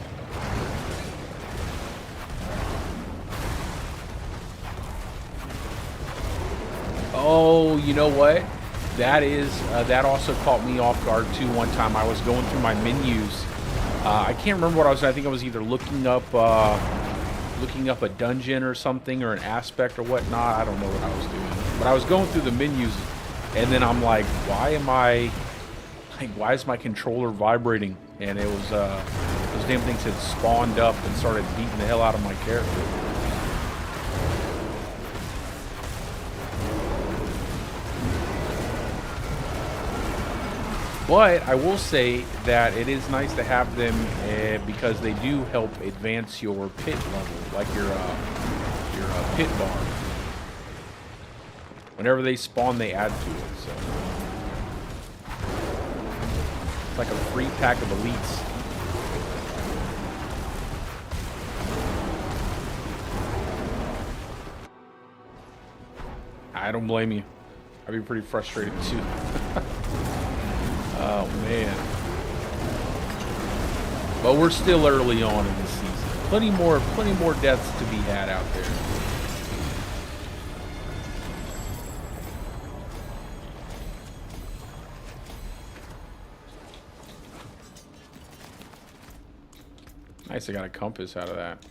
Oh, you know what? That also caught me off guard too. One time I was going through my menus. I can't remember what I was. I think I was either looking up a dungeon or something, or an aspect or whatnot. I don't know what I was doing, but I was going through the menus, and then I'm like, why is my controller vibrating? And it was those damn things had spawned up and started beating the hell out of my character. But I will say that it is nice to have them because they do help advance your pit level, like your pit bar. Whenever they spawn, they add to it. So it's like a free pack of elites. I don't blame you. I'd be pretty frustrated too. Oh man. But we're still early on in this season. Plenty more deaths to be had out there. Nice, I got a compass out of that.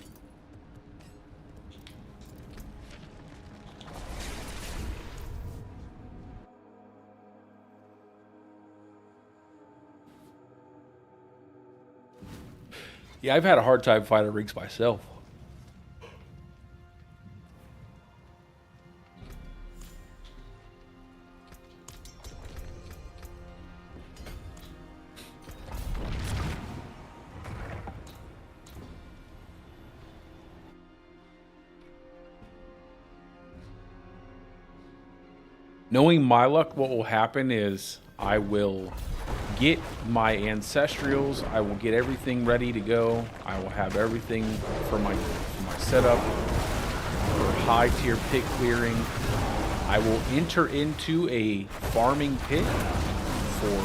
Yeah, I've had a hard time finding rigs myself. Knowing my luck, what will happen is I will get my ancestrals, I will get everything ready to go. I will have everything for my setup for high tier pit clearing. I will enter into a farming pit for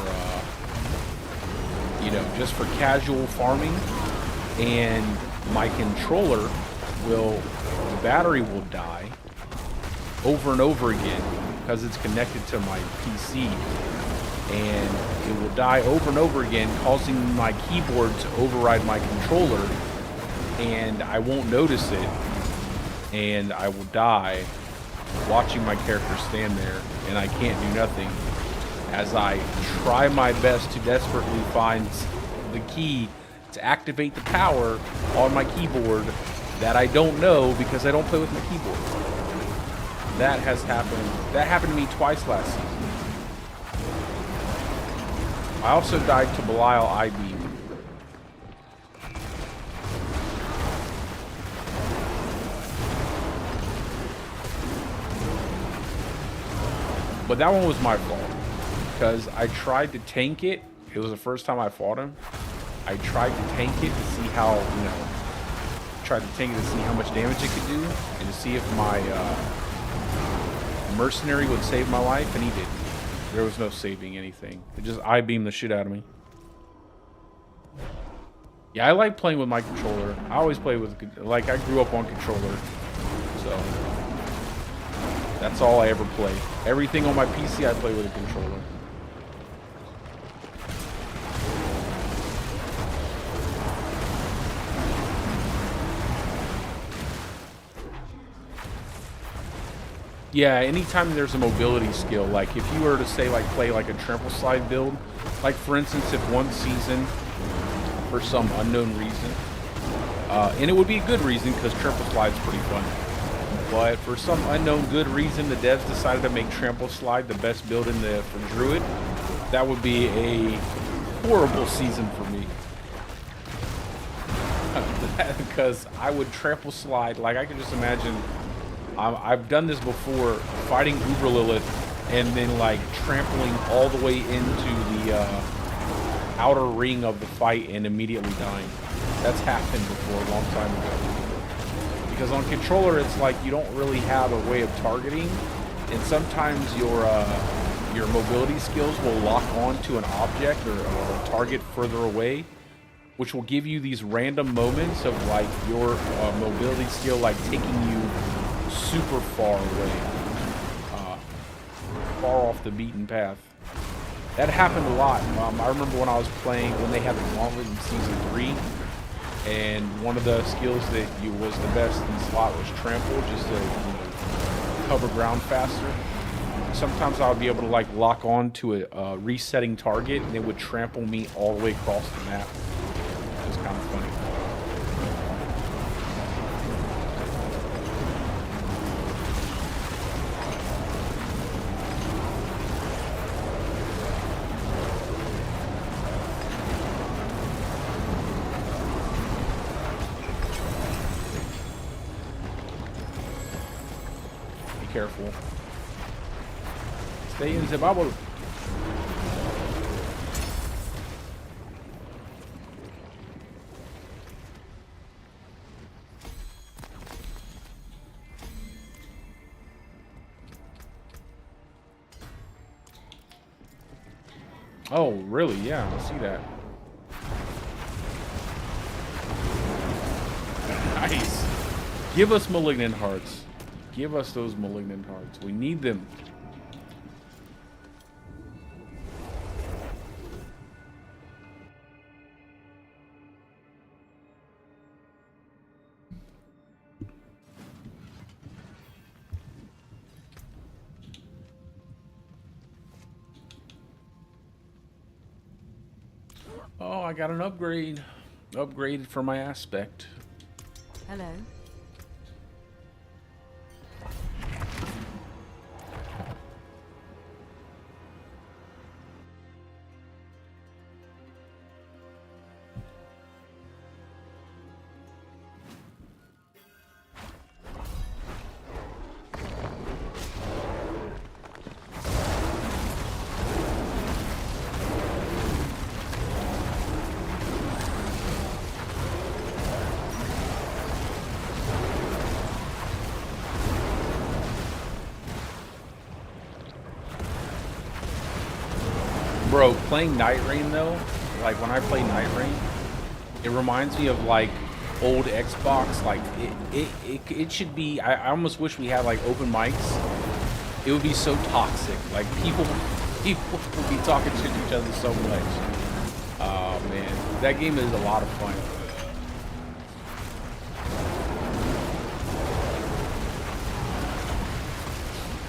just for casual farming, and my controller the battery will die over and over again because it's connected to my PC. And it will die over and over again, causing my keyboard to override my controller, and I won't notice it, and I will die watching my character stand there, and I can't do nothing as I try my best to desperately find the key to activate the power on my keyboard that I don't know because I don't play with my keyboard. That has happened. That happened to me twice last season. I also died to Belial I-Beam. But that one was my fault. Because I tried to tank it. It was the first time I fought him. I tried to tank it to see how, you know, tried to tank it to see how much damage it could do. And to see if my mercenary would save my life. And he didn't. There was no saving anything. It just I-beamed the shit out of me. Yeah, I like playing with my controller. I always play with, like, I grew up on controller. So, that's all I ever play. Everything on my PC, I play with a controller. Yeah, anytime there's a mobility skill, like if you were to say like play like a trample slide build, like for instance if one season, for some unknown reason, and it would be a good reason because trample slide's pretty fun, but for some unknown good reason the devs decided to make trample slide the best build in the for Druid, that would be a horrible season for me. Because I would trample slide, like I could just imagine, I've done this before, fighting Uber Lilith and then like trampling all the way into the outer ring of the fight and immediately dying. That's happened before a long time ago. Because on controller it's like you don't really have a way of targeting, and sometimes your mobility skills will lock on to an object or a target further away, which will give you these random moments of like your mobility skill like taking you super far away, far off the beaten path. That happened a lot. I remember when I was playing, when they had the Gauntlet in Season 3, and one of the skills that was the best in slot was Trample, just to, you know, cover ground faster. Sometimes I would be able to like lock on to a resetting target, and it would trample me all the way across the map. It was kind of funny. Careful. Stay in the bubble. Oh, really? Yeah, I see that. Nice. Give us Malignant Hearts. Give us those Malignant Hearts. We need them. Oh, I got an upgrade. Upgraded for my aspect. Hello. Bro, playing Night Rain though, like when I play Night Rain, it reminds me of like old Xbox. Like it should be. I almost wish we had like open mics. It would be so toxic. Like people would be talking to each other so much. Oh man, that game is a lot of fun.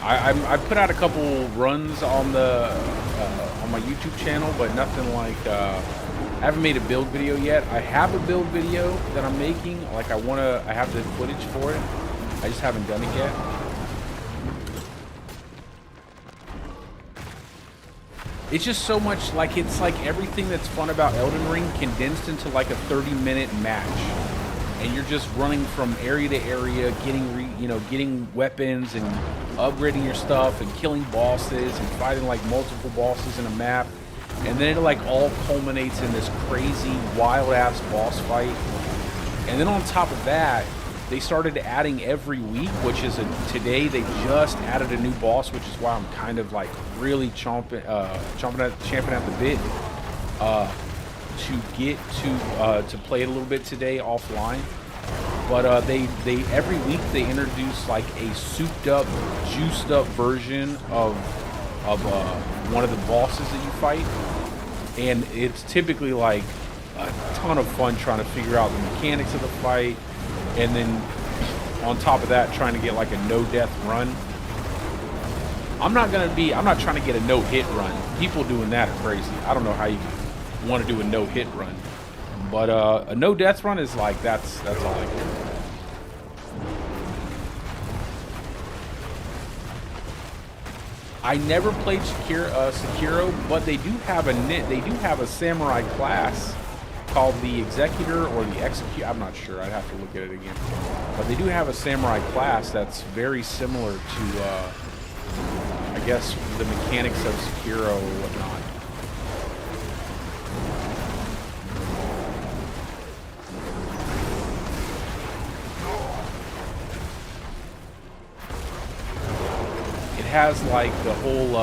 I put out a couple runs on the on my YouTube channel, but nothing like I haven't made a build video yet. I have a build video that I'm making. Like I have the footage for it. I just haven't done it yet. It's just so much like, it's like everything that's fun about Elden Ring condensed into like a 30-minute match, and you're just running from area to area, getting weapons and upgrading your stuff and killing bosses and fighting like multiple bosses in a map, and then it like all culminates in this crazy wild ass boss fight. And then on top of that, they started adding every week, which is today they just added a new boss, which is why I'm kind of like really champing at the bit to get to play it a little bit today offline. But they every week they introduce like a souped up, juiced up version of one of the bosses that you fight, and it's typically like a ton of fun trying to figure out the mechanics of the fight. And then on top of that, trying to get like a no-death run. I'm not trying to get a no-hit run. People doing that are crazy. I don't know how you want to do a no-hit run. But a no-death run is like, that's all I care. I never played Sekiro, but they do have a samurai class called the Executor or the Execute. I'm not sure. I'd have to look at it again. But they do have a samurai class that's very similar to, I guess, the mechanics of Sekiro or whatnot. It has like the whole,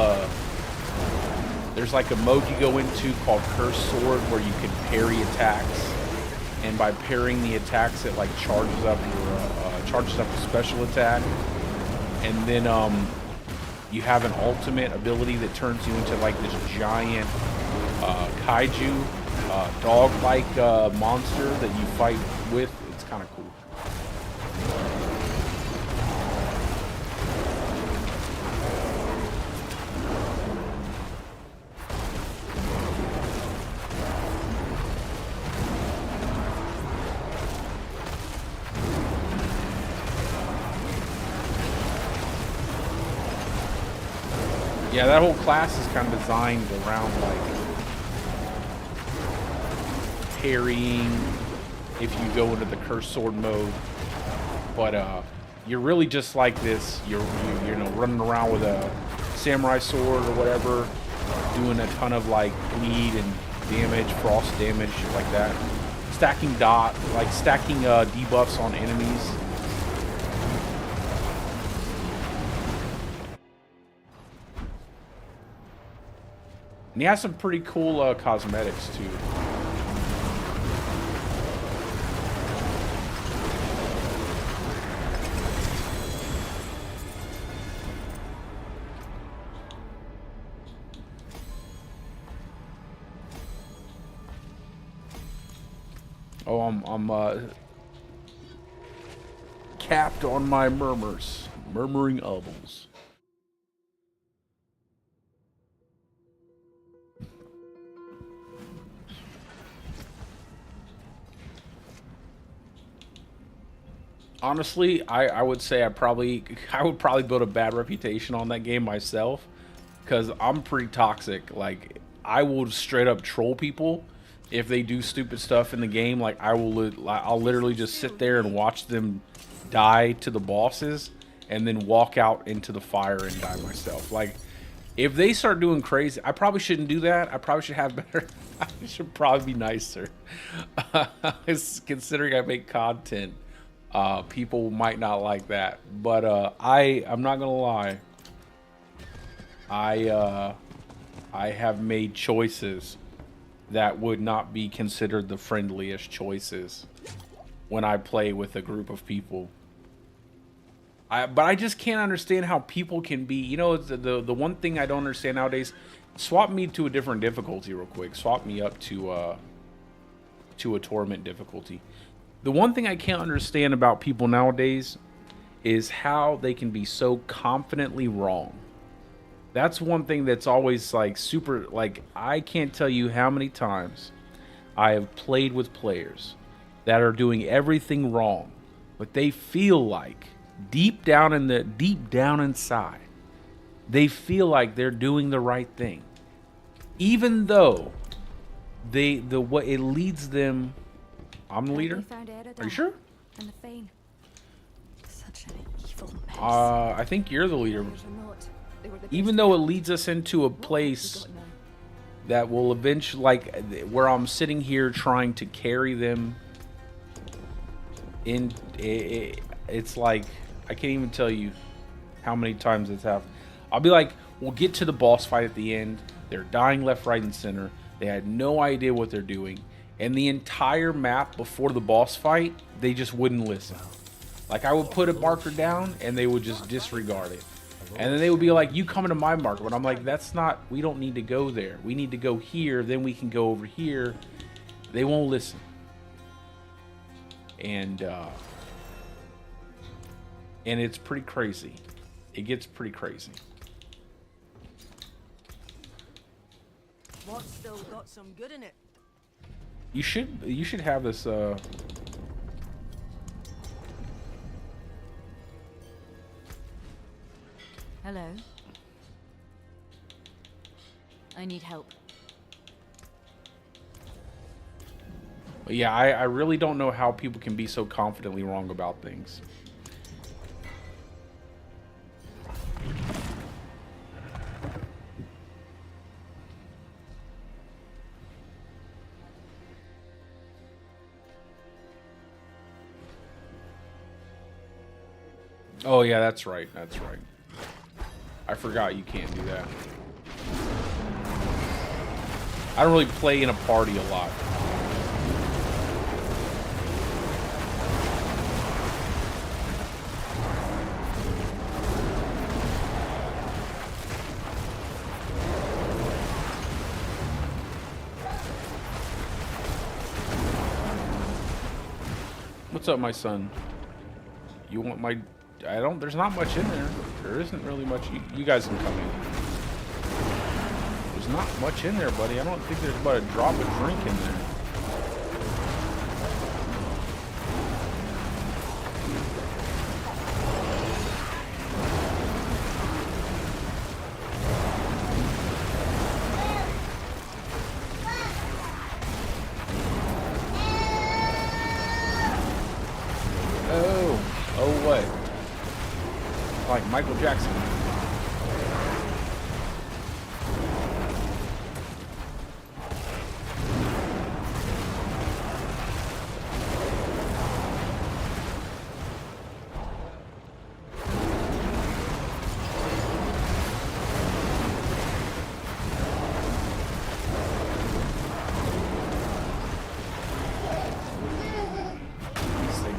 there's like a mode you go into called Cursed Sword where you can parry attacks, and by parrying the attacks, it like charges up a special attack, and then you have an ultimate ability that turns you into like this giant kaiju dog-like monster that you fight with. It's kind of cool. Yeah, that whole class is kind of designed around like parrying if you go into the Cursed Sword mode. But you're really just like this. You're running around with a samurai sword or whatever, doing a ton of like bleed and damage, frost damage, shit like that. Stacking debuffs on enemies. And he has some pretty cool cosmetics too. Oh, I'm capped on my murmuring elbows. Honestly, I would say I would probably build a bad reputation on that game myself, because I'm pretty toxic. Like, I will straight up troll people if they do stupid stuff in the game. Like, I'll literally just sit there and watch them die to the bosses and then walk out into the fire and die myself. Like, if they start doing crazy, I probably shouldn't do that. I probably should have better. I should probably be nicer. Considering I make content. People might not like that, but I'm not gonna lie. I have made choices that would not be considered the friendliest choices when I play with a group of people. But I just can't understand how people can be. You know, the one thing I don't understand nowadays. Swap me to a different difficulty real quick. Swap me up to a Torment difficulty. The one thing I can't understand about people nowadays is how they can be so confidently wrong. That's one thing that's always like super, like, I can't tell you how many times I have played with players that are doing everything wrong, but they feel like deep down inside, they feel like they're doing the right thing. even though what it leads them. I'm the leader. Are you sure? And the Fane. Such an evil mess. I think you're the leader. Even though it leads us into a place that will eventually, like, where I'm sitting here trying to carry them in, it's like, I can't even tell you how many times it's happened. I'll be like, we'll get to the boss fight at the end. They're dying left, right, and center. They had no idea what they're doing. And the entire map before the boss fight, they just wouldn't listen. Like, I would put a marker down, and they would just disregard it. And then they would be like, you come into my marker. But I'm like, that's not, we don't need to go there. We need to go here, then we can go over here. They won't listen. And it's pretty crazy. It gets pretty crazy. What's still got some good in it? You should have this Hello. I need help. yeah, I really don't know how people can be so confidently wrong about things. Oh yeah, that's right. That's right. I forgot you can't do that. I don't really play in a party a lot. What's up, my son? You want my... there's not much in there. There isn't really much. You guys can come in. There's not much in there, buddy. I don't think there's about a drop of drink in there. Oh, what? Like Michael Jackson.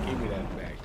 Give me that back.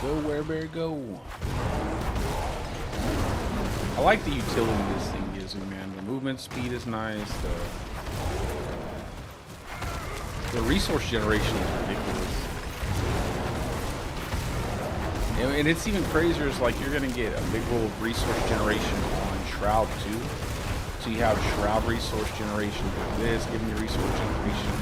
Go where bear go. I like the utility this thing gives me, man. The movement speed is nice. The The resource generation is ridiculous. And it's even crazier is like you're gonna get a big roll of resource generation on Shroud too. So you have Shroud resource generation with this, giving you resource generation.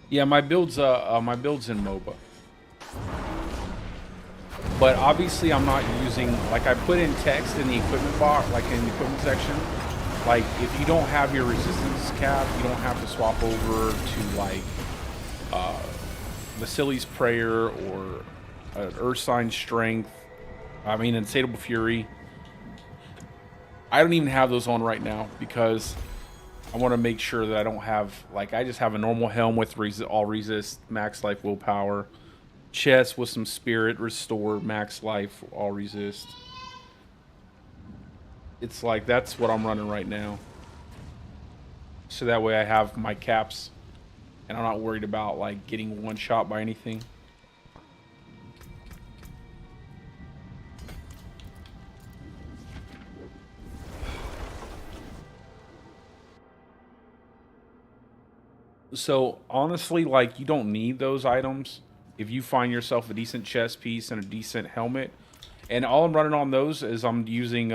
Yeah, my build's in MOBA. But obviously I'm not using, like I put in text in the equipment box, like in the equipment section. Like if you don't have your resistance cap, you don't have to swap over to like Vasili's Prayer or Ursine Strength. I mean Insatiable Fury. I don't even have those on right now because I want to make sure that I don't have, like, I just have a normal helm with all resist, max life, willpower, chest with some spirit, restore, max life, all resist. It's like, that's what I'm running right now. So that way I have my caps and I'm not worried about, like, getting one shot by anything. So honestly, like, you don't need those items if you find yourself a decent chest piece and a decent helmet. And all I'm running on those is I'm using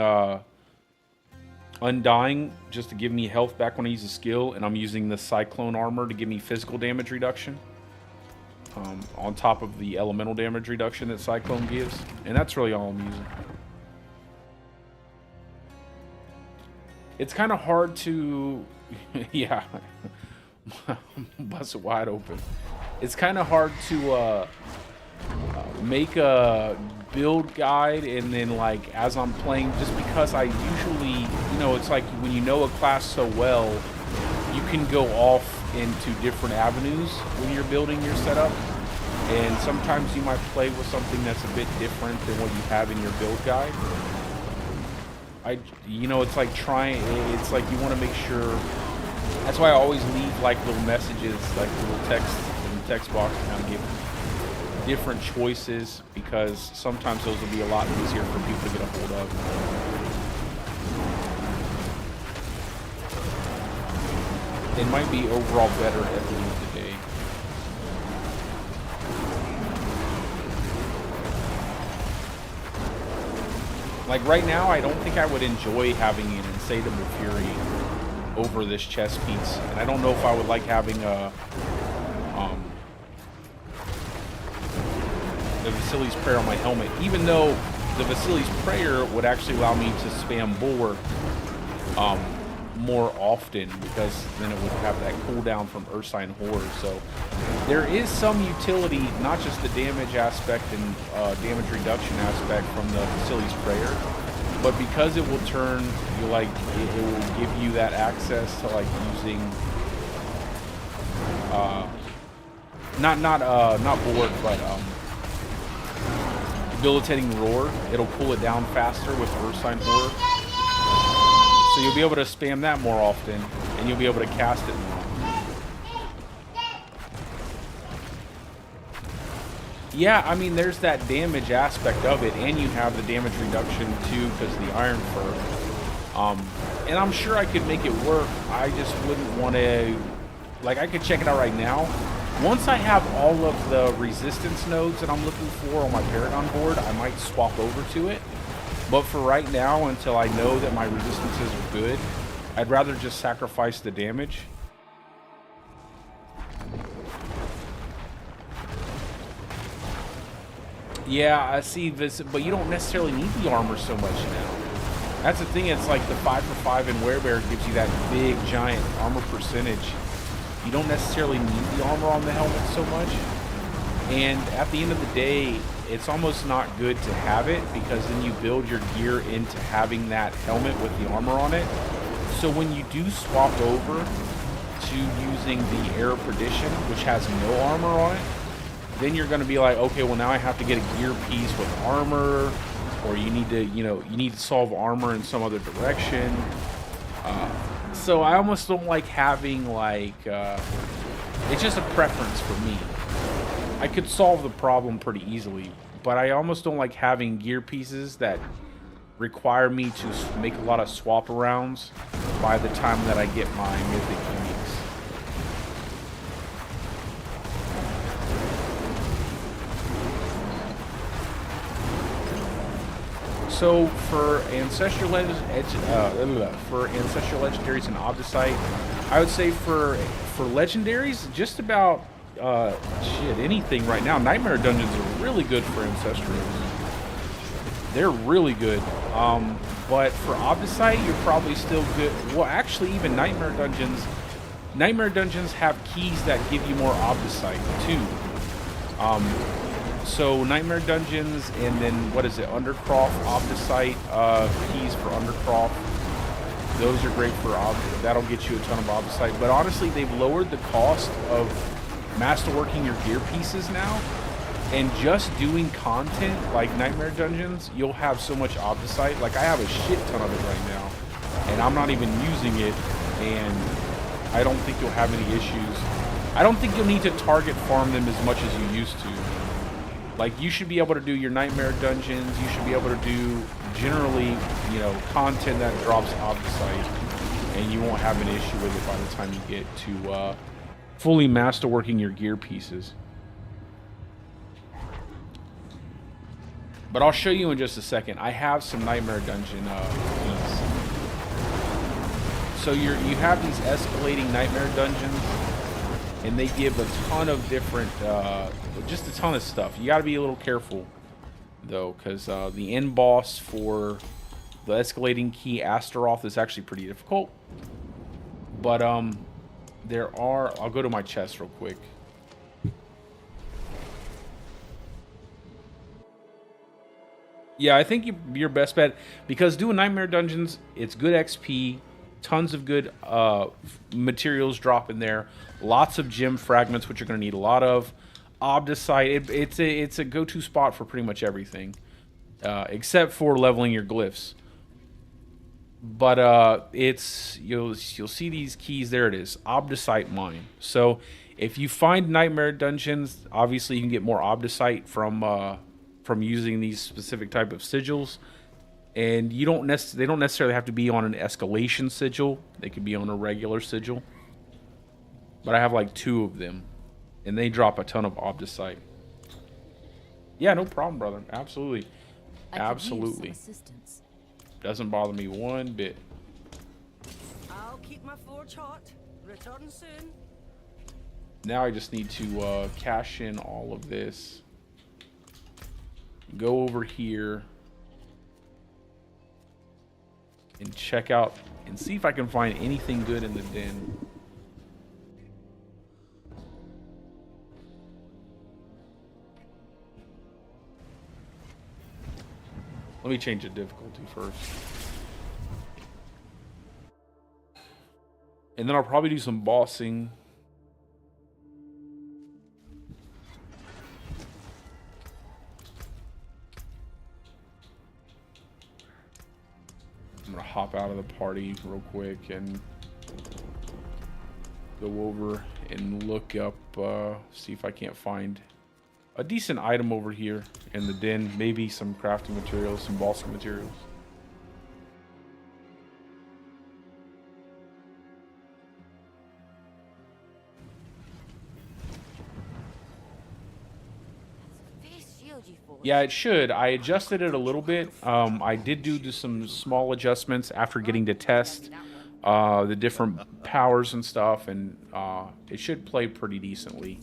Undying just to give me health back when I use a skill, and I'm using the Cyclone armor to give me physical damage reduction on top of the elemental damage reduction that Cyclone gives. And that's really all I'm using. It's kind of hard to yeah. Bust it wide open. It's kind of hard to make a build guide and then, like, as I'm playing, just because I usually, you know, it's like when you know a class so well, you can go off into different avenues when you're building your setup, and sometimes you might play with something that's a bit different than what you have in your build guide. You know, it's like it's like you want to make sure. That's why I always leave like little messages, like little text in the text box, to kind of give different choices, because sometimes those will be a lot easier for people to get a hold of. It might be overall better at the end of the day. Like right now, I don't think I would enjoy having an Insatiable Fury over this chest piece, and I don't know if I would like having a the Vasili's Prayer on my helmet, even though the Vasili's Prayer would actually allow me to spam Bulwark more often, because then it would have that cooldown from Ursine Horror. So there is some utility, not just the damage aspect and damage reduction aspect from the Vasili's Prayer, but because it will turn, it will give you that access to like using not Bulwark, but Debilitating Roar. It'll cool it down faster with Ursine Horror. So you'll be able to spam that more often, and you'll be able to cast it more. Yeah, I mean, there's that damage aspect of it, and you have the damage reduction too, because of the Iron Fur. And I'm sure I could make it work. I just wouldn't want to, like, I could check it out right now. Once I have all of the resistance nodes that I'm looking for on my Paragon board, I might swap over to it. But for right now, until I know that my resistances are good, I'd rather just sacrifice the damage. Yeah, I see this, but you don't necessarily need the armor so much now. That's the thing, it's like the 5-for-5 in Werebear gives you that big, giant armor percentage. You don't necessarily need the armor on the helmet so much. And at the end of the day, it's almost not good to have it, because then you build your gear into having that helmet with the armor on it. So when you do swap over to using the Air of Perdition, which has no armor on it, then you're going to be like, okay, well now I have to get a gear piece with armor, or you need to, you need to solve armor in some other direction. So I almost don't like having like, it's just a preference for me. I could solve the problem pretty easily, but I almost don't like having gear pieces that require me to make a lot of swap arounds by the time that I get my mythic uniques. So for ancestral legendaries and Obdicite, I would say for legendaries, just about anything right now. Nightmare dungeons are really good for ancestral. They're really good. But for Obdicite, you're probably still good. Well, actually, even Nightmare dungeons have keys that give you more Obdicite too. So Nightmare dungeons, and then what is it? Undercroft Obdicite keys for Undercroft. Those are great for that'll get you a ton of Obdicite. But honestly, they've lowered the cost of masterworking your gear pieces now. And just doing content like Nightmare dungeons, you'll have so much Obdicite. Like, I have a shit ton of it right now, and I'm not even using it, and I don't think you'll have any issues. I don't think you'll need to target farm them as much as you used to. Like, you should be able to do your Nightmare dungeons. You should be able to do, generally, content that drops Obdicite, and you won't have an issue with it by the time you get to fully masterworking your gear pieces. But I'll show you in just a second. I have some Nightmare dungeon keys. So you have these escalating Nightmare dungeons, and they give a ton of different, just a ton of stuff. You got to be a little careful, though, because the end boss for the escalating key Astaroth is actually pretty difficult. But there are. I'll go to my chest real quick. Yeah, I think your best bet, because doing Nightmare dungeons, it's good XP, tons of good materials drop in there, lots of gem fragments, which you're going to need a lot of. Obdicite, it's a go-to spot for pretty much everything, except for leveling your glyphs. But you'll see these keys. There it is, Obdicite Mine. So if you find Nightmare dungeons, obviously you can get more Obdicite from using these specific type of sigils, and they don't necessarily have to be on an escalation sigil. They could be on a regular sigil, but I have like 2 of them, and they drop a ton of Obdicite. Yeah, no problem, brother. Absolutely. Absolutely. Doesn't bother me one bit. I'll keep my forge hot. Return soon. Now I just need to cash in all of this. Go over here and check out and see if I can find anything good in the den. Let me change the difficulty first. And then I'll probably do some bossing. I'm gonna hop out of the party real quick and go over and look up, see if I can't find a decent item over here in the den. Maybe some crafting materials, some bossing materials. Yeah, it should. I adjusted it a little bit. I did do some small adjustments after getting to test the different powers and stuff, and it should play pretty decently.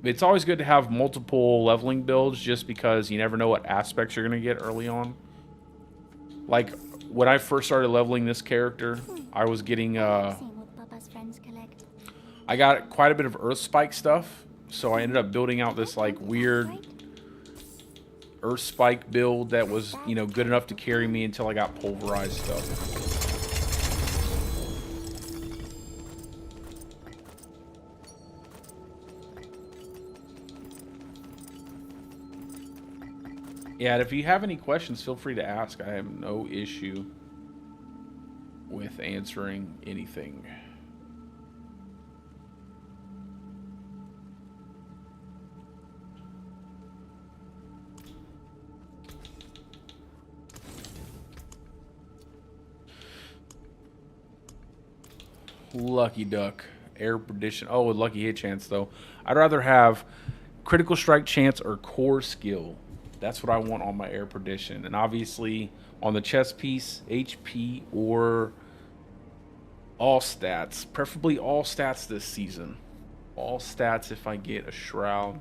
It's always good to have multiple leveling builds, just because you never know what aspects you're going to get early on. Like, when I first started leveling this character, I was getting... I got quite a bit of Earth Spike stuff. So I ended up building out this like weird Earth Spike build that was, good enough to carry me until I got pulverized stuff. Yeah, and if you have any questions, feel free to ask. I have no issue with answering anything. Lucky duck. Air perdition. Oh, with lucky hit chance, though. I'd rather have critical strike chance or core skill. That's what I want on my air perdition. And obviously, on the chest piece, HP or all stats. Preferably all stats this season. All stats if I get a shroud.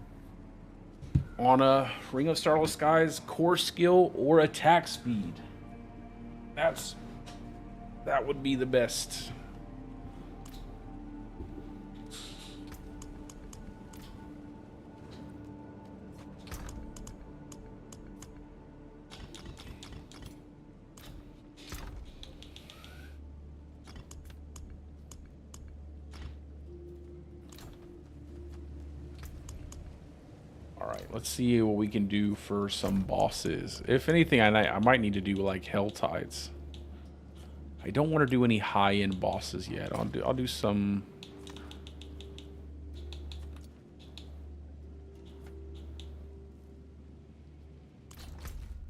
On a Ring of Starless Skies, core skill or attack speed. That would be the best. Let's see what we can do for some bosses. If anything, I might need to do like Hell Tides. I don't want to do any high-end bosses yet. I'll do some.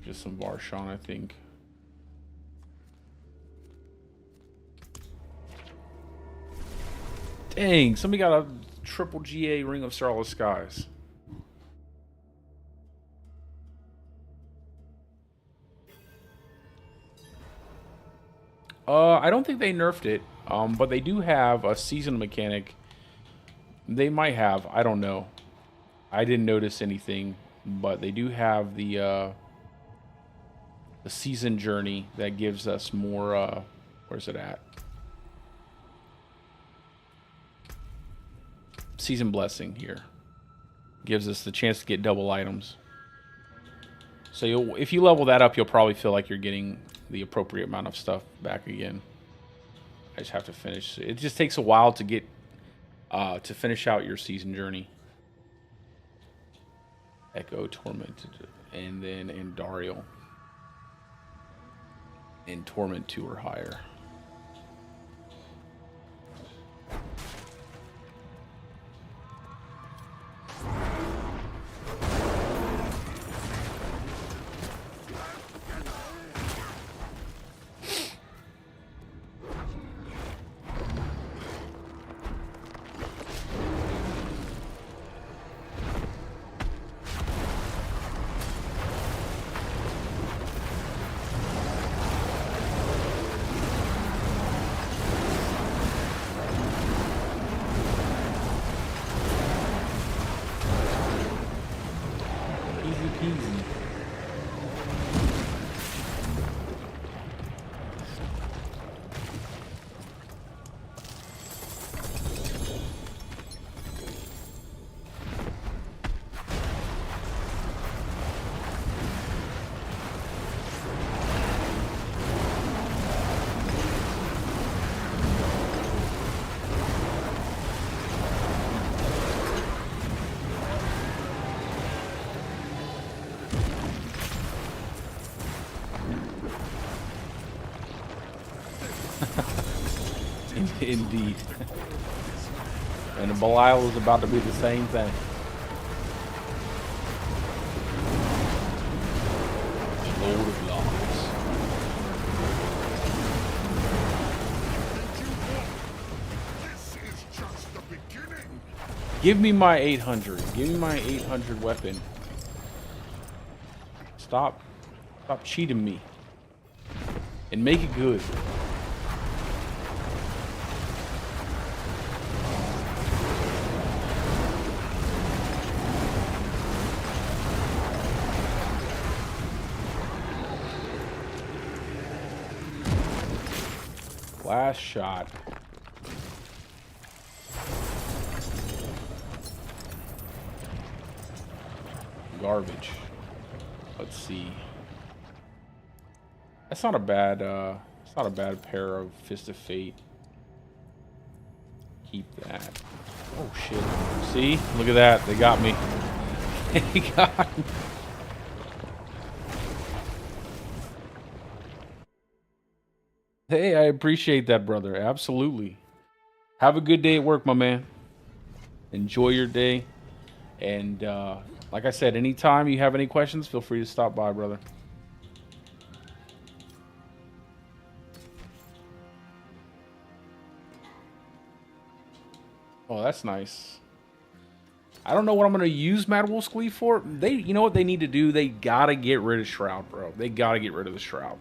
Just some Varshan, I think. Dang, somebody got a triple GA Ring of Starless Skies. I don't think they nerfed it, but they do have a season mechanic. They might have, I don't know. I didn't notice anything, but they do have the season journey that gives us more, where's it at? Season blessing here. Gives us the chance to get double items. So if you level that up, you'll probably feel like you're getting the appropriate amount of stuff back again. I just have to finish. It just takes a while to get to finish out your season journey. Echo, Tormented, and then Andariel. And Torment 2 or higher. Indeed. And Belial is about to be the same thing. Lord of Lords. This is just the beginning. Give me my 800. Give me my 800 weapon. Stop cheating me. And make it good. Last shot. Garbage. Let's see. That's not a bad it's not a bad pair of Fist of Fate. Keep that. Oh shit. See? Look at that. They got me. They got me. Hey, I appreciate that, brother. Absolutely. Have a good day at work, my man. Enjoy your day. And like I said, anytime you have any questions, feel free to stop by, brother. Oh, that's nice. I don't know what I'm going to use Mad Wolf's Glee for. You know what they need to do? They got to get rid of Shroud, bro. They got to get rid of the Shroud.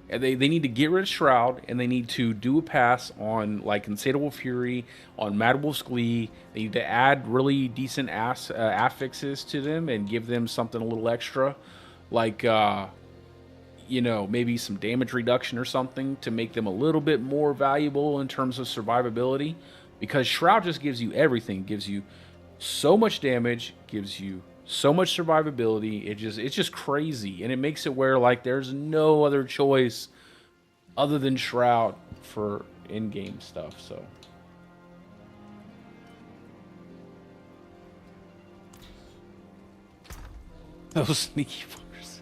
And they need to get rid of Shroud, and they need to do a pass on, like, Insatiable Fury, on Mad Wolf's Glee. They need to add really decent affixes to them and give them something a little extra. Like, you know, maybe some damage reduction or something to make them a little bit more valuable in terms of survivability. Because Shroud just gives you everything. It gives you so much damage, gives you so much survivability. It's just crazy. And it makes it where, like, there's no other choice other than Shroud for in-game stuff. So those sneaky fuckers.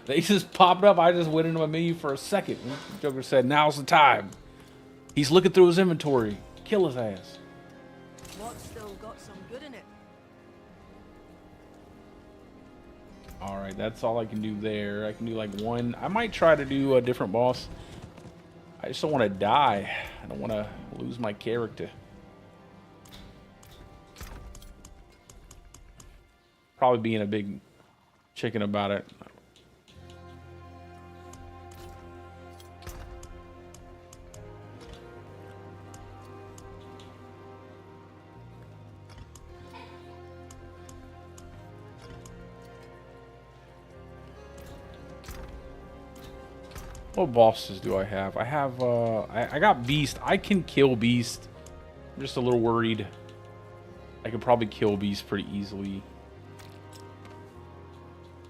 They just popped up. I just went into my menu for a second. The Joker said, now's the time. He's looking through his inventory. Kill his ass. What's still got some good in it? All right, that's all I can do there. I can do like one. I might try to do a different boss. I just don't want to die. I don't want to lose my character. Probably being a big chicken about it. What bosses do I have? I have, I got Beast. I can kill Beast. I'm just a little worried. I could probably kill Beast pretty easily.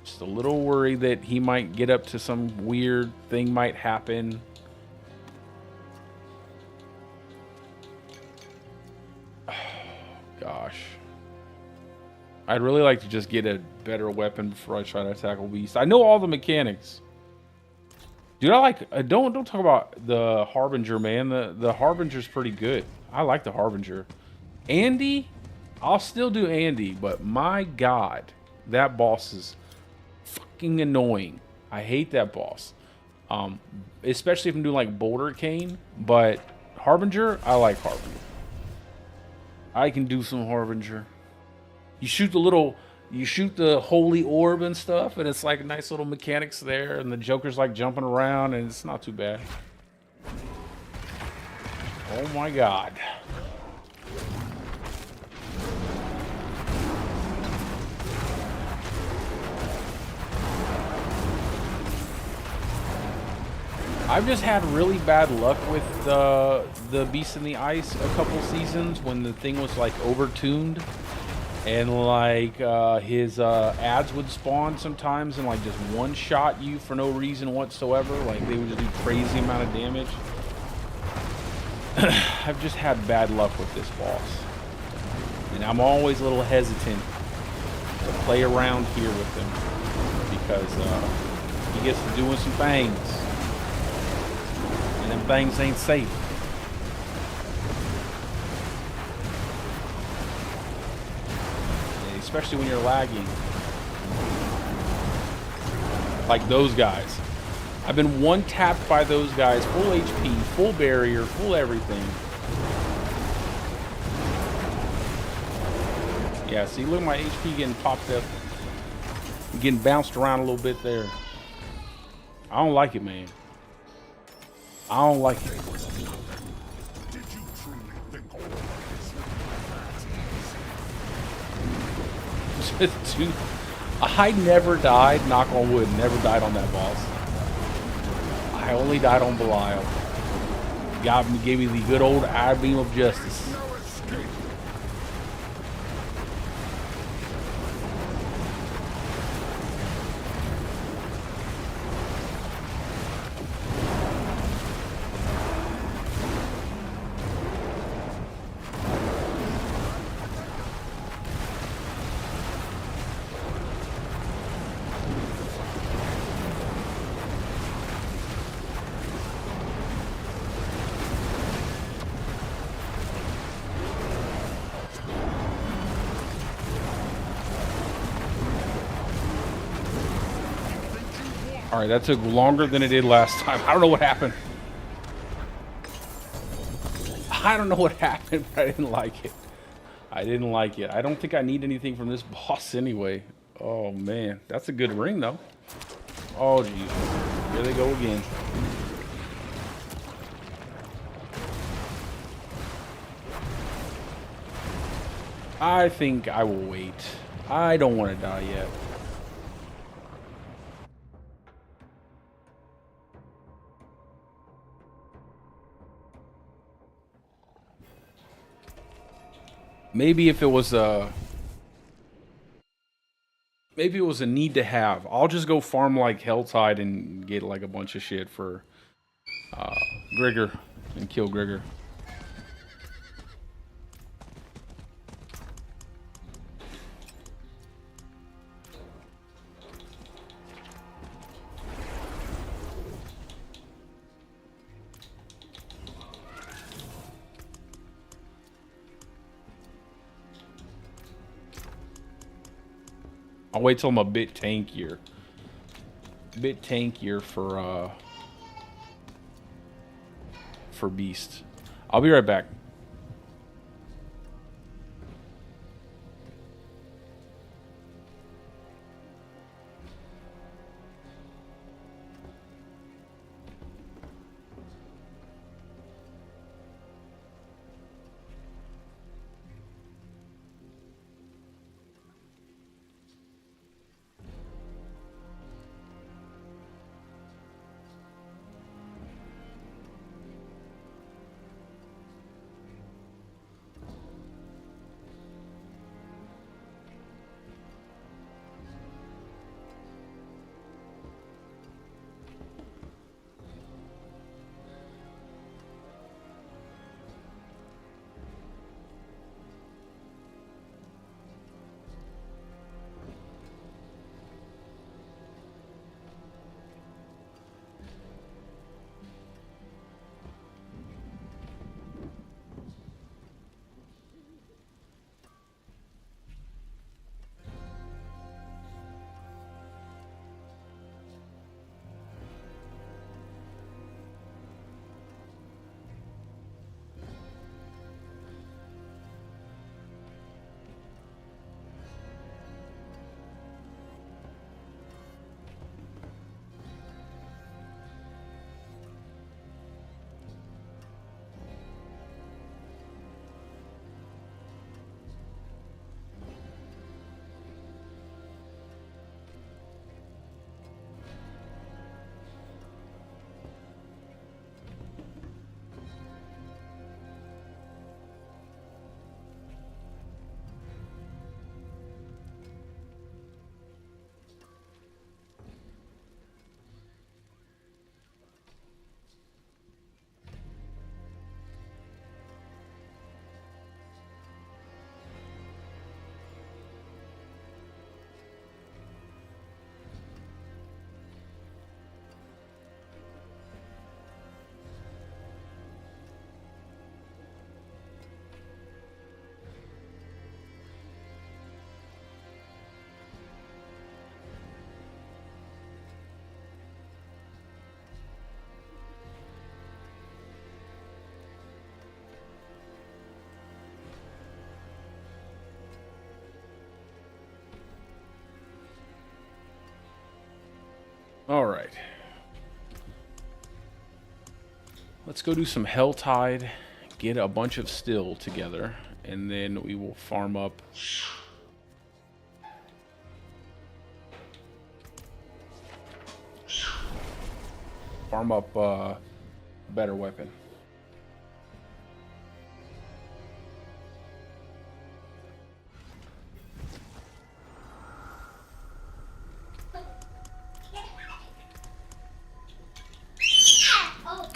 Just a little worried that he might get up to some weird thing might happen. Oh, gosh. I'd really like to just get a better weapon before I try to tackle Beast. I know all the mechanics. Dude, I like, don't talk about the Harbinger, man. The Harbinger's pretty good. I like the Harbinger. Andy, I'll still do Andy, but my God, that boss is fucking annoying. I hate that boss. Especially if I'm doing like Boulder Cane, but Harbinger, I like Harbinger. I can do some Harbinger. You shoot the holy orb and stuff, and it's like nice little mechanics there, and the Joker's like jumping around, and it's not too bad. Oh my God. I've just had really bad luck with the Beast in the Ice a couple seasons when the thing was like overtuned. And like his ads would spawn sometimes and like just one shot you for no reason whatsoever. Like they would just do crazy amount of damage. I've just had bad luck with this boss. And I'm always a little hesitant to play around here with him. Because he gets to doing some things. And them things ain't safe. Especially when you're lagging. Like those guys. I've been one tapped by those guys. Full HP, full barrier, full everything. Yeah, see, look at my HP getting popped up. Getting bounced around a little bit there. I don't like it, man. I don't like it. Dude, I never died, knock on wood, never died on that boss. I only died on Belial. Gave me the good old eye beam of justice. Alright, that took longer than it did last time. I don't know what happened. I don't know what happened, but I didn't like it. I didn't like it. I don't think I need anything from this boss anyway. Oh, man. That's a good ring, though. Oh, jeez. Here they go again. I think I will wait. I don't want to die yet. Maybe if it was a... Maybe it was a need to have. I'll just go farm like Helltide and get like a bunch of shit for Grigor and kill Grigor. I'll wait till I'm a bit tankier. For Beast. I'll be right back. All right. Let's go do some Helltide, get a bunch of still together, and then we will farm up a better weapon.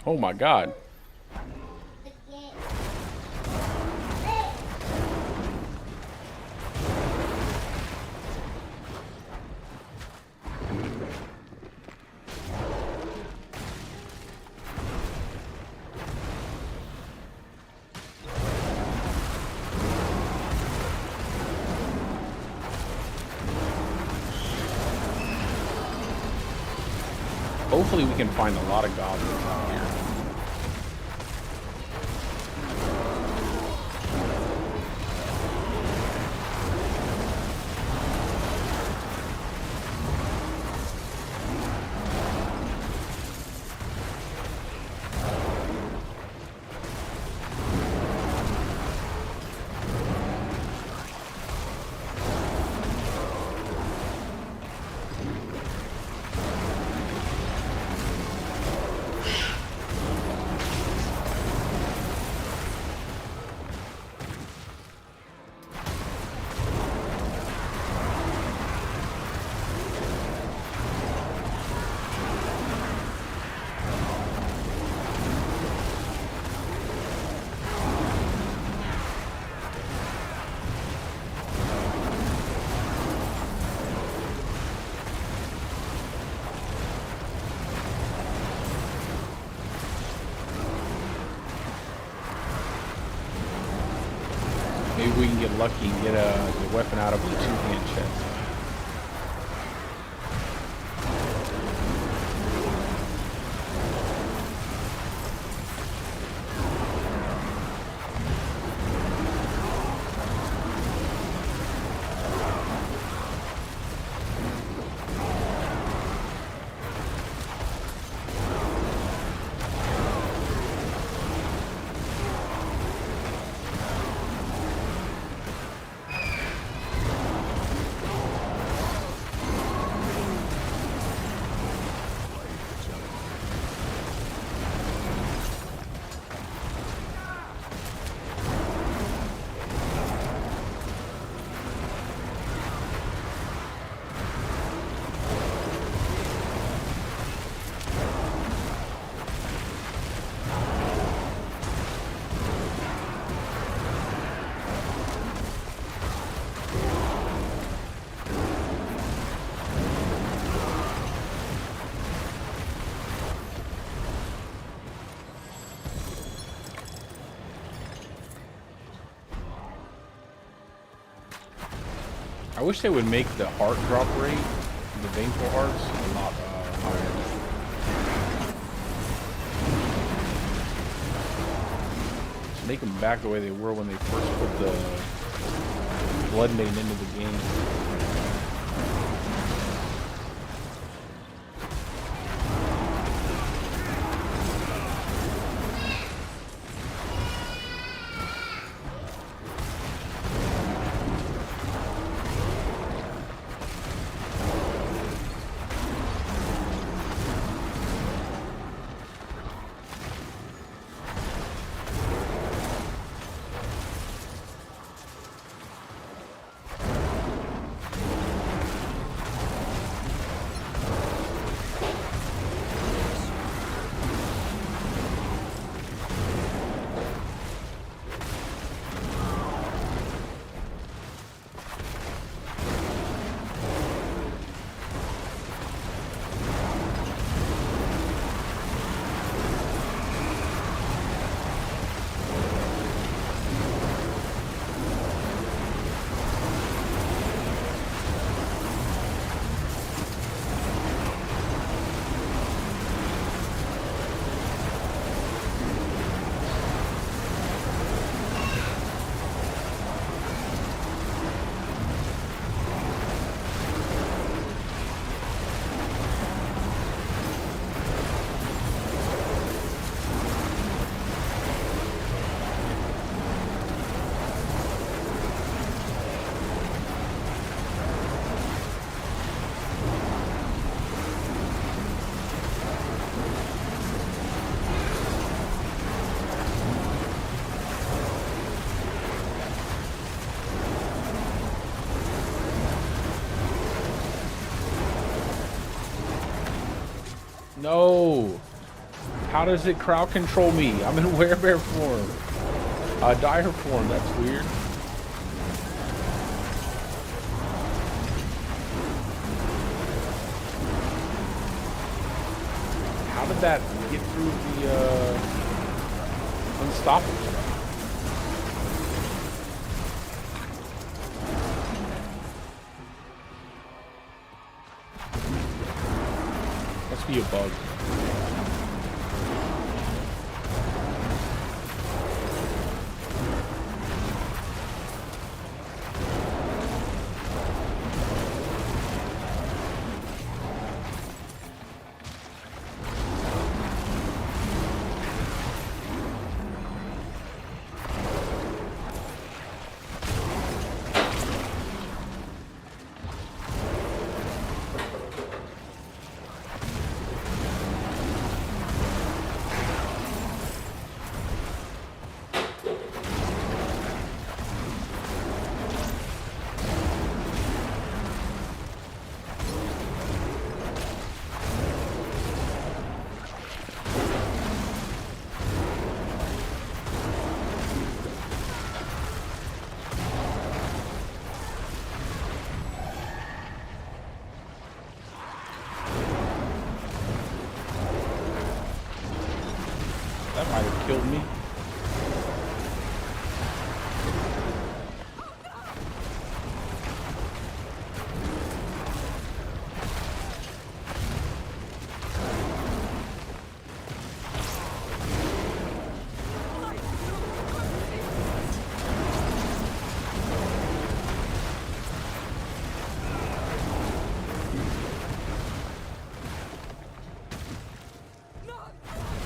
Oh my God. Hopefully we can find a lot of goblins out here. Maybe we can get lucky and get the weapon out of the two-hand chest. I wish they would make the heart drop rate, the baneful hearts, a lot higher. Just make them back the way they were when they first put the Blood Maiden into the game. No! How does it crowd control me? I'm in werebear form. Dire form, that's weird. How did that get through the unstoppable? Must be a bug. what killed me.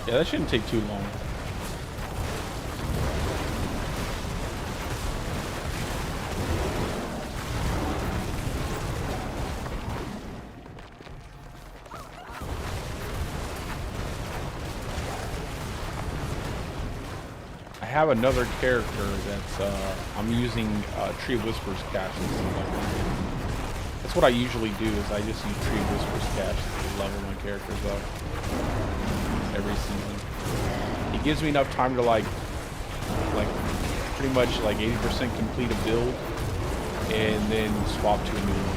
Yeah, that shouldn't take too long. I have another character that's I'm using Tree of Whispers caches. That's what I usually do. Is I just use Tree of Whispers caches to level my characters up every season. It gives me enough time to like pretty much like 80% complete a build and then swap to a new one.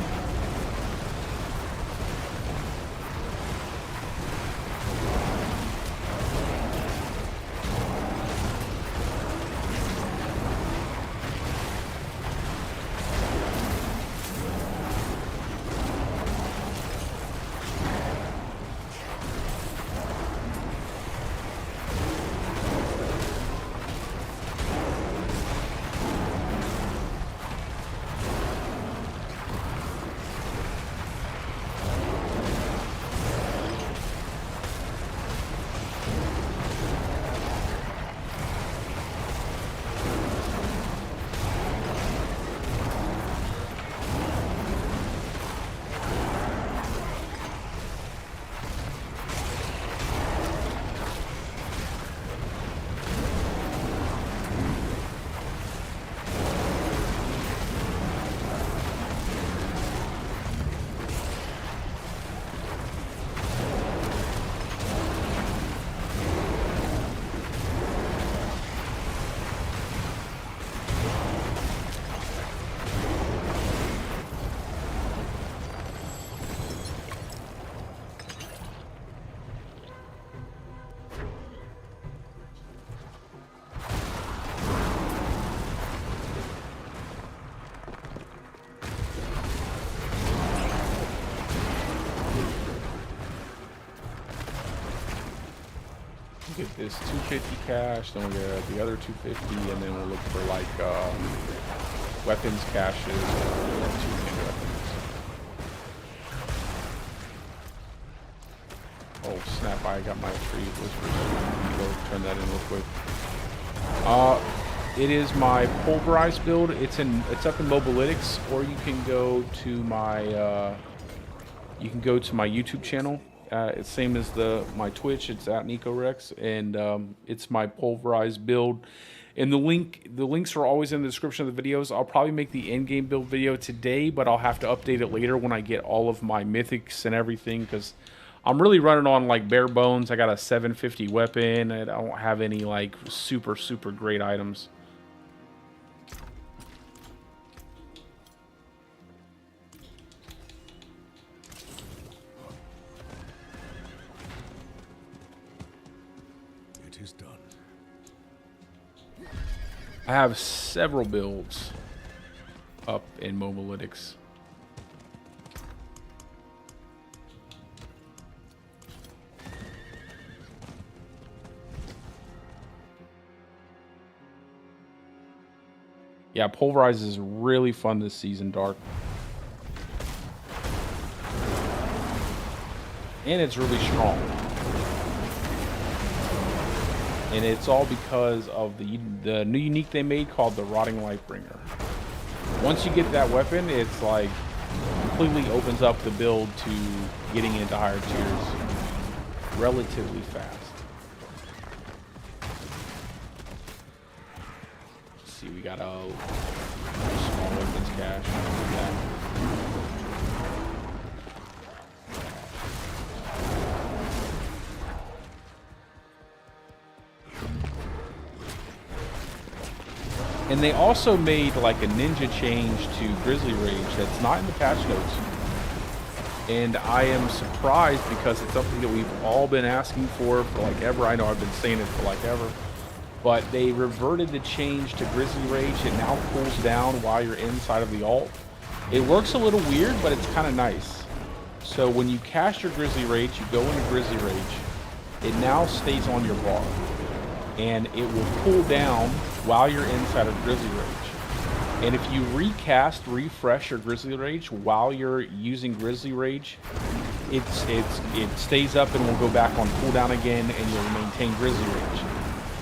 Get this 250 cash, then we'll get the other 250, and then we'll look for like weapons caches or 200 weapons. Oh snap! I got my free whispers. Go turn that in real quick. It is my pulverize build. It's up in Mobilytics, or you can go to my YouTube channel. It's same as my Twitch. It's at NikoWrex, and it's my pulverize build. And the links are always in the description of the videos. I'll probably make the end game build video today, but I'll have to update it later when I get all of my mythics and everything, because I'm really running on like bare bones. I got a 750 weapon, and I don't have any like super great items. Is done. I have several builds up in Mobilytics. Yeah, Pulverize is really fun this season, Dark. And it's really strong. And it's all because of the new unique they made called the Rotting Lightbringer. Once you get that weapon, it's like completely opens up the build to getting into higher tiers relatively fast. Let's see, we got a small weapons cache. And they also made like a ninja change to Grizzly Rage that's not in the patch notes. And I am surprised because it's something that we've all been asking for like ever. I know I've been saying it for like ever. But they reverted the change to Grizzly Rage. It now cools down while you're inside of the alt. It works a little weird, but it's kind of nice. So when you cast your Grizzly Rage, you go into Grizzly Rage. It now stays on your bar. And it will cool down while you're inside of Grizzly Rage. And if you refresh your Grizzly Rage while you're using Grizzly Rage, it stays up and will go back on cooldown again, and you'll maintain Grizzly Rage.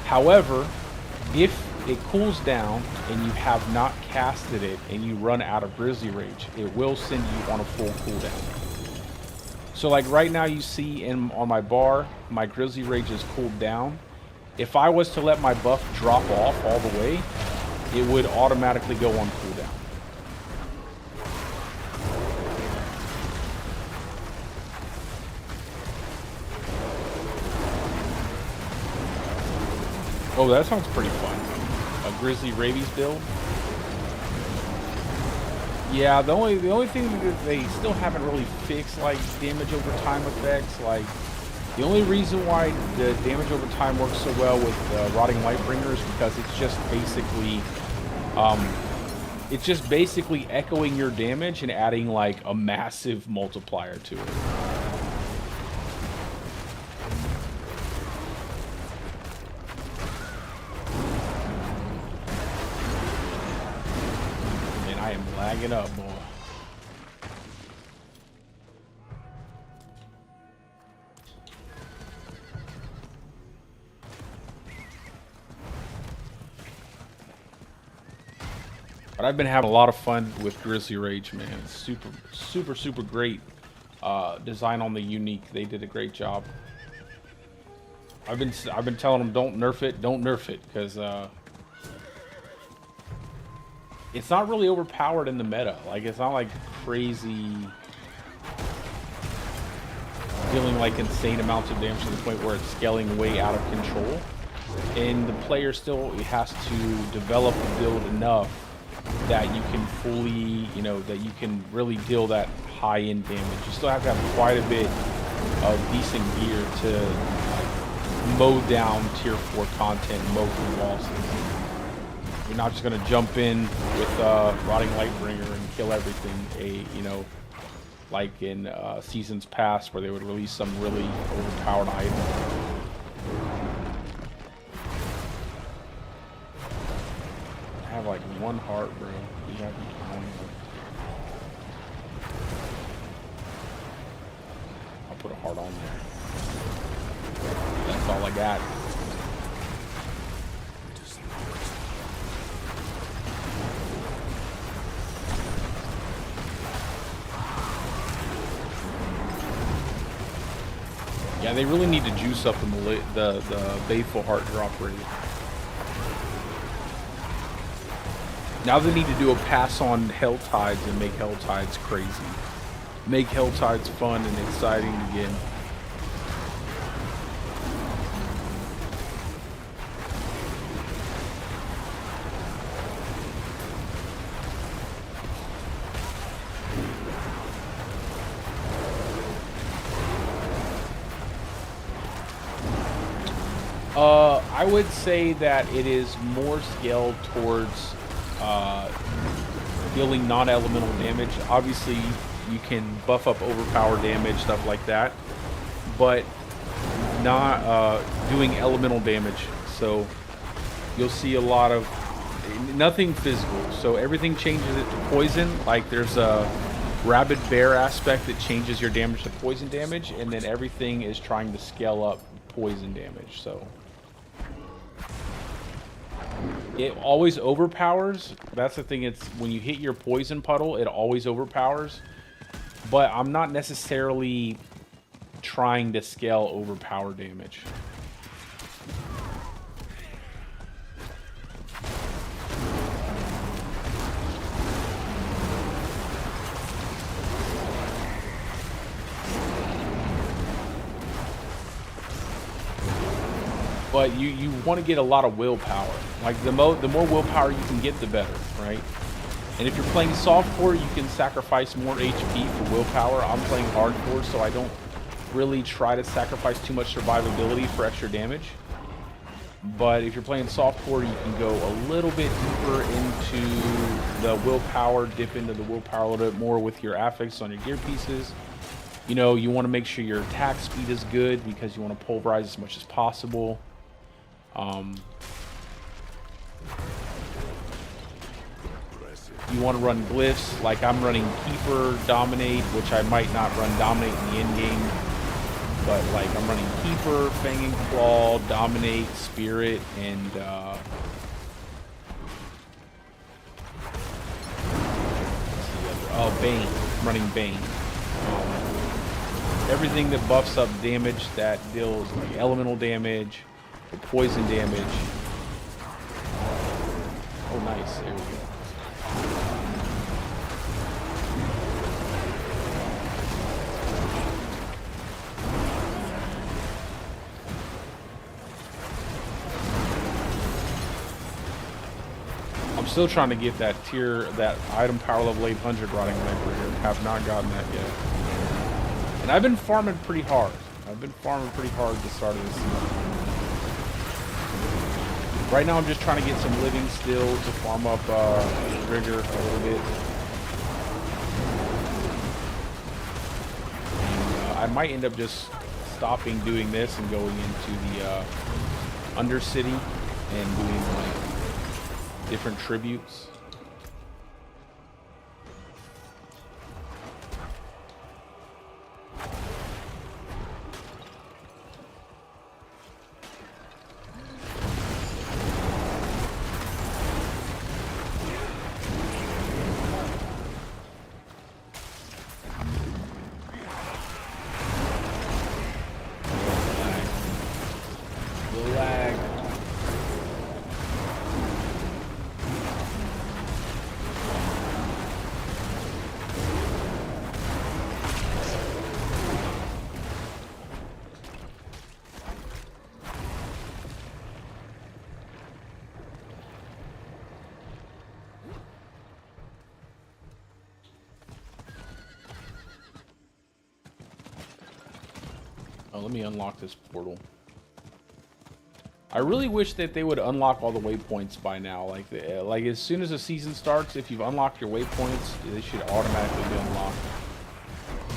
However, if it cools down and you have not casted it and you run out of Grizzly Rage, it will send you on a full cooldown. So like right now you see on my bar, my Grizzly Rage is cooled down. If I was to let my buff drop off all the way, it would automatically go on cooldown. Oh, that sounds pretty fun. A Grizzly Rabies build. Yeah, the only thing that they still haven't really fixed, like damage over time effects. Like the only reason why the damage over time works so well with Rotting Lightbringer is because it's just basically echoing your damage and adding like a massive multiplier to it. Lagging up, boy. But I've been having a lot of fun with Grizzly Rage, man. It's super great design on the unique. They did a great job. I've been telling them don't nerf it, because it's not really overpowered in the meta. Like, it's not like crazy dealing like insane amounts of damage to the point where it's scaling way out of control. And the player still has to develop the build enough that you can fully, that you can really deal that high-end damage. You still have to have quite a bit of decent gear to like, mow down tier 4 content, mow through bosses. You're not just gonna jump in with Rotting Lightbringer and kill everything. Like in seasons past, where they would release some really overpowered item. I have like 1 heart, bro. You have 1 heart. I'll put a heart on there. That's all I got. Yeah, they really need to juice up the Faithful Heart drop rate. Now they need to do a pass on Hell Tides and make Hell Tides crazy. Make Hell Tides fun and exciting again. I would say that it is more scaled towards dealing non-elemental damage. Obviously, you can buff up overpower damage, stuff like that, but not doing elemental damage. So you'll see a lot of nothing physical. So everything changes it to poison. Like there's a rabid bear aspect that changes your damage to poison damage, and then everything is trying to scale up poison damage. So it always overpowers. That's the thing. It's when you hit your poison puddle, it always overpowers. But I'm not necessarily trying to scale overpower damage. But you want to get a lot of willpower. Like the more willpower you can get, the better, right? And if you're playing softcore, you can sacrifice more HP for willpower. I'm playing hardcore, so I don't really try to sacrifice too much survivability for extra damage. But if you're playing softcore, you can go a little bit deeper into the willpower, dip into the willpower a little bit more with your affix on your gear pieces. You know, you want to make sure your attack speed is good because you want to pulverize as much as possible. You want to run glyphs, like I'm running Keeper, Dominate, which I might not run Dominate in the end game. But like I'm running Keeper, Fanging Claw, Dominate, Spirit, and Bane. I'm running Bane. Everything that buffs up damage that deals like elemental damage, or poison damage. Oh, nice. There we go. I'm still trying to get that item power level 800 rotting viper here. Have not gotten that yet. And I've been farming pretty hard. I've been farming pretty hard at the start of this season. Right now I'm just trying to get some living still to farm up rigor a little bit. And, I might end up just stopping doing this and going into the Undercity and doing like different tributes. Oh, let me unlock this portal. I really wish that they would unlock all the waypoints by now. Like as soon as the season starts, if you've unlocked your waypoints, they should automatically be unlocked.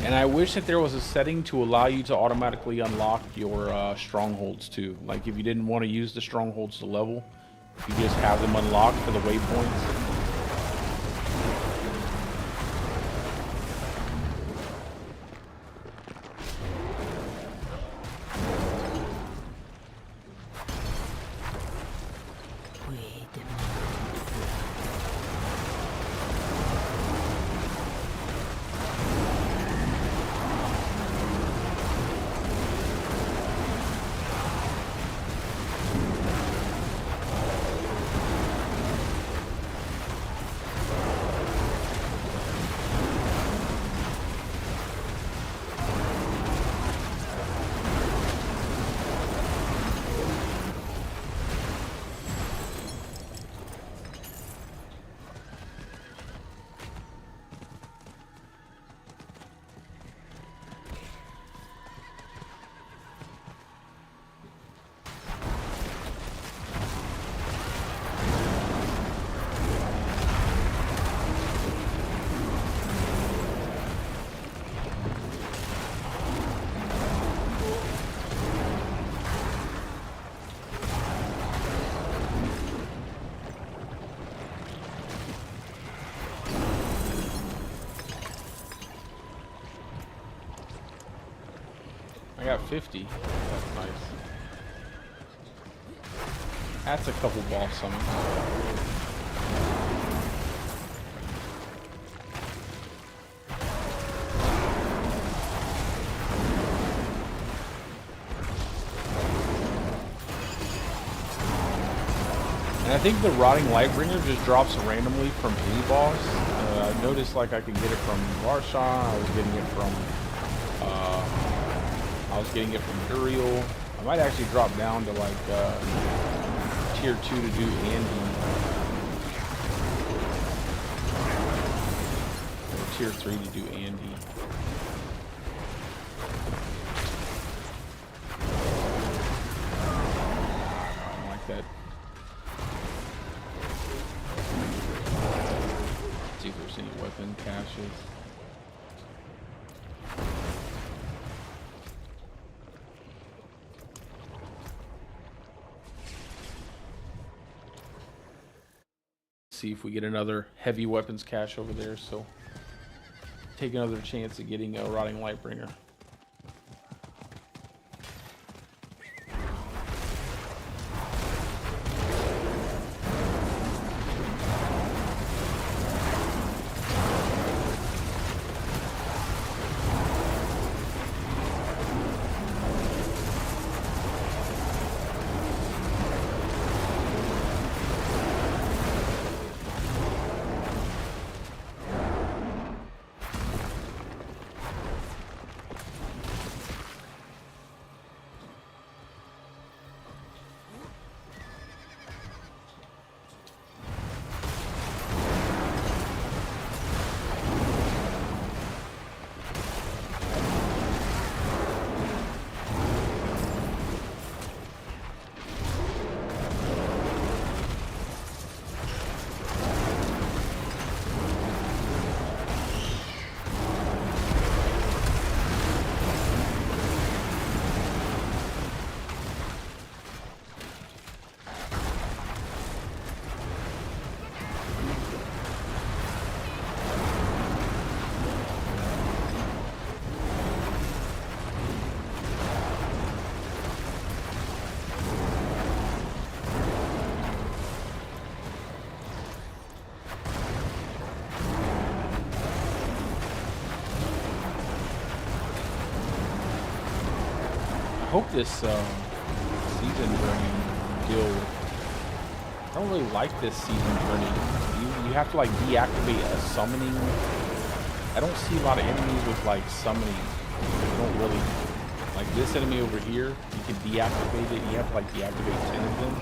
And I wish that there was a setting to allow you to automatically unlock your strongholds too. Like if you didn't want to use the strongholds to level, you just have them unlocked for the waypoints. I got 50. That's nice. That's a couple boss summons. And I think the Rotting Lightbringer just drops randomly from any boss. I noticed like I can get it from Varshan, I was getting it from Uriel. I might actually drop down to like tier 2 to do Andy. tier 3 to do Andy. I don't like that. Let's see if there's any weapon caches. See if we get another heavy weapons cache over there, so take another chance at getting a Rotting Lightbringer. I hope this season burning guild. I don't really like this season burning. You have to like deactivate a summoning. I don't see a lot of enemies with like summoning. I don't really like this enemy over here. You can deactivate it. You have to like deactivate 10 of them.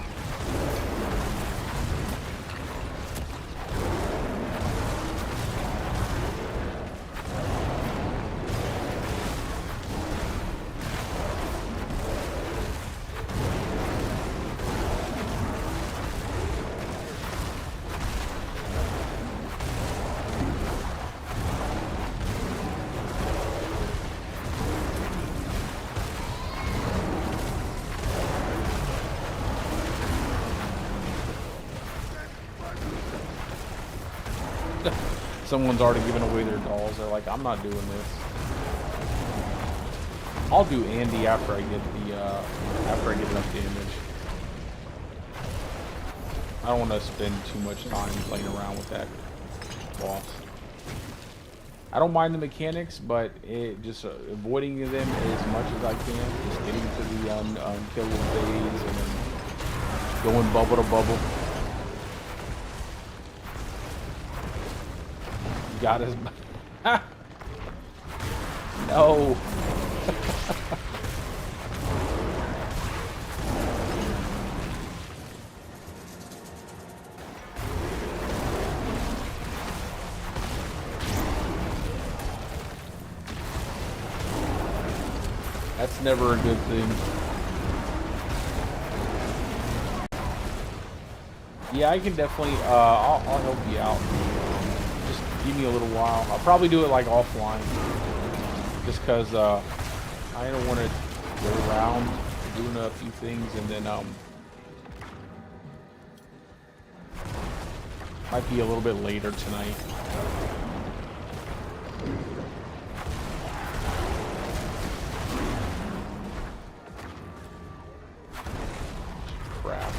Someone's already given away their dolls. They're like, I'm not doing this. I'll do Andy after I get the enough damage. I don't want to spend too much time playing around with that boss. I don't mind the mechanics, but it just avoiding them as much as I can. Just getting to the unkillable phase and then going bubble to bubble. Got his. No. That's never a good thing. Yeah, I can definitely. I'll help you out. Give me a little while. I'll probably do it like offline, just because I don't want to go around doing a few things and then might be a little bit later tonight. Crap.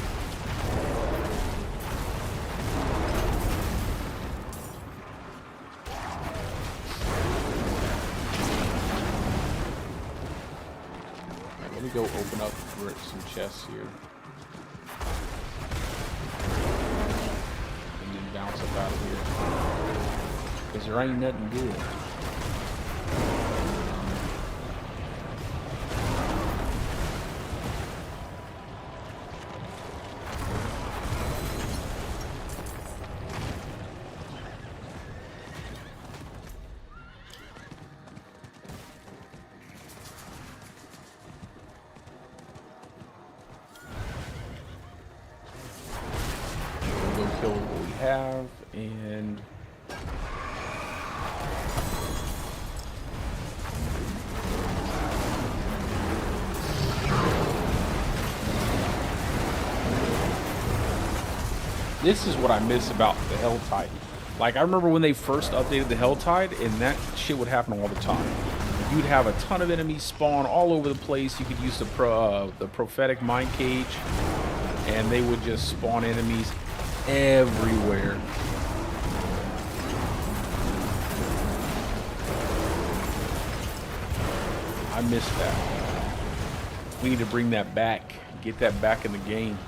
Go open up some chests here and then bounce up out of here because there ain't nothing good. kill what we have, and this is what I miss about the Helltide. Like, I remember when they first updated the Helltide, and that shit would happen all the time. You'd have a ton of enemies spawn all over the place. You could use the prophetic mind cage, and they would just spawn enemies everywhere. I miss that. We need to bring that back. Get that back in the game.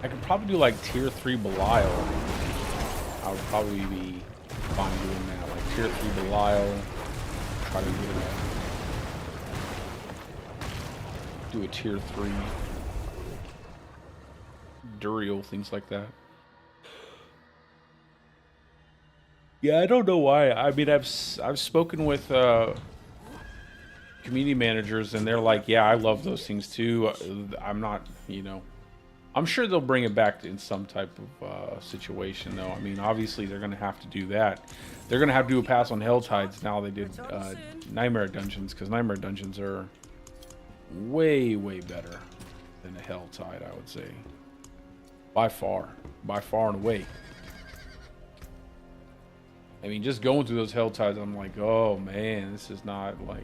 I could probably do like tier 3 Belial. I would probably be fine doing that. Like tier 3 Belial. Try to do a tier 3 Duriel, things like that. Yeah, I don't know why. I mean, I've spoken with community managers, and they're like, yeah, I love those things too. I'm not, you know, I'm sure they'll bring it back in some type of situation, though. I mean, obviously, they're going to have to do that. They're going to have to do a pass on Helltides now they did Nightmare Dungeons, because Nightmare Dungeons are way, way better than a Helltide, I would say. By far and away. I mean, just going through those Helltides, I'm like, oh, man, this is not, like...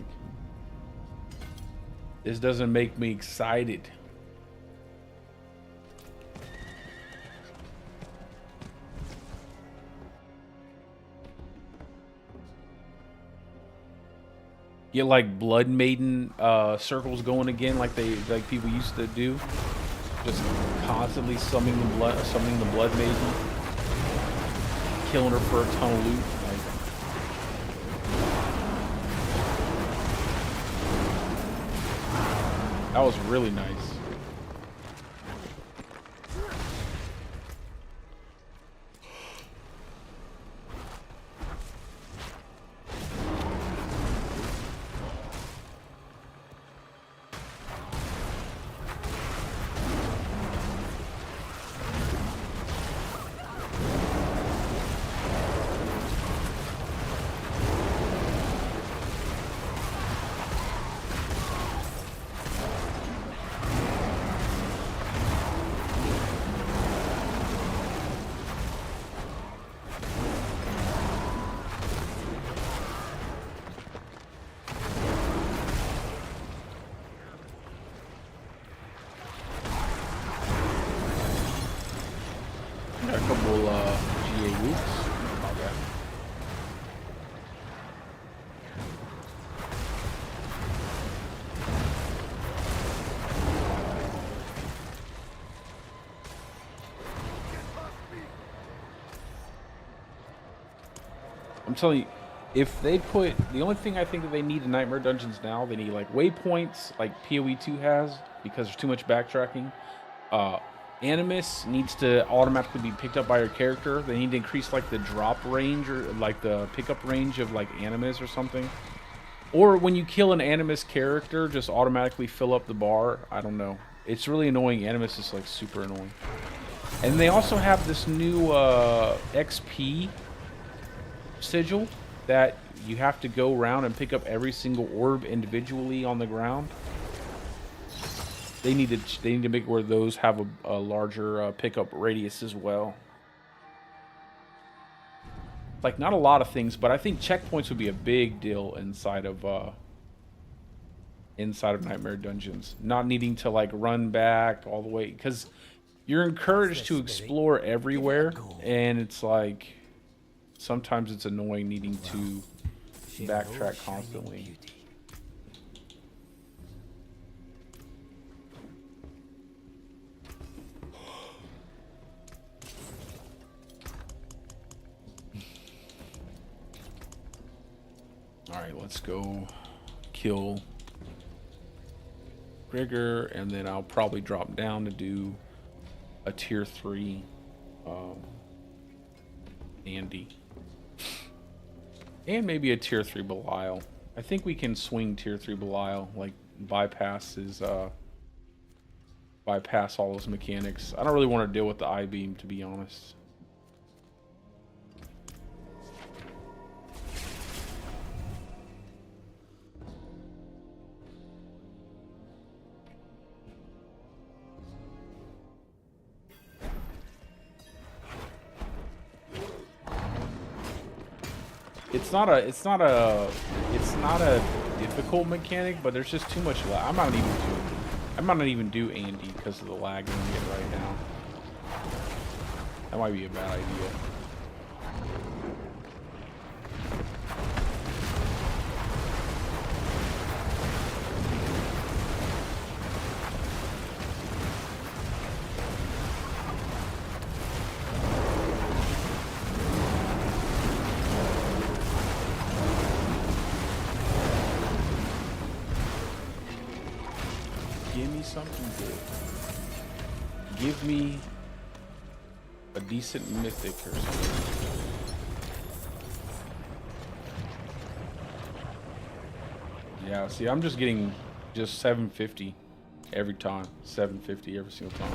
This doesn't make me excited. Get like Blood Maiden circles going again, like people used to do. Just constantly summoning the Blood Maiden, killing her for a ton of loot. Like, that was really nice. Got a couple GA weeks. Not bad. I'm telling you, if they put the only thing I think that they need in Nightmare Dungeons now, they need like waypoints like PoE 2 has because there's too much backtracking. Animus needs to automatically be picked up by your character. They need to increase like the drop range or like the pickup range of like Animus or something. Or when you kill an Animus character, just automatically fill up the bar. I don't know. It's really annoying. Animus is like super annoying. And they also have this new XP sigil that you have to go around and pick up every single orb individually on the ground. They need to make where those have a larger pickup radius as well. Like not a lot of things, but I think checkpoints would be a big deal inside of Nightmare Dungeons. Not needing to like run back all the way because you're encouraged to explore everywhere, and it's like sometimes it's annoying needing to backtrack constantly. All right, let's go kill Gregor, and then I'll probably drop down to do a tier 3 Andy. And maybe a tier 3 Belial. I think we can swing tier 3 Belial, like bypass all those mechanics. I don't really want to deal with the I-beam, to be honest. It's not a difficult mechanic, but there's just too much lag. I might not even do Andy because of the lag I'm getting right now. That might be a bad idea. Give me something good. Give me a decent mythic or something. Yeah, see, I'm just getting just 750 every time. 750 every single time.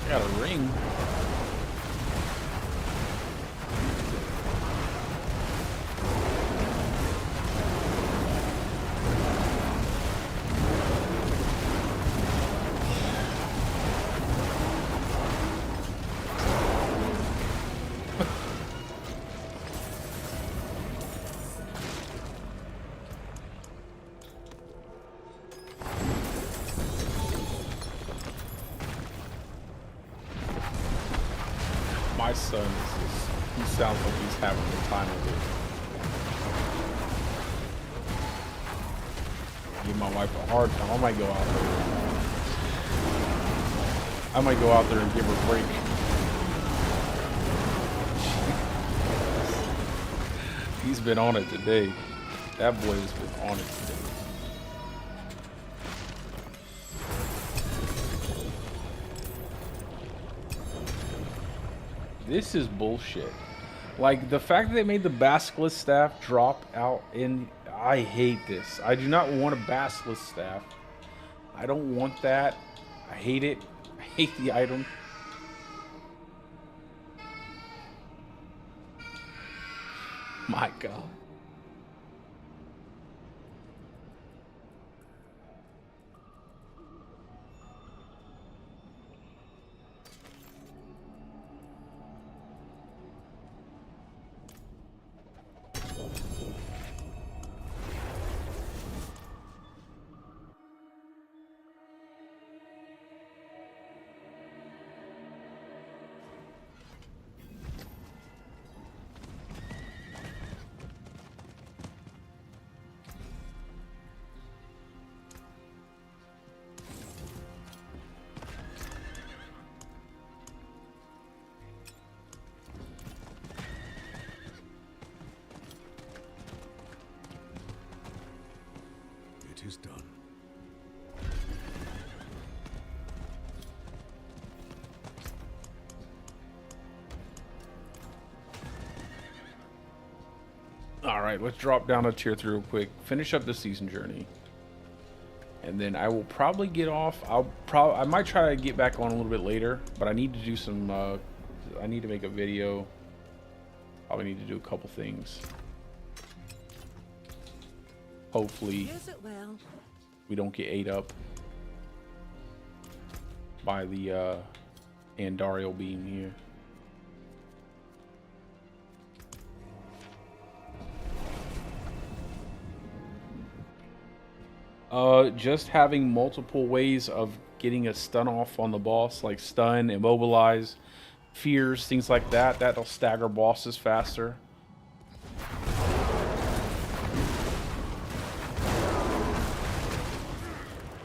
Got a ring. My son he sounds like he's having the time of it. Give my wife a hard time. I might go out there and give her a break. He's been on it today. That boy has been on it today. This is bullshit. Like, the fact that they made the Basilisk staff drop out in... I hate this. I do not want a Basilisk staff. I don't want that. I hate it. I hate the item. My God. It is done. All right, let's drop down to tier 3 real quick. Finish up the season journey. And then I will probably get off. I might try to get back on a little bit later, but I need to do some I need to make a video. Probably need to do a couple things. Hopefully Use it well. we don't get ate up by the Andariel beam here. Just having multiple ways of getting a stun off on the boss, like stun, immobilize, fears, things like that. That'll stagger bosses faster.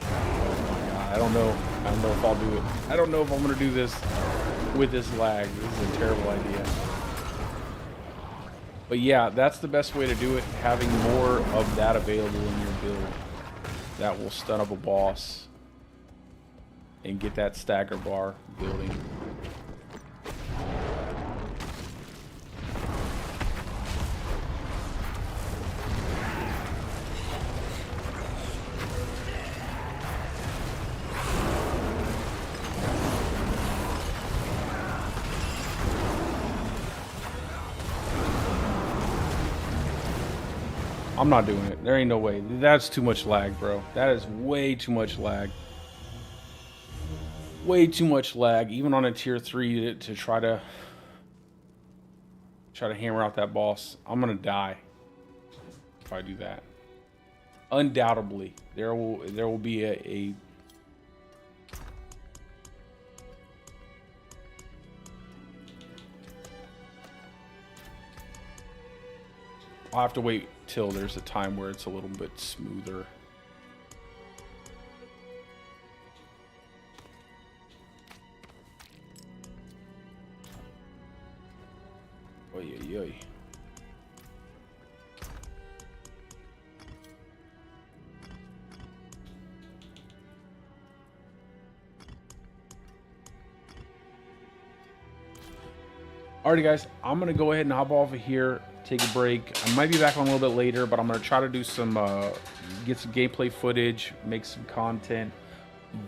I don't know if I'll do it. I don't know if I'm gonna do this with this lag. This is a terrible idea. But yeah, that's the best way to do it, having more of that available in your build. That will stun up a boss and get that stagger bar building. I'm not doing it. There ain't no way. That's too much lag, bro. That is way too much lag. Way too much lag, even on a tier 3 to try to hammer out that boss. I'm gonna die if I do that. Undoubtedly, there will be a I'll have to wait till there's a time where it's a little bit smoother. Oy, oy, oy. Alrighty guys, I'm gonna go ahead and hop off of here, take a break. I might be back on a little bit later, but I'm gonna try to do some get some gameplay footage, make some content.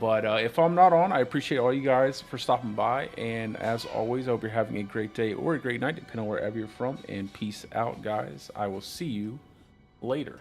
But if I'm not on, I appreciate all you guys for stopping by, and as always, I hope you're having a great day or a great night, depending on wherever you're from. And peace out, guys. I will see you later.